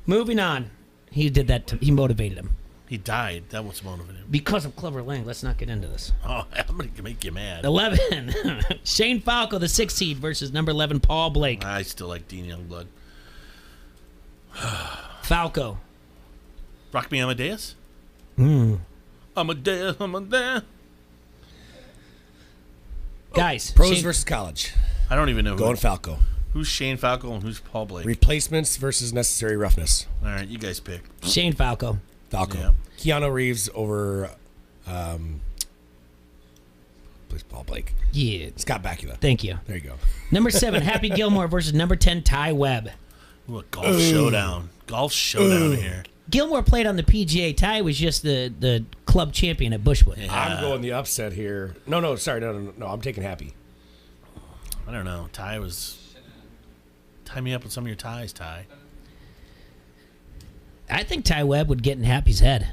Moving on. He did that. He motivated him. He died. That was motivating him. Because of Clubber Lang. Let's not get into this. Oh, I'm going to make you mad. 11. Shane Falco, the 6th seed, versus number 11, Paul Blake. I still like Dean Youngblood. Falco. Rock Me Amadeus? Amadeus. Guys. Pros versus college. I don't even know Going Falco. Who's Shane Falco and who's Paul Blake? Replacements versus necessary roughness. All right, you guys pick. Shane Falco. Yeah. Keanu Reeves over Paul Blake. Yeah. Scott Bakula. Thank you. There you go. Number 7, Happy Gilmore versus number 10, Ty Webb. Ooh, a golf showdown. Golf showdown here. Gilmore played on the PGA. Ty was just the club champion at Bushwood. I'm going the upset here. No, sorry. No. I'm taking Happy. I don't know. Tie me up with some of your ties, Ty. I think Ty Webb would get in Happy's head.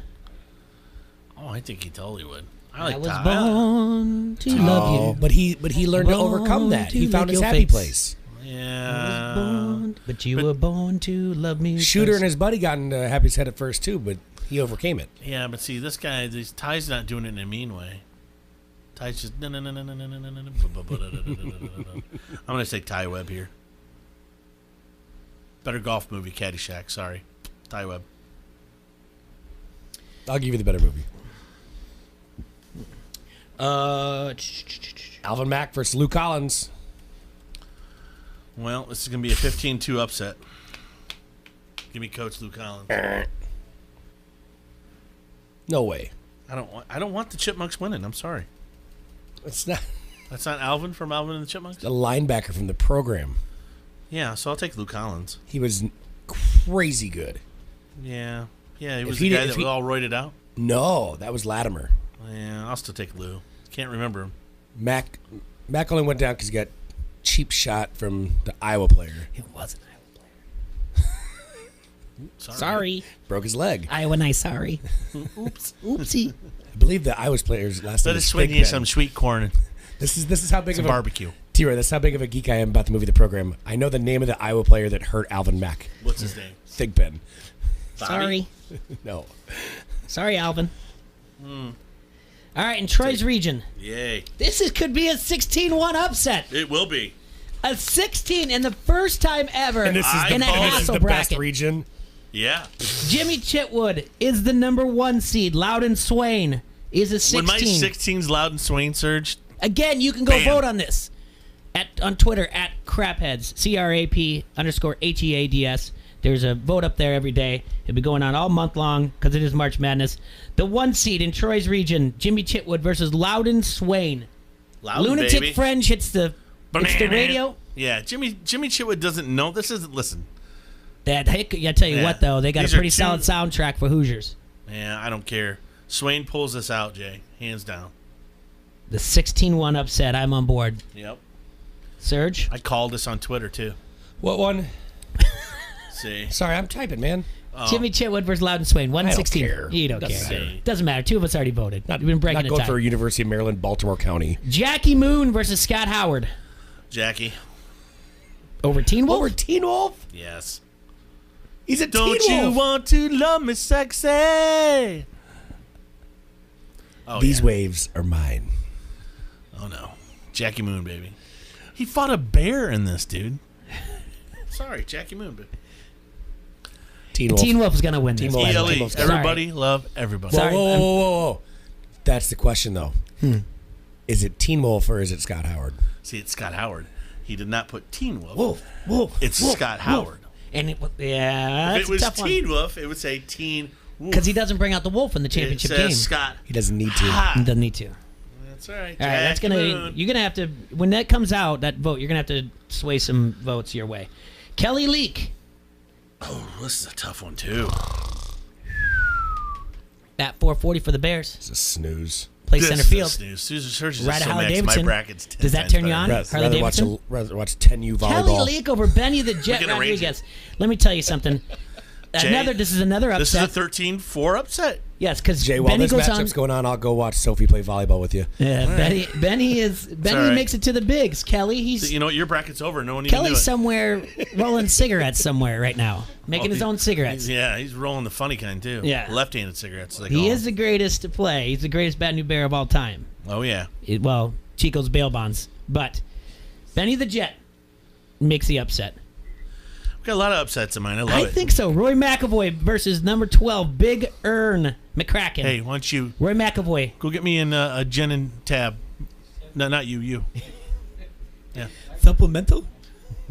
Oh, I think he totally would. I like was Ty. born to love you. But he learned to overcome that. He found his happy place. Yeah. But you were born to love me. Shooter first. and his buddy got into Happy's head at first too, but he overcame it. Yeah, but see, Ty's not doing it in a mean way. Ty's just I'm gonna say Ty Webb here. Better golf movie, Caddyshack. Sorry, Ty Webb. I'll give you the better movie. Alvin Mack versus Lou Collins. Well, this is gonna be a 15-2 upset. Give me Coach Lou Collins. No way. I don't want the Chipmunks winning. I'm sorry. It's not. That's not Alvin from Alvin and the Chipmunks. The linebacker from the program. Yeah, so I'll take Lou Collins. He was crazy good. Yeah, he was the guy that was all roided out. No, that was Latimer. Yeah, I'll still take Lou. Can't remember him. Mac only went down because he got cheap shot from the Iowa player. It was an Iowa player. Sorry. Broke his leg. Iowa nice, sorry. Oops. Oopsie. I believe the Iowa's player's last name Let is us swing Big you Ben. some sweet corn. This is how big Some of a barbecue. T-Roy, that's how big of a geek I am about the movie The Program. I know the name of the Iowa player that hurt Alvin Mack. What's his name? Thig Ben. Sorry. No. Sorry, Alvin. All right, in Troy's region. Yay. Could be a 16-1 upset. It will be. A 16 and the first time ever And this is in a hassle the bracket. best region. Yeah. Jimmy Chitwood is the number 1 seed. Loudon Swain is a 16. When my 16's Loudon Swain surged. Again, you can go Bam. vote on this on Twitter at Crapheads, CRAP_HEADS. There's a vote up there every day. It'll be going on all month long because it is March Madness. The 1 seed in Troy's region, Jimmy Chitwood versus Loudon Swain. Loudon, Lunatic baby. Fringe hits the radio. Yeah, Jimmy Chitwood doesn't know. This isn't. Listen. I tell you what, though, they got These a are pretty solid soundtrack for Hoosiers. Yeah, I don't care. Swain pulls this out, Jay. Hands down. The 16-1 upset. I'm on board. Yep. Serge? I called this on Twitter, too. What one? See. Sorry, I'm typing, man. Jimmy Chitwood versus Loudon Swain. 116. I don't care. You don't Doesn't care. matter. Doesn't matter. 2 of us already voted. We've been breaking Not the going tie. for University of Maryland, Baltimore County. Jackie Moon versus Scott Howard. Jackie. Over Teen Wolf? Over Teen Wolf? Yes. He's a Don't Teen you Wolf. want to love me sexy? Oh, These yeah. waves are mine. Oh, no. Jackie Moon, baby. He fought a bear in this, dude. Sorry, Jackie Moon, baby. Teen Wolf. Teen Wolf is going to win this. Teen Wolf. ELE. Teen Wolf's got it. Everybody love everybody. Whoa, Sorry, whoa. That's the question, though. Is it Teen Wolf or is it Scott Howard? See, it's Scott Howard. He did not put Teen Wolf. Wolf. It's Wolf, Scott Wolf. Howard. And if that's it was a tough Teen Wolf, it would say Teen Wolf. because he doesn't bring out the wolf in the championship it says game. Scott. He doesn't need to. He doesn't need to. That's all right. All right, that's Jackie gonna. Moon. You're gonna have to when that comes out. That vote, you're gonna have to sway some votes your way. Kelly Leak Oh, this is a tough one too. at 440 for the Bears. It's a snooze. Play This center is a field. snooze. Susan Church is Right so at Harley max. My Davidson. bracket's 10 Does that times turn you better. on? Harley Rather watch 10U volleyball. Kelly Leak over Benny the Jet can arrange Rodriguez. Let me tell you something. Jay, This is another This is upset. a 13-4 upset. Yes, because Jay, while Benny this goes matchup's on. going on, I'll go watch Sophie play volleyball with you. Yeah, All right. Benny all right. makes it to the bigs. Kelly, he's You know what? Your bracket's over. No one even knew Kelly's it. somewhere rolling cigarettes somewhere right now, making his own cigarettes. He's rolling the funny kind too. Yeah. Left-handed cigarettes. Like He is the greatest to play. He's the greatest Bad New Bear of all time. Oh yeah. Well, Chico's bail bonds, but Benny the Jet makes the upset. We've got a lot of upsets in mine. I love I it. think so. Roy McAvoy versus number 12, Big Earn McCracken. Hey, why don't you Roy McAvoy. go get me in a gin and tab? No, not you. You. Yeah. Supplemental?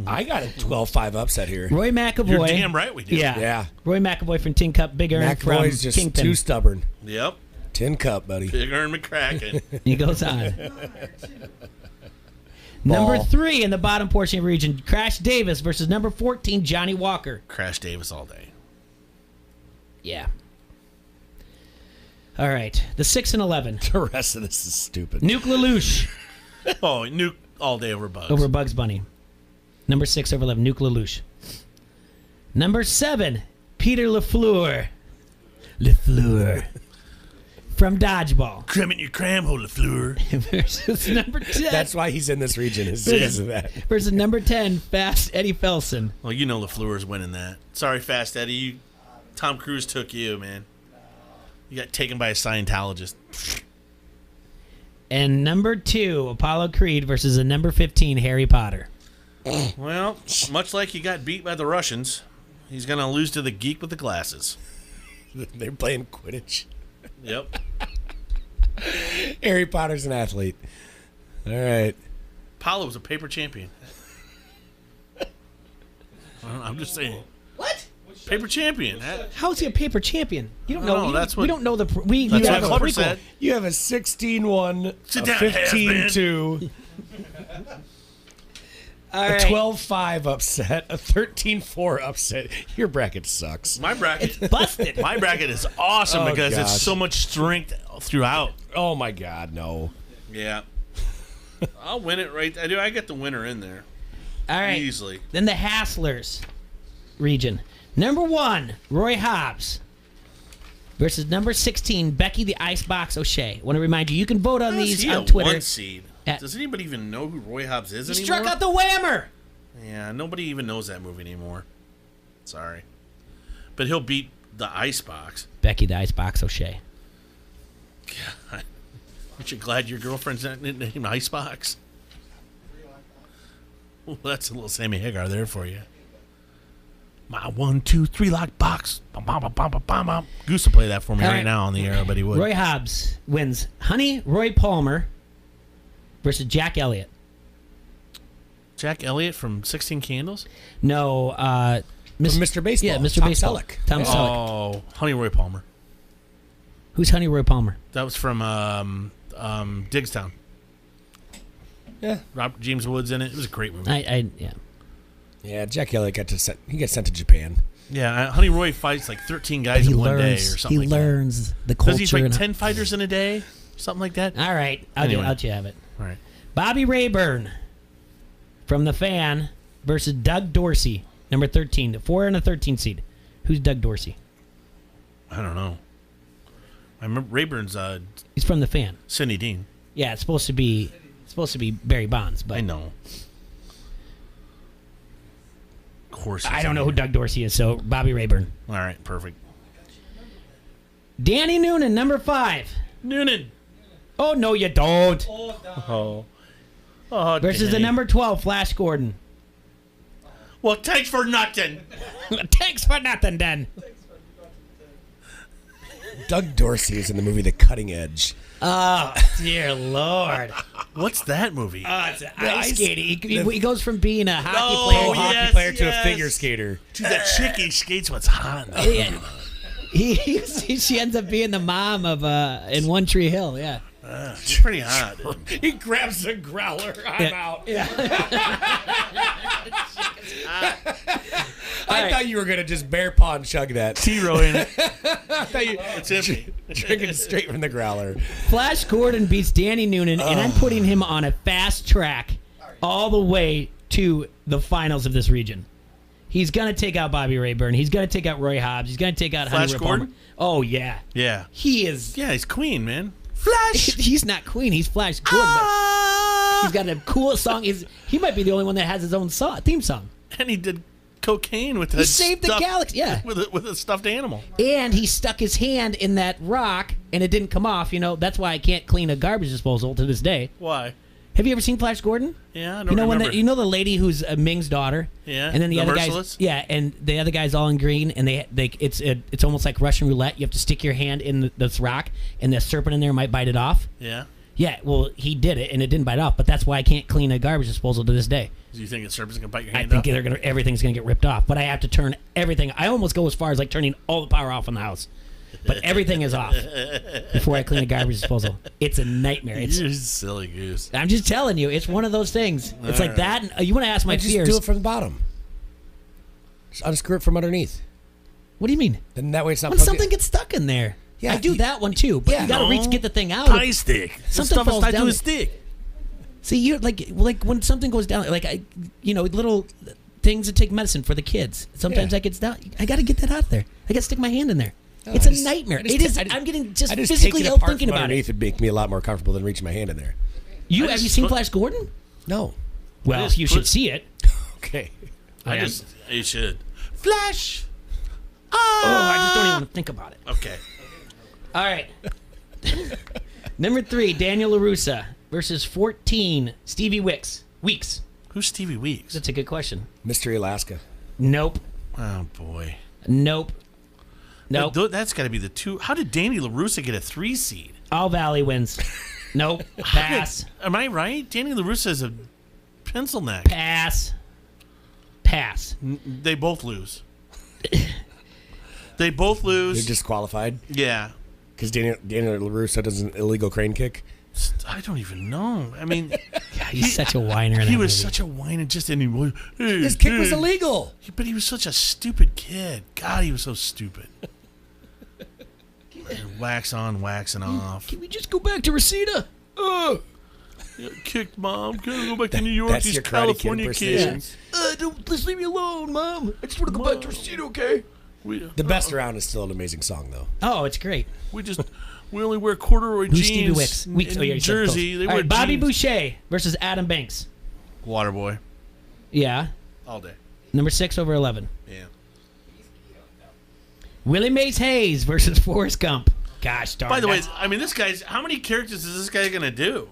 I got a 12-5 upset here. Roy McAvoy. You're damn right we do. Yeah. Roy McAvoy from Tin Cup, Big Earn from McAvoy's just Kingpin. too stubborn. Yep. Tin Cup, buddy. Big Earn McCracken. He goes on. Number 3 in the bottom portion of the region, Crash Davis versus number 14, Johnny Walker. Crash Davis all day. Yeah. All right. The 6 and 11. The rest of this is stupid. Nuke LaLoosh. Oh, Nuke All day over Bugs. Over Bugs Bunny. Number 6 over 11, Nuke LaLoosh. Number 7, Peter LaFleur. LaFleur. From Dodgeball. Cram in your cram hole, LaFleur. Versus number 10. That's why he's in this region, is because of that. Versus number 10, Fast Eddie Felson. Well, you know LaFleur's winning that. Sorry, Fast Eddie. Tom Cruise took you, man. You got taken by a Scientologist. And number 2, Apollo Creed versus the number 15, Harry Potter. Well, much like he got beat by the Russians, he's going to lose to the geek with the glasses. They're playing Quidditch. Yep. Harry Potter's an athlete. All right. Apollo was a paper champion. I'm just saying. What? Paper champion. How is he a paper champion? You don't know. That's we don't know the. We That's have what a Clubber prequel. said. You have a 16-1, Sit a down, 15-2, All a right. 12-5 upset, a 13-4 upset. Your bracket sucks. My bracket. It's busted. My bracket is awesome Oh, because gosh. it's so much strength throughout. Oh, my God, no. Yeah. I'll win it right. I do. I get the winner in there. All right. Easily. Then the Hasslers region. Number 1, Roy Hobbs versus number 16, Becky the Icebox O'Shea. Want to remind you, you can vote on How is these he on a Twitter. 1 seed? Does anybody even know who Roy Hobbs is He anymore? struck out the whammer. Yeah, nobody even knows that movie anymore. Sorry. But he'll beat the Icebox. Becky the Icebox O'Shea. God. Aren't you glad your girlfriend's not named Icebox? Well, that's a little Sammy Hagar there for you. My 1, 2, 3 lock box. Bum, bum, bum, bum, bum, bum. Goose will play that for me All right right. now on the air, but he would. Roy Hobbs wins. Honey Roy Palmer versus Jack Elliott. Jack Elliott from 16 Candles? No, Mr. Baseball. Yeah, Mr. Tom Baseball. Selleck. Tom Selleck. Oh, Honey Roy Palmer. Who's Honey Roy Palmer? That was from Digstown. Yeah. Robert James Woods in it. It was a great movie. Yeah. Yeah, Jack Elliott gets sent to Japan. Yeah, Honey Roy fights like 13 guys in one day or something He like learns that. the culture. Does he fight and- 10 fighters in a day? Something like that? All right. I'll let you have it. All right. Bobby Rayburn from The Fan versus Doug Dorsey, number 13. The 4 and a 13 seed. Who's Doug Dorsey? I don't know. I remember Rayburn's He's from The Fan. Cindy Dean. Yeah, it's supposed to be Barry Bonds, but I know. Of course. I don't know who Doug Dorsey is, so Bobby Rayburn. All right, perfect. Danny Noonan, number 5. Noonan. Oh, no, you don't. Oh. Oh, Versus the Danny. number 12, Flash Gordon. Well, thanks for nothing. Thanks for nothing, then. Doug Dorsey is in the movie The Cutting Edge. Oh, dear Lord. What's that movie? It's ice skating. He goes from being a hockey player to a figure skater. Dude, that chick he skates what's hot. Yeah. She ends up being the mom of in One Tree Hill. Yeah, she's pretty hot. He grabs a growler. I'm out. Yeah. I thought you were gonna just bear paw and chug that. T-row in it. I thought you It's empty. drinking straight from the growler. Flash Gordon beats Danny Noonan, and I'm putting him on a fast track all the way to the finals of this region. He's gonna take out Bobby Rayburn. He's gonna take out Roy Hobbs. He's gonna take out Flash Honey Roy Gordon? Palmer. Oh yeah, Yeah. he is. Yeah, he's Queen, man. Flash. He's not Queen. He's Flash Gordon. But he's got a cool song. He might be the only one that has his own theme song. And he did cocaine with He saved the galaxy. Yeah, with a stuffed animal. and he stuck his hand in that rock, and it didn't come off. You know, that's why I can't clean a garbage disposal to this day. Why? Have you ever seen Flash Gordon? Yeah, I don't You know remember. when the lady who's Ming's daughter. Yeah, And then the the other Merciless? guys. Yeah, and the other guy's all in green, and it's almost like Russian roulette. You have to stick your hand in this rock, and the serpent in there might bite it off. Yeah. Yeah, well, he did it, and it didn't bite off. But that's why I can't clean a garbage disposal to this day. Do you think the serpent's gonna bite your I hand think off? everything's gonna get ripped off. But I have to turn everything. I almost go as far as like turning all the power off in the house. But everything is off before I clean a garbage disposal. It's a nightmare. You're a silly goose. I'm just telling you, it's one of those things. It's like All that. And, you want to ask my Just fears? do it from the bottom. Just unscrew it from underneath. What do you mean? Then that way it's not. When plugged something in. gets stuck in there. Yeah, I do that one too. But you got to reach, get the thing out. Tie stick. Something Stuff is falls tied down. to a stick. See, you're like when something goes down, little things that take medicine for the kids. Sometimes that gets down. I got to get that out there. I got to stick my hand in there. It's a nightmare. It is. I'm getting just physically ill thinking about it. It would make me a lot more comfortable than reaching my hand in there. Have you seen Flash Gordon? No. Well, you should see it. Okay. You should. Flash. I just don't even want to think about it. Okay. All right. Number 3, Daniel LaRussa versus 14, Stevie Weeks. Who's Stevie Weeks? That's a good question. Mystery Alaska. Nope. Oh, boy. Nope. That's got to be the 2. How did Danny LaRussa get a 3 seed? All Valley wins. Nope. Pass. Am I right? Danny LaRussa is a pencil neck. Pass. They both lose. They're disqualified? Yeah. Because Daniel LaRussa does an illegal crane kick? I don't even know. I mean, he's such a whiner. He was such a whiner. Just anymore. His kick was illegal. But he was such a stupid kid. God, he was so stupid. Wax on, waxing off. Can we just go back to Reseda? Kicked, Mom. Can I go back to New York? These California kids. Just leave me alone, Mom. I just want to go back to Reseda, okay? The Best Around is still an amazing song, though. Oh, it's great. We only wear corduroy Who's jeans. Stevie Weeks? In Jersey. They All wear right, Bobby jeans. Boucher versus Adam Banks. Waterboy. Yeah. All day. Number 6 over 11. Yeah. Willie Mays Hayes versus Forrest Gump. Gosh darn. By the way, I mean, this guy's. How many characters is this guy going to do?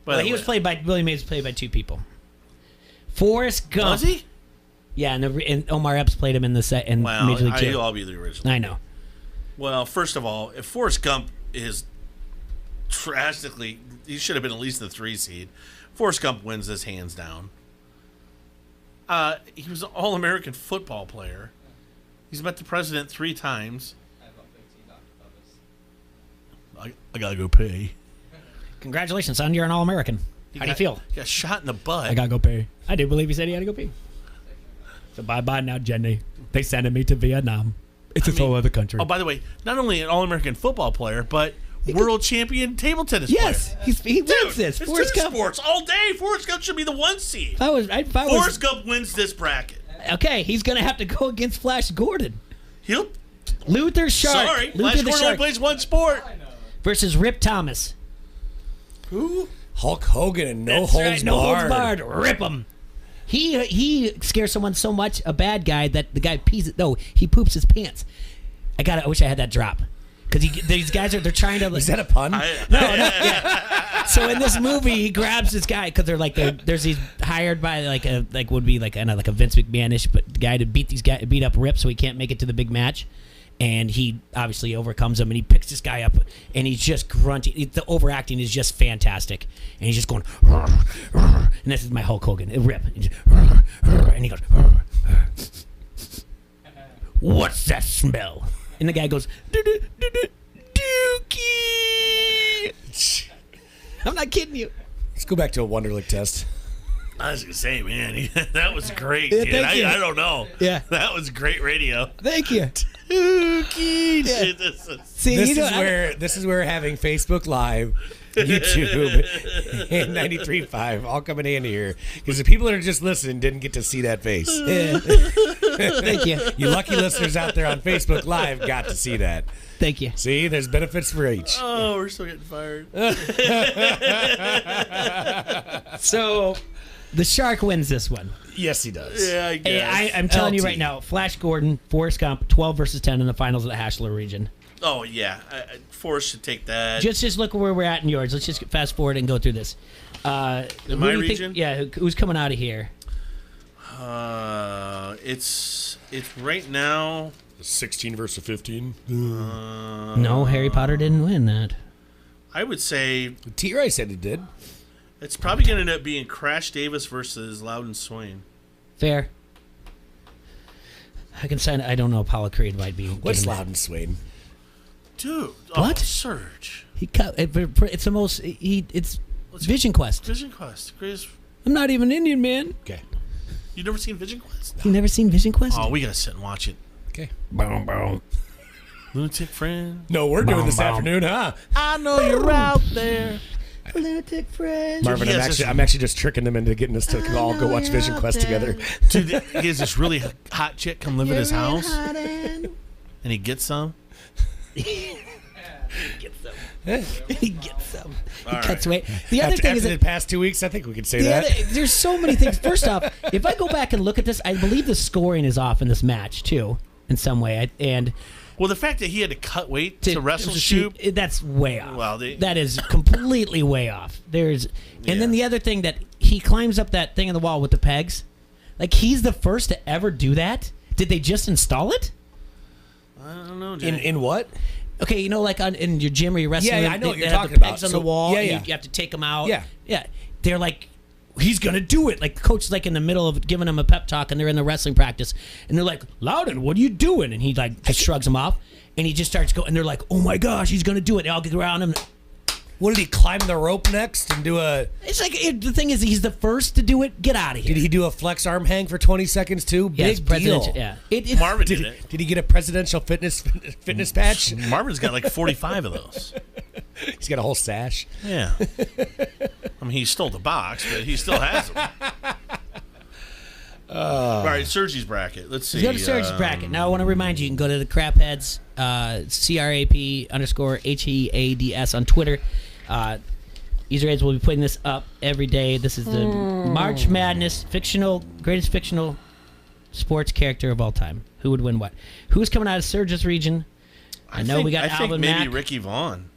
Willie Mays was played by 2 people. Forrest Gump. Was he? Yeah, and Omar Epps played him in the set. Major League He'll all be the original. I know. Well, first of all, if Forrest Gump is drastically, he should have been at least the 3 seed. Forrest Gump wins this hands down. He was an All-American football player. He's met the president 3 times. I gotta go pay. Congratulations, son. You're an All-American. How do you feel? He got shot in the butt. I gotta go pay. I do believe he said he had to go pee. So bye-bye now, Jenny. They sending me to Vietnam. It's a whole other country. Oh, by the way, not only an All-American football player, but world champion table tennis player. Yes, he wins this. It's Forrest tennis Gump. sports all day. Forrest Gump should be the 1 seed. Forrest Gump wins this bracket. Okay, he's going to have to go against Flash Gordon. Luther Shark. Sorry, Luther Flash the Gordon Shark only plays 1 sport. versus Rip Thomas. Who? Hulk Hogan and no That's holds right, no barred. holds barred. Rip him. He scares someone so much, a bad guy, that the guy pees it. No, he poops his pants. I wish I had that drop. Because these guys they're trying to. Is that a pun? No. Yeah. So in this movie, he grabs this guy because there's these hired by like a Vince McMahon-ish, but the guy to beat up Rip so he can't make it to the big match, and he obviously overcomes him and he picks this guy up and he's just grunting. The overacting is just fantastic, and he's just going, and this is my Hulk Hogan, Rip, and he goes, what's that smell? And the guy goes, Dookie. I'm not kidding you. Let's go back to a Wonderlic test. I was going to say, man, that was great. Yeah, Kid. thank you. I don't know. Yeah. That was great radio. Thank you. Dookie. Yeah. See, This is where having Facebook Live, YouTube, and 93.5 all coming in here. Because the people that are just listening didn't get to see that face. Yeah. Thank you. You lucky listeners out there on Facebook Live got to see that. Thank you. See, there's benefits for each. Oh, we're still getting fired. So, the Shark wins this one. Yes, he does. Yeah, I guess. Hey, I'm telling you LT. right now, Flash Gordon, Forrest Gump, 12 versus 10 in the finals of the Haschler region. Oh, yeah. Forrest should take that. Just look where we're at in yours. Let's just fast forward and go through this. In my region? Who's coming out of here? It's right now 16 versus 15. No, Harry Potter didn't win that. I would say T-Rice said it did. It's probably going to end up being Crash Davis versus Loudon Swain. Fair. I can sign. I don't know. Apollo Creed might be. What's Loudon Swain? Dude, what? Surge. It's the most. It's Vision Quest. Vision Quest. Greatest. I'm not even Indian, man. Okay. You never seen Vision Quest? You never seen Vision Quest? Oh, we gotta sit and watch it. Okay. Boom, boom. Lunatic friend. No, we're doing this afternoon, huh? I know you're out there. Lunatic Fringe. Marvin, I'm actually just tricking them into getting us to all go watch Vision Quest together. Dude, he has this really hot chick come live at his house, and he gets some. He gets some. He All cuts right. away. The other thing is after that the past 2 weeks, I think we could say that. there's so many things. First off, if I go back and look at this, I believe the scoring is off in this match too, in some way. Well, the fact that he had to cut weight to wrestle Shoop, that's way off. Well, that is completely way off. And then the other thing that he climbs up that thing on the wall with the pegs, like he's the first to ever do that. Did they just install it? I don't know. Jay. In what? Okay, you know, like in your gym or your wrestling, I know what you're they have talking the pegs about. on the wall. Yeah, and yeah. You have to take them out. Yeah. They're like, he's gonna do it. Like the coach is like in the middle of giving him a pep talk, and they're in the wrestling practice, and they're like, "Loudon, what are you doing?" And he like just shrugs them off, and he just starts going. And they're like, "Oh my gosh, he's gonna do it!" They all get around him. What did he climb the rope next and do a? It's like the thing is, he's the first to do it. Get out of here. Did he do a flex arm hang for 20 seconds too? Yes, Big presidential. deal. Yeah, Marvin did it. Did he get a presidential fitness patch? Marvin's got like 45 of those. He's got a whole sash. Yeah. I mean, he stole the box, but he still has them. All right, Sergi's bracket. Let's see. Go to Sergi's bracket. Now I want to remind you, you can go to the Crapheads, CRAP_HEADS on Twitter. Easter eggs will be putting this up every day. This is the March Madness greatest fictional sports character of all time. Who would win what? Who's coming out of Sergi's region? I know we got I think Alvin maybe Mack. Ricky Vaughn.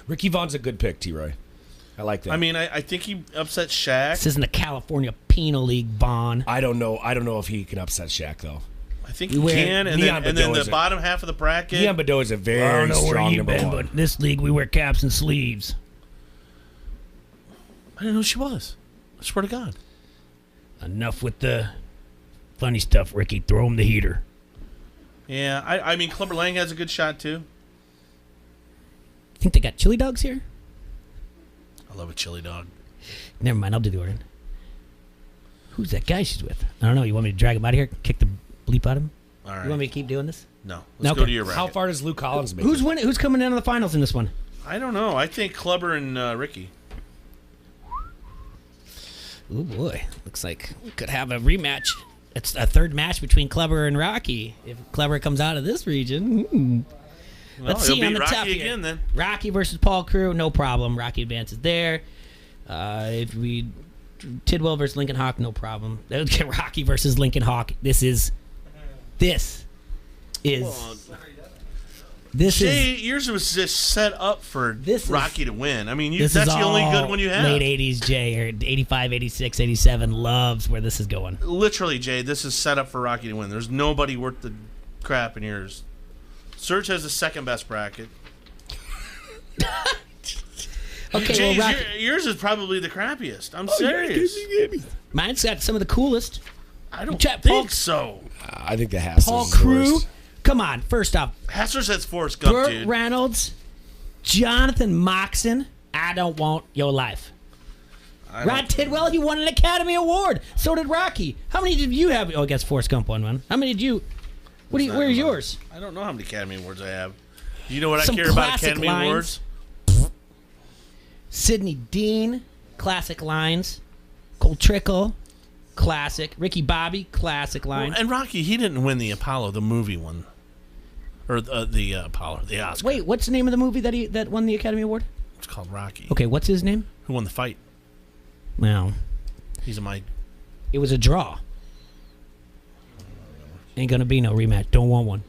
Ricky Vaughn's a good pick, T-Roy. I like that. I mean, I think he upset Shaq. This isn't the California Penal League, Vaughn. I don't know if he can upset Shaq though. I think he can, and then the bottom half of the bracket. Leon Badeau is a very strong number one. But this league we wear caps and sleeves. I didn't know who she was. I swear to God. Enough with the funny stuff, Ricky. Throw him the heater. Yeah, I mean, Clubber Lang has a good shot too. Think they got chili dogs here? I love a chili dog. Never mind, I'll do the ordering. Who's that guy she's with? I don't know. You want me to drag him out of here? Kick the bleep out of him? All right. You want me to keep doing this? No. Let's go to your bracket. How far does Luke Collins make? Who's winning? Who's coming in on the finals in this one? I don't know. I think Clubber and Ricky. Oh boy, looks like we could have a rematch. It's a third match between Clubber and Rocky. If Clubber comes out of this region, let's see on the Rocky top here. again then. Rocky versus Paul Crew, no problem. Rocky advances there. If we Tidwell versus Lincoln Hawk, no problem. Rocky versus Lincoln Hawk. This is. Yours was just set up for Rocky to win. I mean, that's the only good one you have. Late 80s, Jay, or 85, 86, 87 loves where this is going. Literally, Jay, this is set up for Rocky to win. There's nobody worth the crap in yours. Serge has the second best bracket. Okay, Jay, well, yours is probably the crappiest. I'm serious. Mine's got some of the coolest. I don't think so. I think the Hasslers Paul is the Crew. worst. Come on, first off. Hassler says Forrest Gump, Burt dude. Reynolds, Jonathan Moxon, I don't want your life. Rod Tidwell, he won an Academy Award. So did Rocky. How many did you have? Oh, I guess Forrest Gump won one. How many did you? Where's yours? I don't know how many Academy Awards I have. You know what Some I care about classic Academy lines. Awards? Sidney Dean, classic lines. Cole Trickle, classic. Ricky Bobby, classic lines. Well, and Rocky, he didn't win the Apollo, the movie one. Or the Apollo, the Oscar. Wait, what's the name of the movie that won the Academy Award? It's called Rocky. Okay, what's his name? Who won the fight? Well, it was a draw. Ain't gonna be no rematch. Don't want one.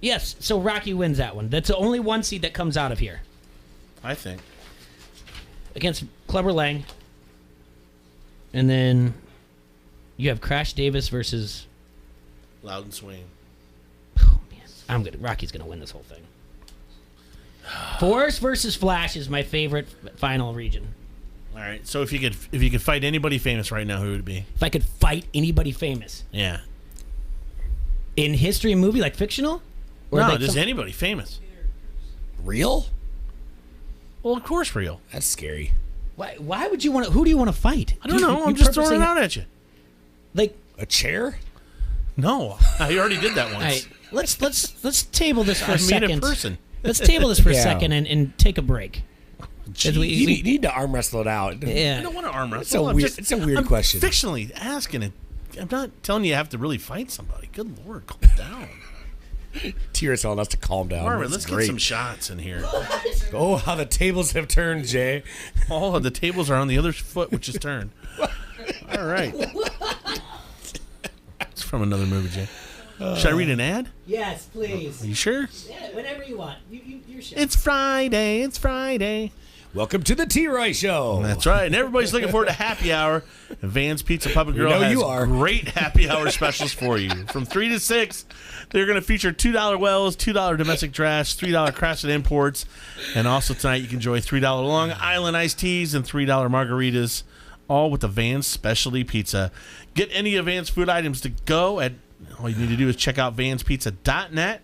Yes, so Rocky wins that one. That's the only one seed that comes out of here. I think. Against Clubber Lang. And then you have Crash Davis versus Loudon Swain. Oh man, Rocky's gonna win this whole thing. Forrest versus Flash is my favorite final region. All right. So if you could fight anybody famous right now, who would it be? If I could fight anybody famous. Yeah. In history and movie, like fictional? Or no, like just anybody famous. Real? Well, of course real. That's scary. Why would you want to? Who do you want to fight? I don't know. I'm just throwing it out at you. Like a chair? No, I already did that once. All right, let's table this for a I mean second. a person. Let's table this for a Yeah. second and take a break. You need to arm wrestle it out. Yeah. I don't want to arm It's wrestle. it's a weird question. I'm fictionally asking it. I'm not telling you have to really fight somebody. Good Lord, calm down. Tira's telling us to calm down. All right, That's let's great. get some shots in here. Oh, how the tables have turned, Jay. All of the tables are on the other foot, which is turned. All right. It's from another movie, Jay. Should I read an ad? Yes, please. Are you sure? Yeah, whenever you want. You're sure. It's Friday. It's Friday. Welcome to the T-Roy Show. That's right. And everybody's looking forward to happy hour. And Van's Pizza Pub and Grill know has you are. great happy hour specials for you. From 3 to 6, they're going to feature $2 wells, $2 domestic trash, $3 crafted imports. And also tonight you can enjoy $3 Long Island iced teas and $3 margaritas, all with the Van's Specialty Pizza. Get any of Van's food items to go at, all you need to do is check out vanspizza.net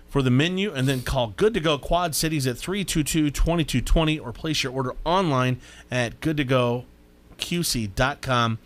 for the menu, and then call Good to Go Quad Cities at 322-2220 or place your order online at goodtogoqc.com.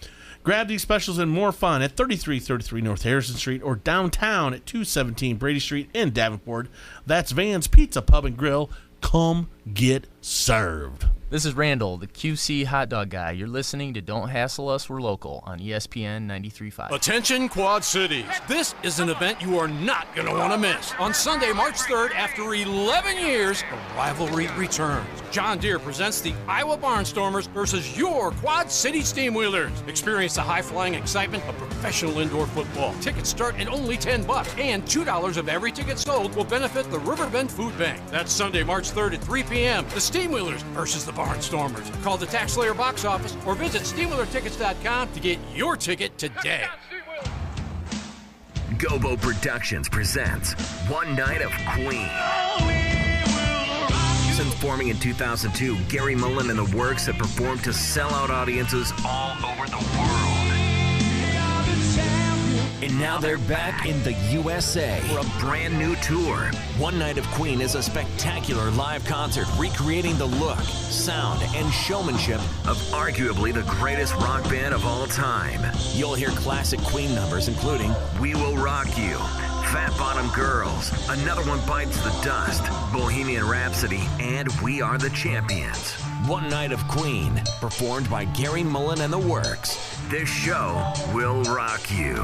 Grab these specials and more fun at 3333 North Harrison Street or downtown at 217 Brady Street in Davenport. That's Van's Pizza Pub and Grill. Come get served. This is Randall, the QC hot dog guy. You're listening to Don't Hassle Us, We're Local on ESPN 93.5. Attention, Quad Cities. This is an event you are not going to want to miss. On Sunday, March 3rd, after 11 years, the rivalry returns. John Deere presents the Iowa Barnstormers versus your Quad City Steamwheelers. Experience the high-flying excitement of professional indoor football. Tickets start at only $10, and $2 of every ticket sold will benefit the Riverbend Food Bank. That's Sunday, March 3rd at 3 p.m. The Steamwheelers versus the Barnstormers. Call the Tax Slayer box office or visit SteamwheelerTickets.com to get your ticket today. Gobo Productions presents One Night of Queen. Since forming in 2002, Gary Mullen and the Works have performed to sellout audiences all over the world. And now they're back in the USA for a brand new tour. One Night of Queen is a spectacular live concert recreating the look, sound, and showmanship of arguably the greatest rock band of all time. You'll hear classic Queen numbers including We Will Rock You, Fat Bottom Girls, Another One Bites the Dust, Bohemian Rhapsody, and We Are the Champions. One Night of Queen, performed by Gary Mullen and the Works. This show will rock you.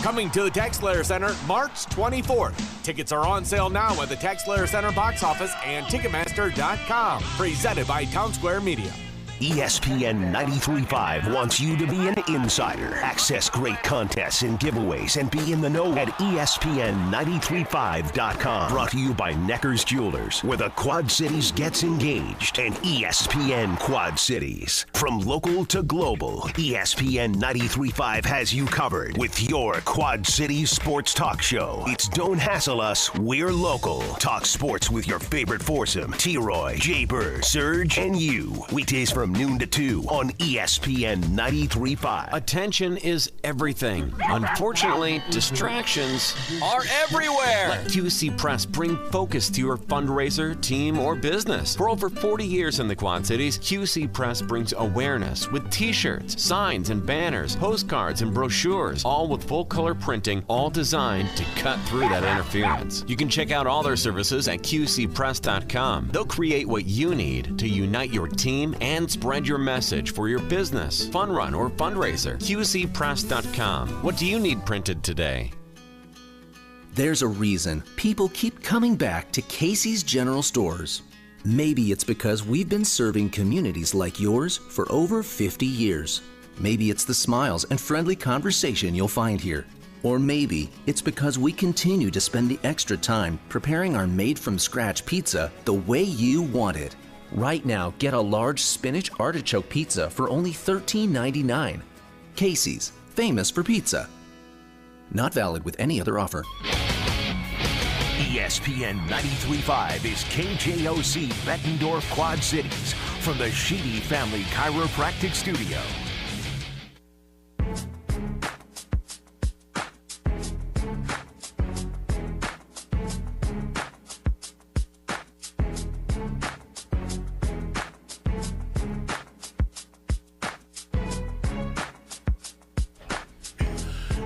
Coming to the TaxSlayer Center March 24th. Tickets are on sale now at the TaxSlayer Center box office and Ticketmaster.com. Presented by Town Square Media. ESPN 93.5 wants you to be an insider. Access great contests and giveaways and be in the know at ESPN935.com. Brought to you by Necker's Jewelers, where the Quad Cities gets engaged, and ESPN Quad Cities. From local to global, ESPN 93.5 has you covered with your Quad Cities sports talk show. It's Don't Hassle Us, We're Local. Talk sports with your favorite foursome, T-Roy, Jay Bird, Surge, and you. Weekdays from noon to 2 on ESPN 93.5. Attention is everything. Unfortunately, distractions are everywhere. Let QC Press bring focus to your fundraiser, team, or business. For over 40 years in the Quad Cities, QC Press brings awareness with t-shirts, signs, and banners, postcards, and brochures, all with full-color printing, all designed to cut through that interference. You can check out all their services at QCPress.com. They'll create what you need to unite your team and spread your message for your business, fun run, or fundraiser. QCPress.com. What do you need printed today? There's a reason people keep coming back to Casey's General Stores. Maybe it's because we've been serving communities like yours for over 50 years. Maybe it's the smiles and friendly conversation you'll find here. Or maybe it's because we continue to spend the extra time preparing our made-from-scratch pizza the way you want it. Right now, get a large spinach artichoke pizza for only $13.99. Casey's, famous for pizza. Not valid with any other offer. ESPN 93.5 is KJOC Bettendorf Quad Cities from the Sheedy Family Chiropractic Studio.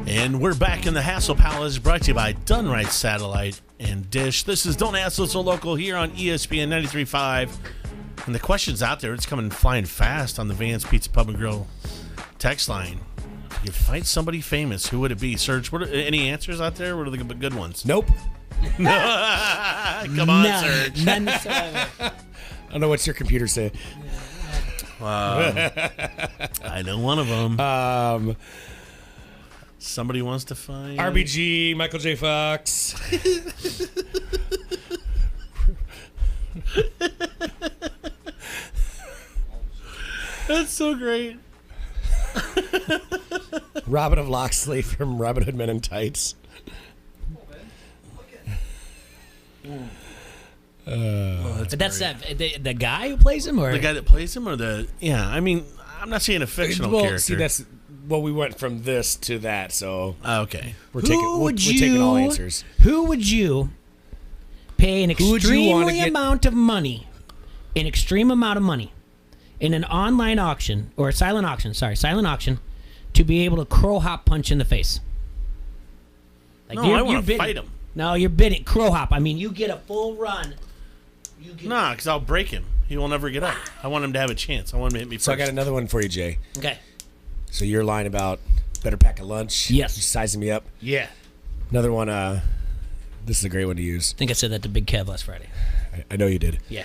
And we're back in the Hassle Palace, brought to you by Dunright Satellite and Dish. This is Don't Hassle So Local here on ESPN 93.5. And the question's out there. It's coming flying fast on the Vans Pizza Pub and Grill text line. If you fight somebody famous, who would it be? Serge, any answers out there? What are the good ones? Nope. Come on, Serge. None whatsoever. I don't know what's your computer say. I know one of them. Somebody wants to fight RBG, Michael J. Fox. That's so great. Robin of Locksley from Robin Hood Men in Tights. But that's the guy who plays him, or the guy that plays him, or I mean, I'm not saying a fictional character. See, that's we went from this to that, so okay. We're taking all answers. Who would you pay an extreme amount of money in an online auction or a silent auction to be able to crow hop punch in the face? Like I want to fight him. No, you're bidding crow hop. I mean, you get a full run. Nah, because I'll break him. He will never get up. I want him to have a chance. I want him to hit me first. So I got another one for you, Jay. Okay. So you're lying about better pack a lunch. Yes. You're sizing me up. Yeah. Another one. This is a great one to use. I think I said that to Big Kev last Friday. I know you did. Yeah.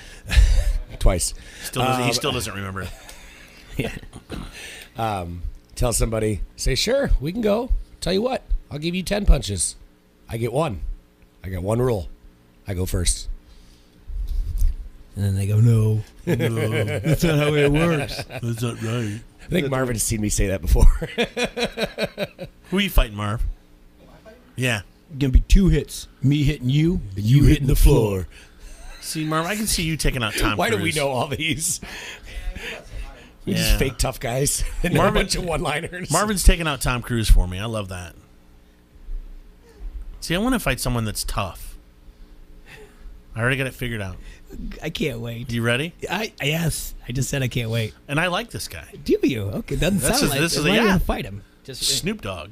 Twice. He still doesn't remember. Yeah. Tell somebody, say, sure, we can go. Tell you what, I'll give you 10 punches. I get one. I got one rule. I go first. And then they go, no, that's not how it works. That's not right. I think Marvin's seen me say that before. Who are you fighting, Marv? Yeah. Gonna be 2 hits. Me hitting you, and you hitting the floor. See, Marv, I can see you taking out Tom Why Cruise. do we know all these? We just fake tough guys and a bunch of one-liners. Marvin's taking out Tom Cruise for me. I love that. See, I want to fight someone that's tough. I already got it figured out. I can't wait. You ready? Yes. I just said I can't wait. And I like this guy. Do you? Okay, doesn't sound like this. Why do you want to fight him? Just Snoop Dogg.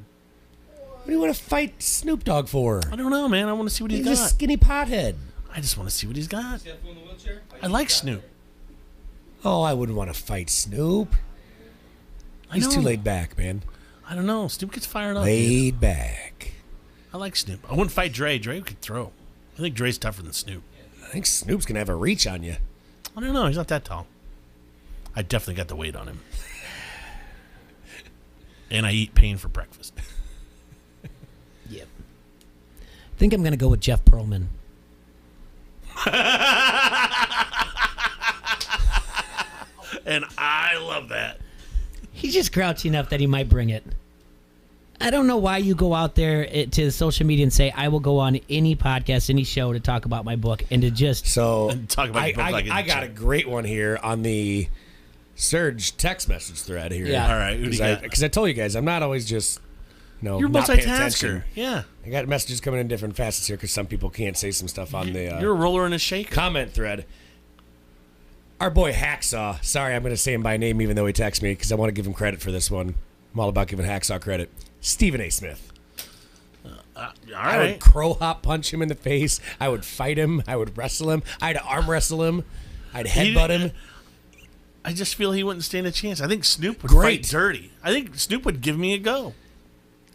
What do you want to fight Snoop Dogg for? I don't know, man. I want to see what he's got. He's a skinny pothead. I just want to see what he's got. I like Snoop. Oh, I wouldn't want to fight Snoop. He's too laid back, man. I don't know. Snoop gets fired up. Laid back. I like Snoop. I wouldn't fight Dre. Dre could throw. I think Dre's tougher than Snoop. I think Snoop's going to have a reach on you. I don't know. He's not that tall. I definitely got the weight on him. And I eat pain for breakfast. Yep. I think I'm going to go with Jeff Pearlman. And I love that. He's just grouchy enough that he might bring it. I don't know why you go out there to social media and say, I will go on any podcast, any show to talk about my book and to just... So, talk about your book I got a great one here on the Surge text message thread here. Yeah. All right. Because I told you guys, I'm not always just... You're not paying multitasker. attention. Yeah. I got messages coming in different facets here because some people can't say some stuff on the... You're a roller and a shaker. Comment thread. Our boy Hacksaw. Sorry, I'm going to say him by name even though he texted me because I want to give him credit for this one. I'm all about giving Hacksaw credit. Stephen A. Smith. All right. I would crow hop punch him in the face. I would fight him. I would wrestle him. I'd arm wrestle him. I'd headbutt him. I just feel he wouldn't stand a chance. I think Snoop would Great. fight dirty. I think Snoop would give me a go.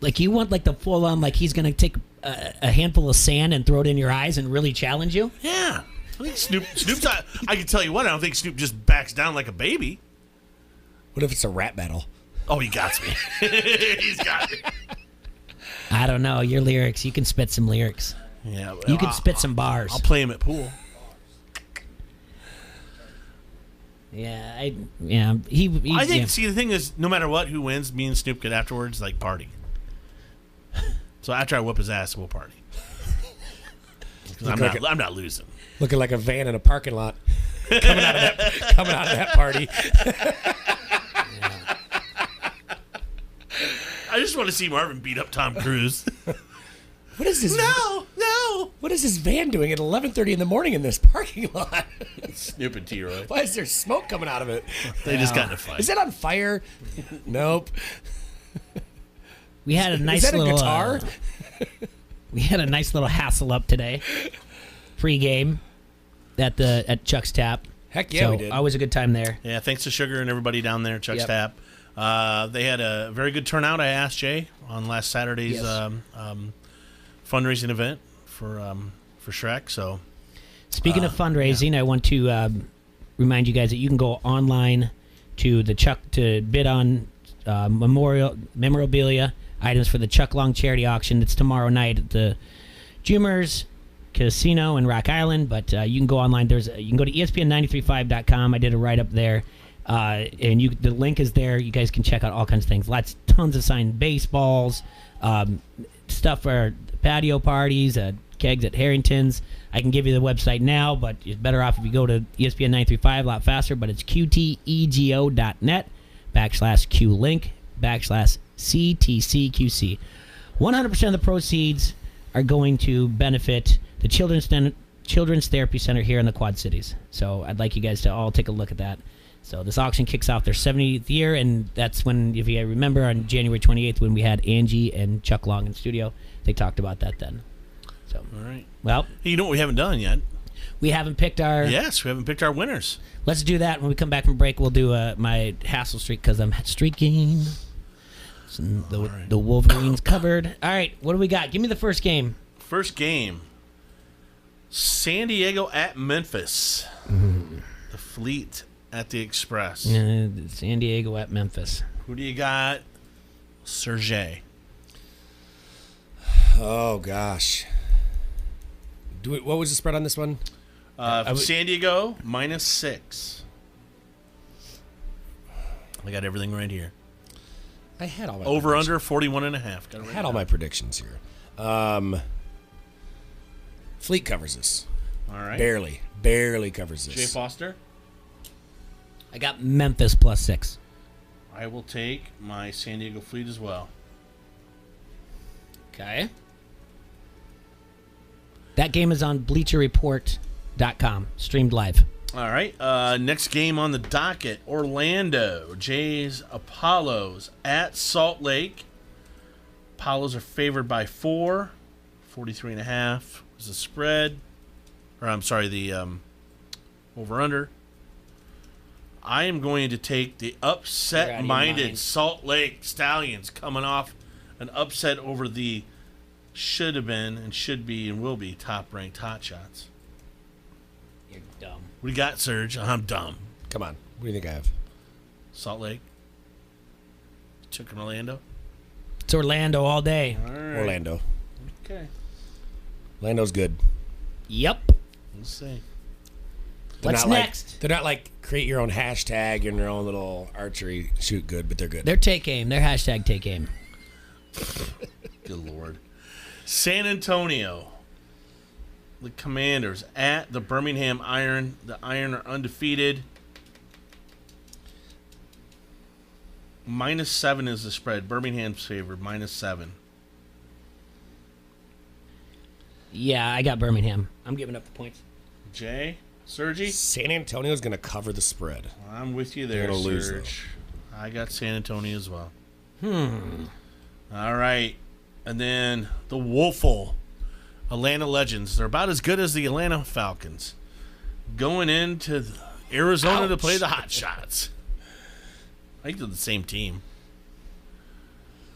Like you want like the full on, like he's going to take a handful of sand and throw it in your eyes and really challenge you? Yeah. I think Snoop's not, I can tell you what, I don't think Snoop just backs down like a baby. What if it's a rap battle? Oh, he got me. He's got me. I don't know. Your lyrics, you can spit some lyrics. Yeah, well, you can spit some bars. I'll play him at pool. Yeah, I think. See, the thing is, no matter what, who wins, me and Snoop could afterwards like party. So after I whoop his ass, we'll party. Because I'm not losing. Looking like a van in a parking lot. coming out of that party. I just want to see Marvin beat up Tom Cruise. What is this? No. What is this van doing at 11:30 in the morning in this parking lot? Snoop and T-Roy. Why is there smoke coming out of it? They just got in a fight. Is it on fire? Nope. We had a nice is that little a guitar? We had a nice little hassle up today. Pre-game at Chuck's Tap. Heck yeah, so we did. Always a good time there. Yeah, thanks to Sugar and everybody down there, Chuck's Yep. Tap. They had a very good turnout. I asked Jay on last Saturday's Yes. fundraising event for Shrek. So, Speaking of fundraising, I want to remind you guys that you can go online to the Chuck to bid on memorabilia items for the Chuck Long charity auction. It's tomorrow night at the Jumers Casino in Rock Island, but you can go online. You can go to ESPN935.com. I did a write up there, and the link is there. You guys can check out all kinds of things. Tons of signed baseballs, stuff for patio parties, kegs at Harrington's. I can give you the website now, but it's better off if you go to ESPN 935 a lot faster. But it's qtego.net/QLink/CTCQC. 100% of the proceeds are going to benefit the Children's Therapy Center here in the Quad Cities. So I'd like you guys to all take a look at that. So this auction kicks off their 70th year, and that's when, if you remember, on January 28th when we had Angie and Chuck Long in studio, they talked about that then. So, all right. Well, you know what we haven't done yet? We haven't picked our... Yes, we haven't picked our winners. Let's do that. When we come back from break, we'll do my hassle streak because I'm streaking. So the Wolverines covered. All right, what do we got? Give me the first game. First game. San Diego at Memphis. The Fleet at the Express. San Diego at Memphis. Who do you got? Sergey. Oh, gosh. What was the spread on this one? San Diego, -6. I got everything right here. I had all my over under 41.5. I had all my predictions here. Fleet covers this. All right. Barely covers this. Jay Foster. I got Memphis +6. I will take my San Diego Fleet as well. Okay. That game is on BleacherReport.com, streamed live. All right. Next game on the docket, Orlando. Jays Apollos at Salt Lake. Apollos are favored by 4. 43.5 is the spread. Or I'm sorry, the over-under. I am going to take the upset-minded Salt Lake Stallions coming off an upset over the should have been and should be and will be top-ranked Hot Shots. You're dumb. What do you got, Serge? I'm dumb. Come on. What do you think I have? Salt Lake. Took an Orlando. It's Orlando all day. All right. Orlando. Okay. Orlando's good. Yep. Let's see. What's next? They're not like create your own hashtag and your own little archery shoot good, but they're good. They're take aim. They're hashtag take aim. Good Lord. San Antonio. The Commanders at the Birmingham Iron. The Iron are undefeated. -7 is the spread. Birmingham's favored. -7. Yeah, I got Birmingham. I'm giving up the points. Jay? Sergi? San Antonio's going to cover the spread. I'm with you there, They're gonna lose, Serge. I got San Antonio as well. All right. And then the Woeful Atlanta Legends. They're about as good as the Atlanta Falcons. Going into Arizona to play the Hot Shots. I think they're the same team.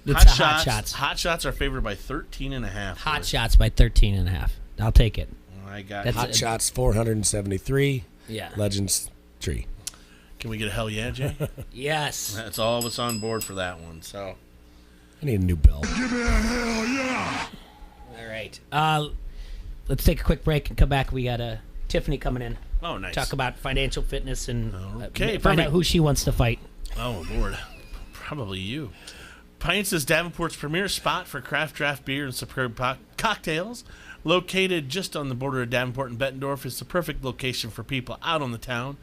It's Hot Shots. Hot Shots are favored by 13.5. Hot Shots by 13.5. I'll take it. I got Hot Shots 473. Yeah. Legends tree. Can we get a hell yeah, Jay? Yes. That's all of us on board for that one. So I need a new bell. Give me a hell yeah! All right. Let's take a quick break and come back. We got Tiffany coming in. Oh, nice. Talk about financial fitness and Okay, find out who she wants to fight. Oh, Lord. Probably you. Pints is Davenport's premier spot for craft draft beer and superb cocktails. Located just on the border of Davenport and Bettendorf, it's the perfect location for people out on the town.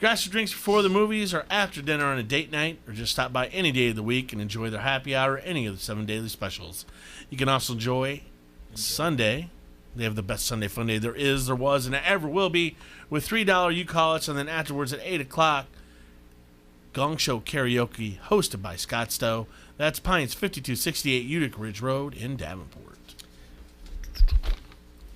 Grab some drinks before the movies or after dinner on a date night, or just stop by any day of the week and enjoy their happy hour or any of the 7 daily specials. You can also enjoy Sunday. They have the best Sunday fun day there is, there was, and there ever will be, with $3 you call us, and then afterwards at 8 o'clock, Gong Show Karaoke, hosted by Scott Stowe. That's Pines, 5268 Utica Ridge Road in Davenport.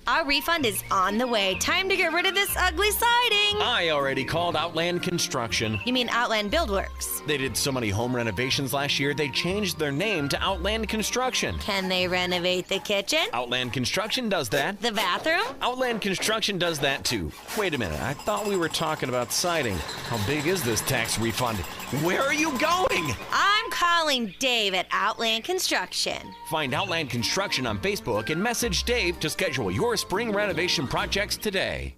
Our refund is on the way. Time to get rid of this ugly siding. I already called Outland Construction. You mean Outland Buildworks? They did so many home renovations last year, they changed their name to Outland Construction. Can they renovate the kitchen? Outland Construction does that. The bathroom? Outland Construction does that too. Wait a minute, I thought we were talking about siding. How big is this tax refund? Where are you going? I'm calling Dave at Outland Construction. Find Outland Construction on Facebook and message Dave to schedule your spring renovation projects today.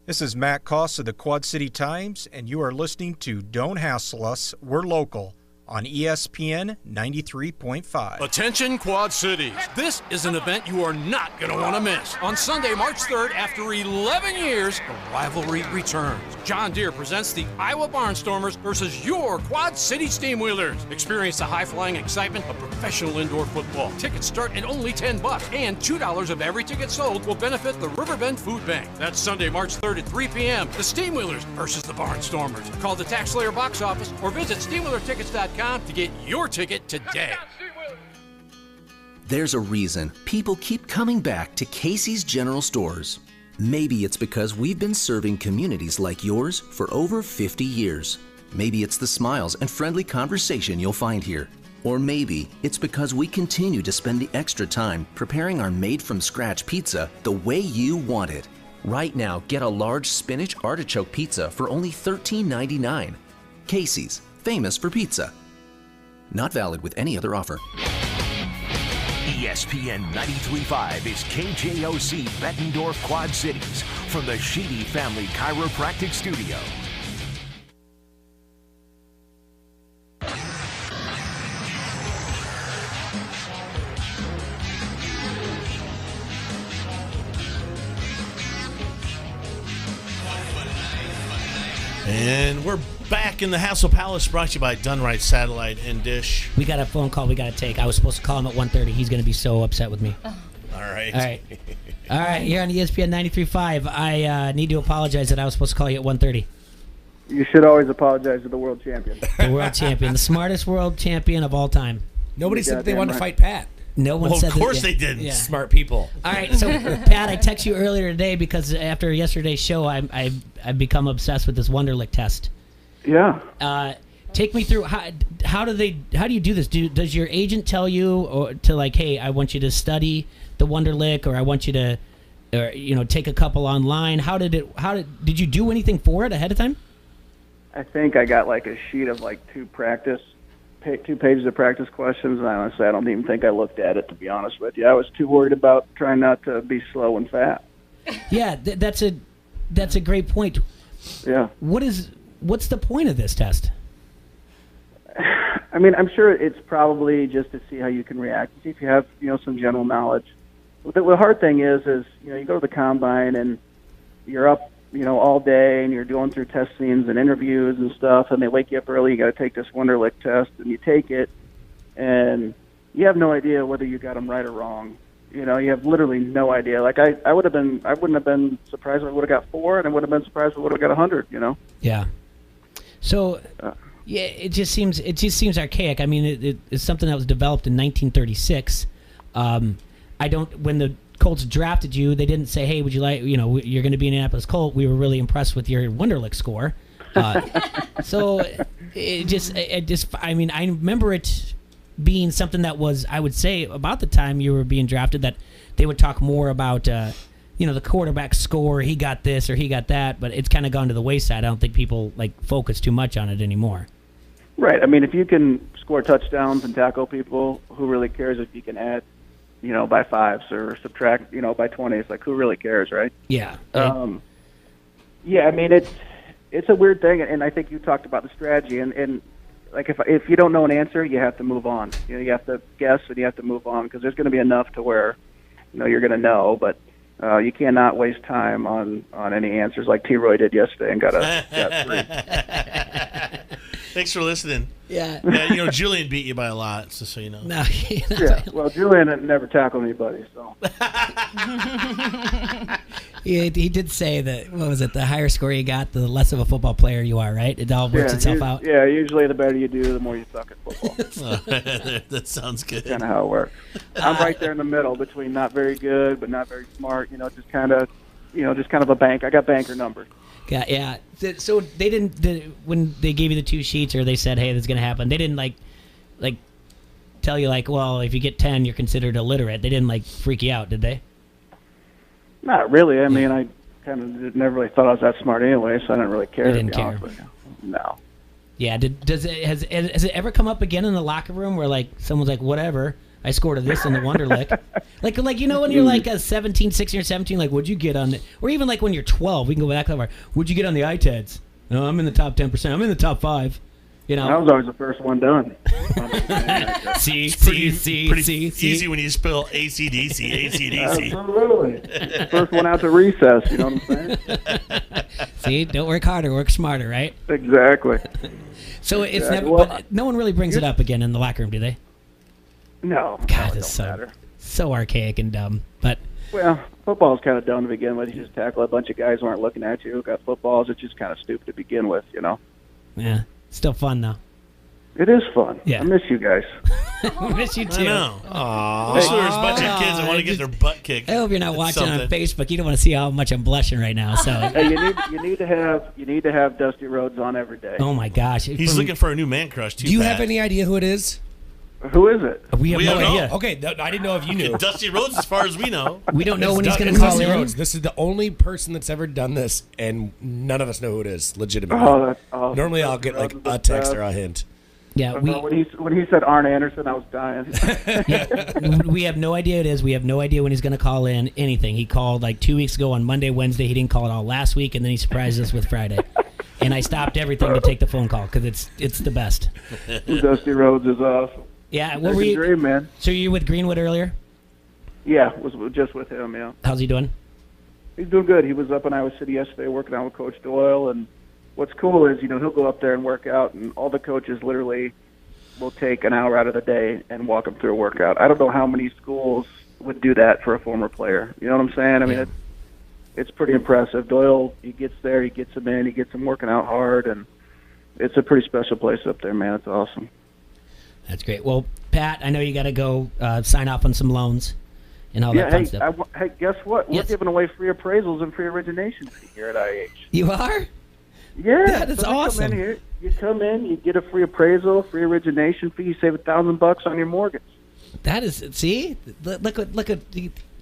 This is Matt Koss of the Quad City Times, and you are listening to Don't Hassle Us, We're Local on ESPN 93.5. Attention Quad Cities. This is an event you are not going to want to miss. On Sunday, March 3rd, after 11 years, the rivalry returns. John Deere presents the Iowa Barnstormers versus your Quad City Steamwheelers. Experience the high-flying excitement of professional indoor football. Tickets start at only $10, and $2 of every ticket sold will benefit the Riverbend Food Bank. That's Sunday, March 3rd at 3 p.m. The Steamwheelers versus the Barnstormers. Call the Tax Slayer box office or visit SteamwheelerTickets.com to get your ticket today. There's a reason people keep coming back to Casey's General Stores. Maybe it's because we've been serving communities like yours for over 50 years. Maybe it's the smiles and friendly conversation you'll find here. Or maybe it's because we continue to spend the extra time preparing our made-from-scratch pizza the way you want it. Right now, get a large spinach artichoke pizza for only $13.99. Casey's, famous for pizza. Not valid with any other offer. ESPN 93.5 is KJOC Bettendorf Quad Cities from the Sheedy Family Chiropractic Studio. And we're back in the Hassle Palace, brought to you by Dunright Satellite and Dish. We got a phone call we got to take. I was supposed to call him at 1:30. He's going to be so upset with me. All right. All right, here on ESPN 93.5, I need to apologize that I was supposed to call you at 1:30. You should always apologize to the world champion. The world champion, the smartest world champion of all time. Nobody said that they wanted to fight Pat. No one said Of course that, they didn't. Yeah. Smart people. All right, so Pat, I texted you earlier today because after yesterday's show, I've become obsessed with this Wonderlic test. Yeah. Take me through how do you do this? Does your agent tell you or to like, hey, I want you to study the Wonderlic, or I want you to, take a couple online? Did you do anything for it ahead of time? I think I got like a sheet of like two pages of practice questions, and honestly, I don't even think I looked at it, to be honest with you. I was too worried about trying not to be slow and fat. Yeah, that's a great point. Yeah. What's the point of this test? I mean, I'm sure it's probably just to see how you can react, see if you have, some general knowledge. The hard thing is you go to the combine and you're up, all day, and you're going through test scenes and interviews and stuff, and they wake you up early. You got to take this Wonderlic test, and you take it, and you have no idea whether you got them right or wrong. You have literally no idea. Like I wouldn't have been surprised if I would have got 4, and I would have been surprised if I would have got 100. Yeah. So, yeah, it just seems archaic. I mean, it's something that was developed in 1936. When the Colts drafted you, they didn't say, hey, would you like, you're going to be an Indianapolis Colt. We were really impressed with your Wonderlic score. So I remember it being something that was, I would say, about the time you were being drafted, that they would talk more about, the quarterback score, he got this or he got that, but it's kind of gone to the wayside. I don't think people focus too much on it anymore. Right. I mean, if you can score touchdowns and tackle people, who really cares if you can add, by 5s or subtract, by 20s? Like, who really cares, right? Yeah. Yeah, I mean, it's a weird thing, and I think you talked about the strategy, and like if you don't know an answer, you have to move on. You have to guess and you have to move on, because there's going to be enough to where, you're going to know, but you cannot waste time on any answers like T-Roy did yesterday and got 3. Thanks for listening. Yeah. Yeah, Julian beat you by a lot, just so you know. No. Yeah. Well, Julian had never tackled anybody, so. He did say that, what was it, the higher score you got, the less of a football player you are, right? It all works itself out. Yeah, usually the better you do, the more you suck at football. That sounds good. That's kind of how it works. I'm right there in the middle between not very good but not very smart. Just kind of a bank. I got banker numbers. Yeah. So they didn't, when they gave you the 2 sheets or they said, hey, this is going to happen, they didn't like tell you well, if you get 10, you're considered illiterate. They didn't freak you out, did they? Not really. I mean, I kind of never really thought I was that smart anyway, so I didn't really care. You didn't care. No. Yeah. Has it ever come up again in the locker room where someone's like, whatever, I scored a this in the Wonderlic? when you're a 16 or 17, what'd you get on the, or even when you're 12, we can go back that far. What'd you get on the ITEDs? No, I'm in the top 10%. I'm in the top 5. I was always the first one done. See, easy when you spell ACDC. Absolutely. First one out to recess, you know what I'm saying? See, don't work harder, work smarter, right? Exactly. So it's never, but no one really brings it up again in the locker room, do they? No. God, it's so archaic and dumb. But well, football's kind of dumb to begin with. You just tackle a bunch of guys who aren't looking at you who got footballs. It's just kind of stupid to begin with, Yeah. Still fun, though. It is fun. Yeah. I miss you guys. I miss you, too. I know. Aww. There's a bunch of kids that want to get their butt kicked. I hope you're not watching on Facebook. You don't want to see how much I'm blushing right now. So hey, you need to have Dusty Rhodes on every day. Oh, my gosh. He's looking for a new man crush, too, Do you Pat. have any idea who it is? Who is it? We have no idea. Okay, I didn't know if you knew. Dusty Rhodes, as far as we know. We don't know when he's going to call Dusty in. Rhodes. This is the only person that's ever done this, and none of us know who it is, legitimately. Oh, that's awesome. Normally I'll get a text or a hint. Yeah, when he said Arn Anderson, I was dying. We have no idea who it is. We have no idea when he's going to call in anything. He called 2 weeks ago on Monday, Wednesday. He didn't call at all last week, and then he surprised us with Friday. And I stopped everything to take the phone call because it's the best. Dusty Rhodes is awesome. Yeah, what were you? Dream, man. So you were with Greenwood earlier? Yeah, was just with him. Yeah. How's he doing? He's doing good. He was up in Iowa City yesterday working out with Coach Doyle, and what's cool is he'll go up there and work out, and all the coaches literally will take an hour out of the day and walk him through a workout. I don't know how many schools would do that for a former player. You know what I'm saying? I mean, it's pretty impressive. Doyle, he gets there, he gets him in, he gets him working out hard, and it's a pretty special place up there, man. It's awesome. That's great. Well, Pat, I know you got to go sign off on some loans and all that fun stuff. Hey, guess what? We're giving away free appraisals and free origination fee here at IH. You are? Yeah. That is awesome. You come in, you get a free appraisal, free origination fee, you save $1,000 on your mortgage. That is, see? Look at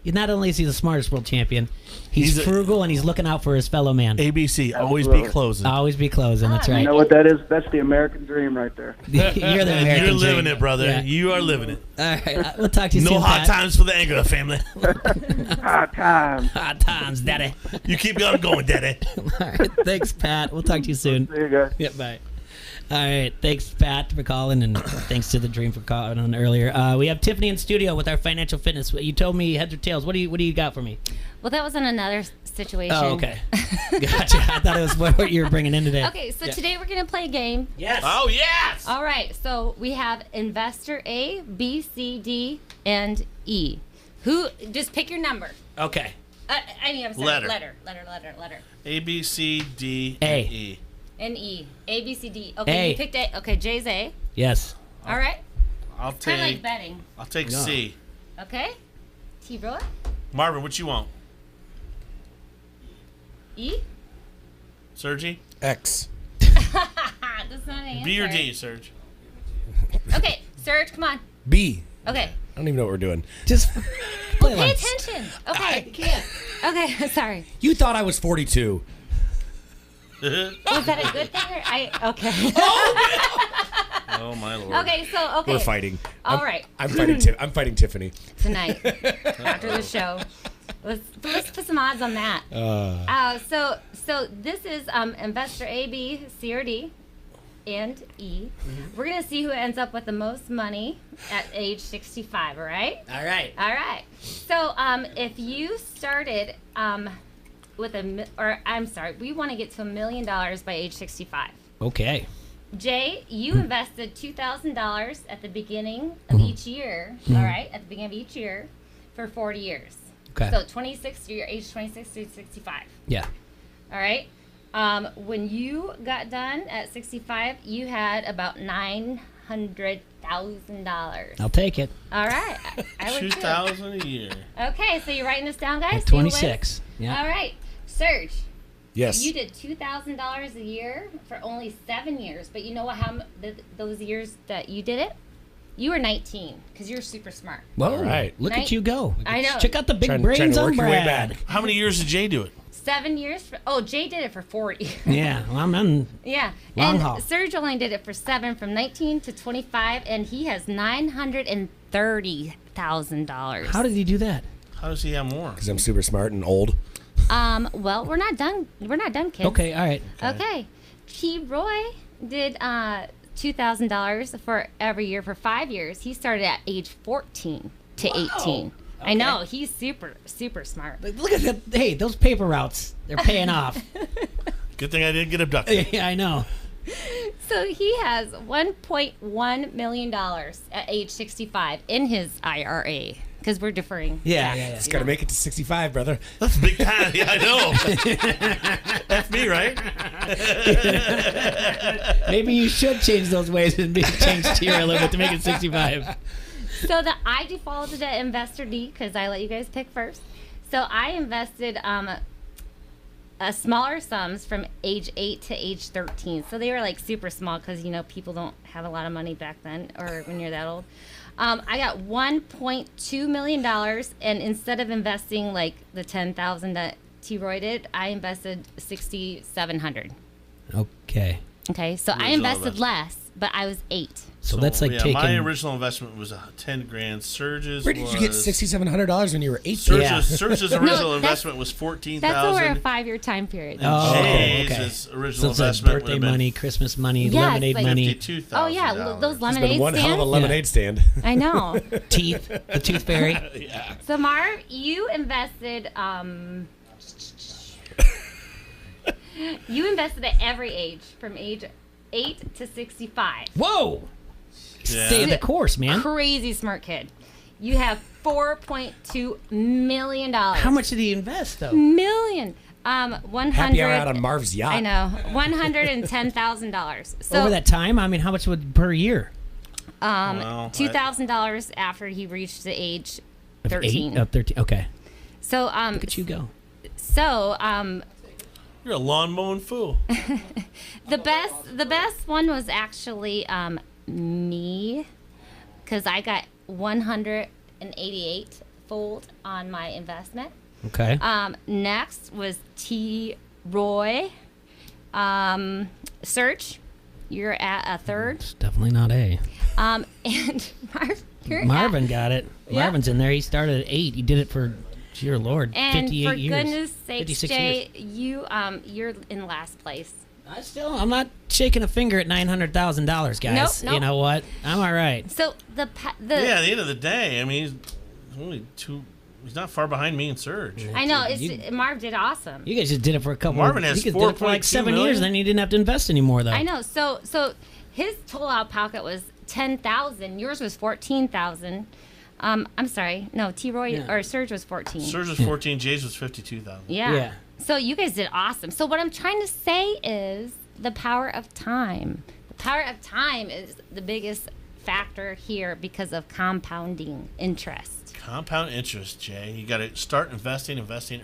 not only is he the smartest world champion, he's frugal and he's looking out for his fellow man. ABC, always be closing. Always be closing, that's right. You know what that is? That's the American dream right there. You're the American You're living dream. it, brother. Yeah. You are living it. All right, we'll talk to you soon, No hard Pat. times for the Angler family. Hard times. Hard times, daddy. You keep on going, daddy. All right, thanks, Pat. We'll talk to you soon. See you guys. Yeah, bye. All right, thanks, Pat, for calling, and thanks to the Dream for calling on earlier. We have Tiffany in studio with our financial fitness. You told me heads or tails. What do you got for me? Well, that was in another situation. Oh, okay. Gotcha. I thought it was what you were bringing in today. Okay, so today we're going to play a game. Yes. Oh, yes. All right, so we have investor A, B, C, D, and E. Just pick your number. Okay. I'm sorry. Letter. A, B, C, D, A. and E. And E. A, B, C, D. Okay, A. you picked A. Okay, J's A. Yes. All right. I'll It's kind of like betting. I'll take C. Okay. T-Brewer. Marvin, what you want? E. Sergi? X. That's not an answer. B or D, Serge? Okay, Serge, come on. B. Okay. I don't even know what we're doing. Just Well, pay attention. Okay. I can't. Okay, sorry. You thought I was 42. Was that a good thing or okay. Oh my lord. Okay, so okay. We're fighting. All right. I'm fighting Tiffany. Tonight after the show. Let's put some odds on that. So this is investor A, B, C, or D, and E. Mm-hmm. We're gonna see who ends up with the most money at age 65. All right. All right. All right. So if you started with we want to get to $1 million by age 65. Okay. Jay, you invested $2,000 at the beginning of each year. All right, at the beginning of each year for 40 years. Okay. So 26 to your age 26 to 65. Yeah. All right. When you got done at 65, you had about $900,000. I'll take it. All right. I would too. $2,000 a year. Okay, so you're writing this down, guys? At 26. Yeah. Yeah. All right. Serge. Yes. You did $2,000 a year for only 7 years, but you know what? Those years that you did it, you were 19 because you're super smart. Whoa! All right. Look at you go. I know. Check out the big brains on Brad. How many years did Jay do it? 7 years. Jay did it for 40. Yeah, well, I'm on. Yeah, long and haul. Serge only did it for 7, from 19 to 25, and he has $930,000. How did he do that? How does he have more? Because I'm super smart and old. Well, we're not done. We're not done, kids. Okay, all right. Okay. T. Roy did $2,000 for every year for 5 years. He started at age 14 to 18. I know, he's super, super smart. Look at that. Hey, those paper routes, they're paying off. Good thing I didn't get abducted. Yeah, I know. So he has $1.1 million at age 65 in his IRA. Because we're deferring. Yeah. It's got to make it to 65, brother. That's big time. Yeah, I know. That's me, right? Maybe you should change those ways and change tier a little bit to make it 65. So I defaulted to Investor D because I let you guys pick first. So I invested smaller sums from age 8 to age 13. So they were like super small because, people don't have a lot of money back then or when you're that old. I got $1.2 million, and instead of investing like the $10,000 that T. Roy did, I invested $6,700. Okay. Okay, so I invested less, but I was 8. So that's like taking. My original investment was $10,000. Surge's. Where did you get $6,700 when you were 8? Surge's original investment was $14,000. That's over a 5-year time period. Oh, Jay's okay. original So it's investment like birthday money, Christmas money, lemonade like money. Oh yeah, those lemonade one stands. hell of a lemonade stand. I know. Teeth, the tooth fairy. Yeah. So Marv, you invested. You invested at every age, from age 8 to 65. Whoa! Yeah. Stay the course, man. Crazy smart kid. You have $4.2 million. How much did he invest, though? Million. 100. Happy hour out on Marv's yacht. I know. $110,000. So Over that time, I mean, how much would per year? $2,000 after he reached the age 13. 13. Okay. So Look at you go. So You're a lawn mowing fool. the best one was actually me, because I got 188 fold on my investment. Okay. Next was T. Roy. Search, you're at a third. It's definitely not A. And Marvin got it. Yeah. Marvin's in there. He started at 8. He did it for, dear Lord, And 58 for years. goodness sakes, 56 Jay, years. you're in last place. I'm not shaking a finger at $900,000, guys. Nope. You know what? I'm all right. So Yeah, at the end of the day, I mean, he's only he's not far behind me and Serge. I know Marv did awesome. You guys just did it for a couple. Marvin has you did it for like 7 million. years, and then you didn't have to invest anymore, though. I know. So his total out pocket was $10,000. Yours was $14,000. I'm sorry. No, T. Roy or Serge was 14. Serge was 14. Jay's was 52,000. Yeah. So you guys did awesome. So what I'm trying to say is the power of time. The power of time is the biggest factor here because of compounding interest. Compound interest, Jay. You got to start investing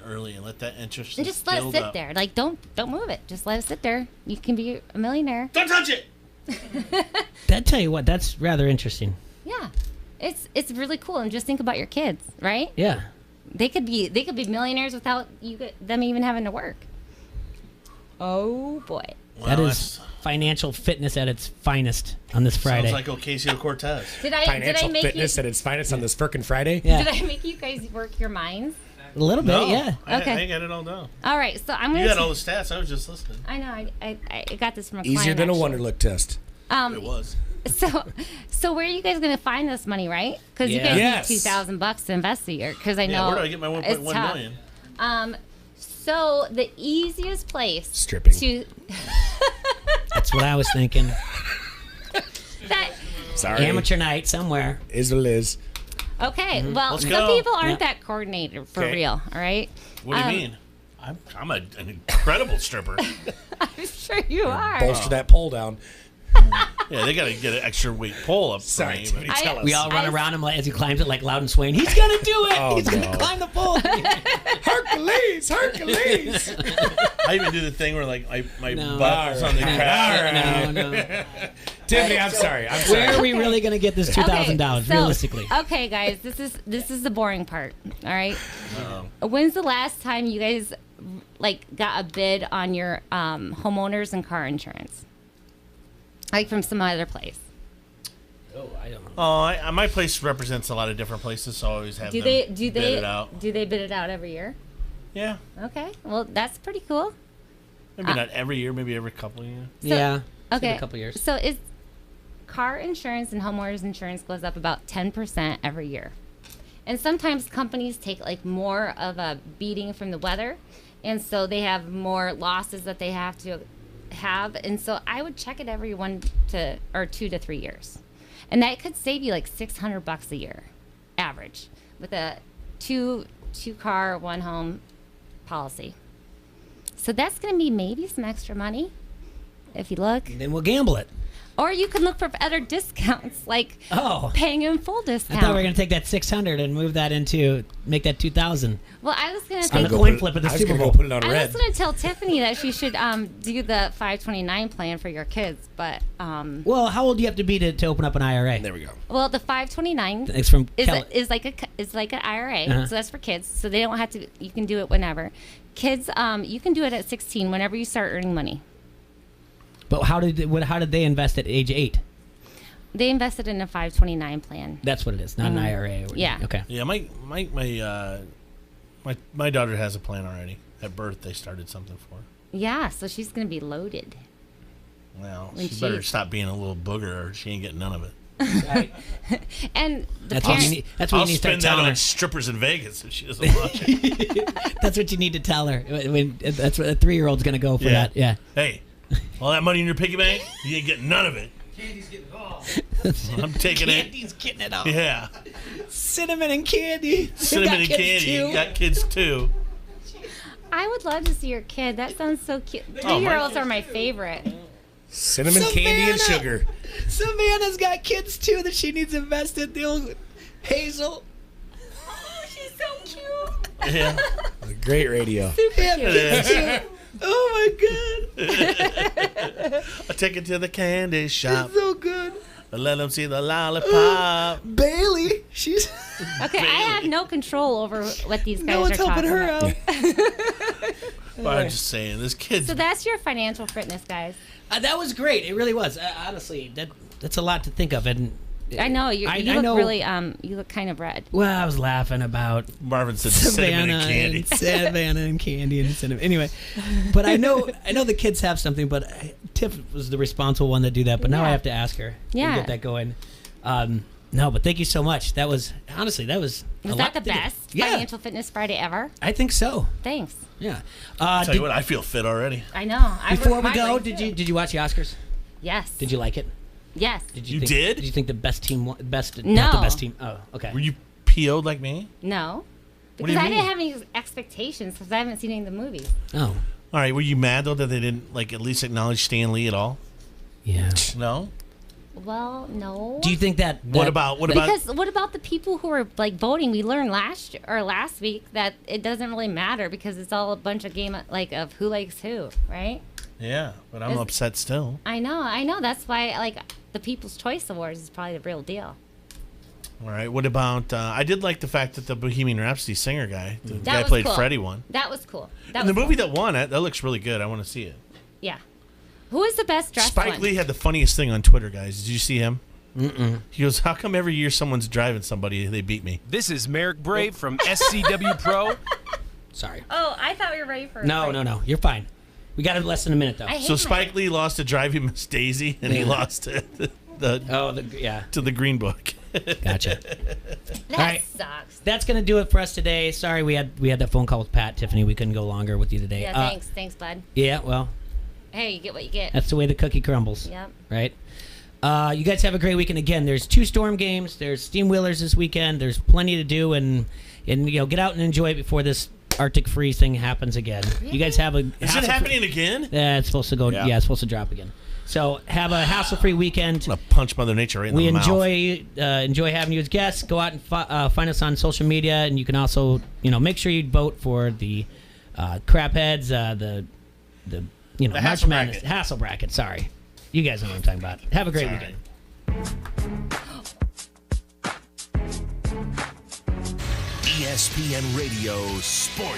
early, and let that interest And just let it build sit up. there. Like don't move it. Just let it sit there. You can be a millionaire. Don't touch it. That tell you what, that's rather interesting. Yeah. It's really cool, and just think about your kids, right? Yeah. They could be millionaires without them even having to work. Oh boy. That is financial fitness at its finest on this Friday. Sounds like Ocasio-Cortez. Did I make fitness at its finest on this frickin' Friday? Yeah. Did I make you guys work your minds? A little bit, No, yeah. Okay. I got it all down. All right, so I'm gonna. You got all the stats. I was just listening. I know. I got this from a Easier client, than a actually. Wonderlic test. It was. So where are you guys gonna find this money, right? Because you guys Yes. need $2,000 to invest a year. Because I know. Yeah, where do I get my 1.1 tough. million? So the easiest place Stripping. to That's what I was thinking. Sorry. Amateur night somewhere. Is what it is. Okay, well, Let's some go. people aren't that coordinated for Okay. real, all right? What do you mean? I'm an incredible stripper. I'm sure you are. Bolster that pole down. Yeah, they got to get an extra weight pole up. Sorry, frame. Tiffany, tell us. We all run around him as he climbs it like Loudon Swain. He's going to do it. Oh, He's going no. to climb the pole. Hercules! Hercules! I even do the thing where like my No. butt is on the ground. No. Tiffany, I'm sorry. I'm sorry. Where are we really going to get this $2,000 Okay, so- realistically? Okay, guys, this is the boring part. All right. When's the last time you guys got a bid on your homeowners and car insurance, like from some other place? Oh, I don't know. Oh, my place represents a lot of different places, so I always have Do them they bid it out. do they bid it out every year? Yeah, Okay, well that's pretty cool. maybe not every year, maybe every couple of years. Yeah. It's been Okay, a couple years. So is car insurance and homeowners insurance goes up about 10% every year, and sometimes companies take like more of a beating from the weather, and so they have more losses that they have to have, and so I would check it every 2 to 3 years, and that could save you like $600 a year, average, with a two car, one home policy. So that's going to be maybe some extra money if you look. Then we'll gamble it. Or you can look for other discounts, like paying in full I discount. thought we were going to take that $600 and move that make that $2,000. Well, I was going to On think the coin flip at the Super Bowl. Put it on I red. was going to tell Tiffany that she should do the 529 plan for your kids, but Well, how old do you have to be to open up an IRA? There we go. well, the 529 It's from is like an IRA, Uh-huh. so that's for kids. So they don't have to. You can do it whenever. Kids, you can do it at 16 whenever you start earning money. But how did they invest at age 8? They invested in a 529 plan. That's what it is, not an IRA. Yeah. Okay. Yeah, my daughter has a plan already. At birth, they started something for her. Yeah, so she's going to be loaded. Well, When she better she- stop being a little booger, or she ain't getting none of it. And the That's what parents, you need. That's what I'll you need to start spend that telling on her. strippers in Vegas if she doesn't watch it. That's what you need to tell her. That's what a 3-year-old's going to go for that. Yeah. Hey, all that money in your piggy bank, you ain't getting none of it. Candy's getting all. I'm taking it. Candy's getting it all. Yeah. Cinnamon and candy. Cinnamon and candy. You got kids too. I would love to see your kid. That sounds so cute. Oh, 3-year-olds are my favorite. Cinnamon, candy, and sugar. Savannah's got kids too that she needs invested. The old Hazel. Oh, she's so cute. Yeah. Great radio. Super Yeah, cute. It is. Oh my god. I take it to the candy shop. So good. I let them see the lollipop. Bailey. She's Okay, I have no control over what these guys no one's are helping talking her about. out. Well, I'm just saying, this kid's So that's your financial fitness, guys. That was great. It really was. Honestly, that's a lot to think of. And I know you look know, really you look kind of red. Well, I was laughing about Marvin said cinnamon and candy. Savannah and candy and cinnamon. Anyway, but I know the kids have something. But Tiff was the responsible one to do that. But now I Yeah. have to ask her to Yeah. get that going. No, but thank you so much. That was honestly a Was lot that the to do. best Yeah, financial fitness Friday ever? I think so. Thanks. Yeah. Tell you what, I feel fit already. I know. Before we go, did you watch the Oscars? Yes. Did you like it? Yes. You think, did? Did you think the best team? Not the No. best team. Oh, okay. Were you PO'd like me? No. What Because do you I mean? didn't have any expectations because I haven't seen any of the movies. Oh. All right. Were you mad though that they didn't at least acknowledge Stan Lee at all? Yeah. No. Well, no. Do you think that? What about? Because what about the people who are voting? We learned last week that it doesn't really matter because it's all a bunch of game of who likes who, right? Yeah, but I'm upset still. I know. That's why the People's Choice Awards is probably the real deal. All right. What about? I did like the fact that the Bohemian Rhapsody singer guy, the guy was played cool. Freddie, won. That was cool. And the movie that won, that looks really good. I want to see it. Yeah. Who is the best dressed Spike one? Lee had the funniest thing on Twitter, guys. Did you see him? Mm-mm. He goes, "How come every year someone's driving somebody, they beat me?" This is Merrick Brave from SCW Pro. Sorry. Oh, I thought we were ready for No. You're fine. We got less than a minute though. So Spike Lee lost to Driving Miss Daisy, and he lost to to the Green Book. Gotcha. That sucks. That's gonna do it for us today. Sorry, we had that phone call with Pat, Tiffany. We couldn't go longer with you today. Yeah, thanks, bud. Yeah, well, Hey, you get what you get. that's the way the cookie crumbles. Yep. Right. You guys have a great weekend. Again, there's 2 Storm games. There's Steam Wheelers this weekend. There's plenty to do, and get out and enjoy it before this Arctic freeze thing happens again. You guys have a. Is it happening again? Yeah, it's supposed to go. Yeah, it's supposed to drop again. So have a hassle-free weekend. I'm gonna punch Mother Nature right in the mouth. We enjoy having you as guests. Go out and find us on social media, and you can also make sure you vote for the crap heads, the March Madness hassle bracket. Sorry, you guys know what I'm talking about. Have a great weekend. ESPN Radio Sports.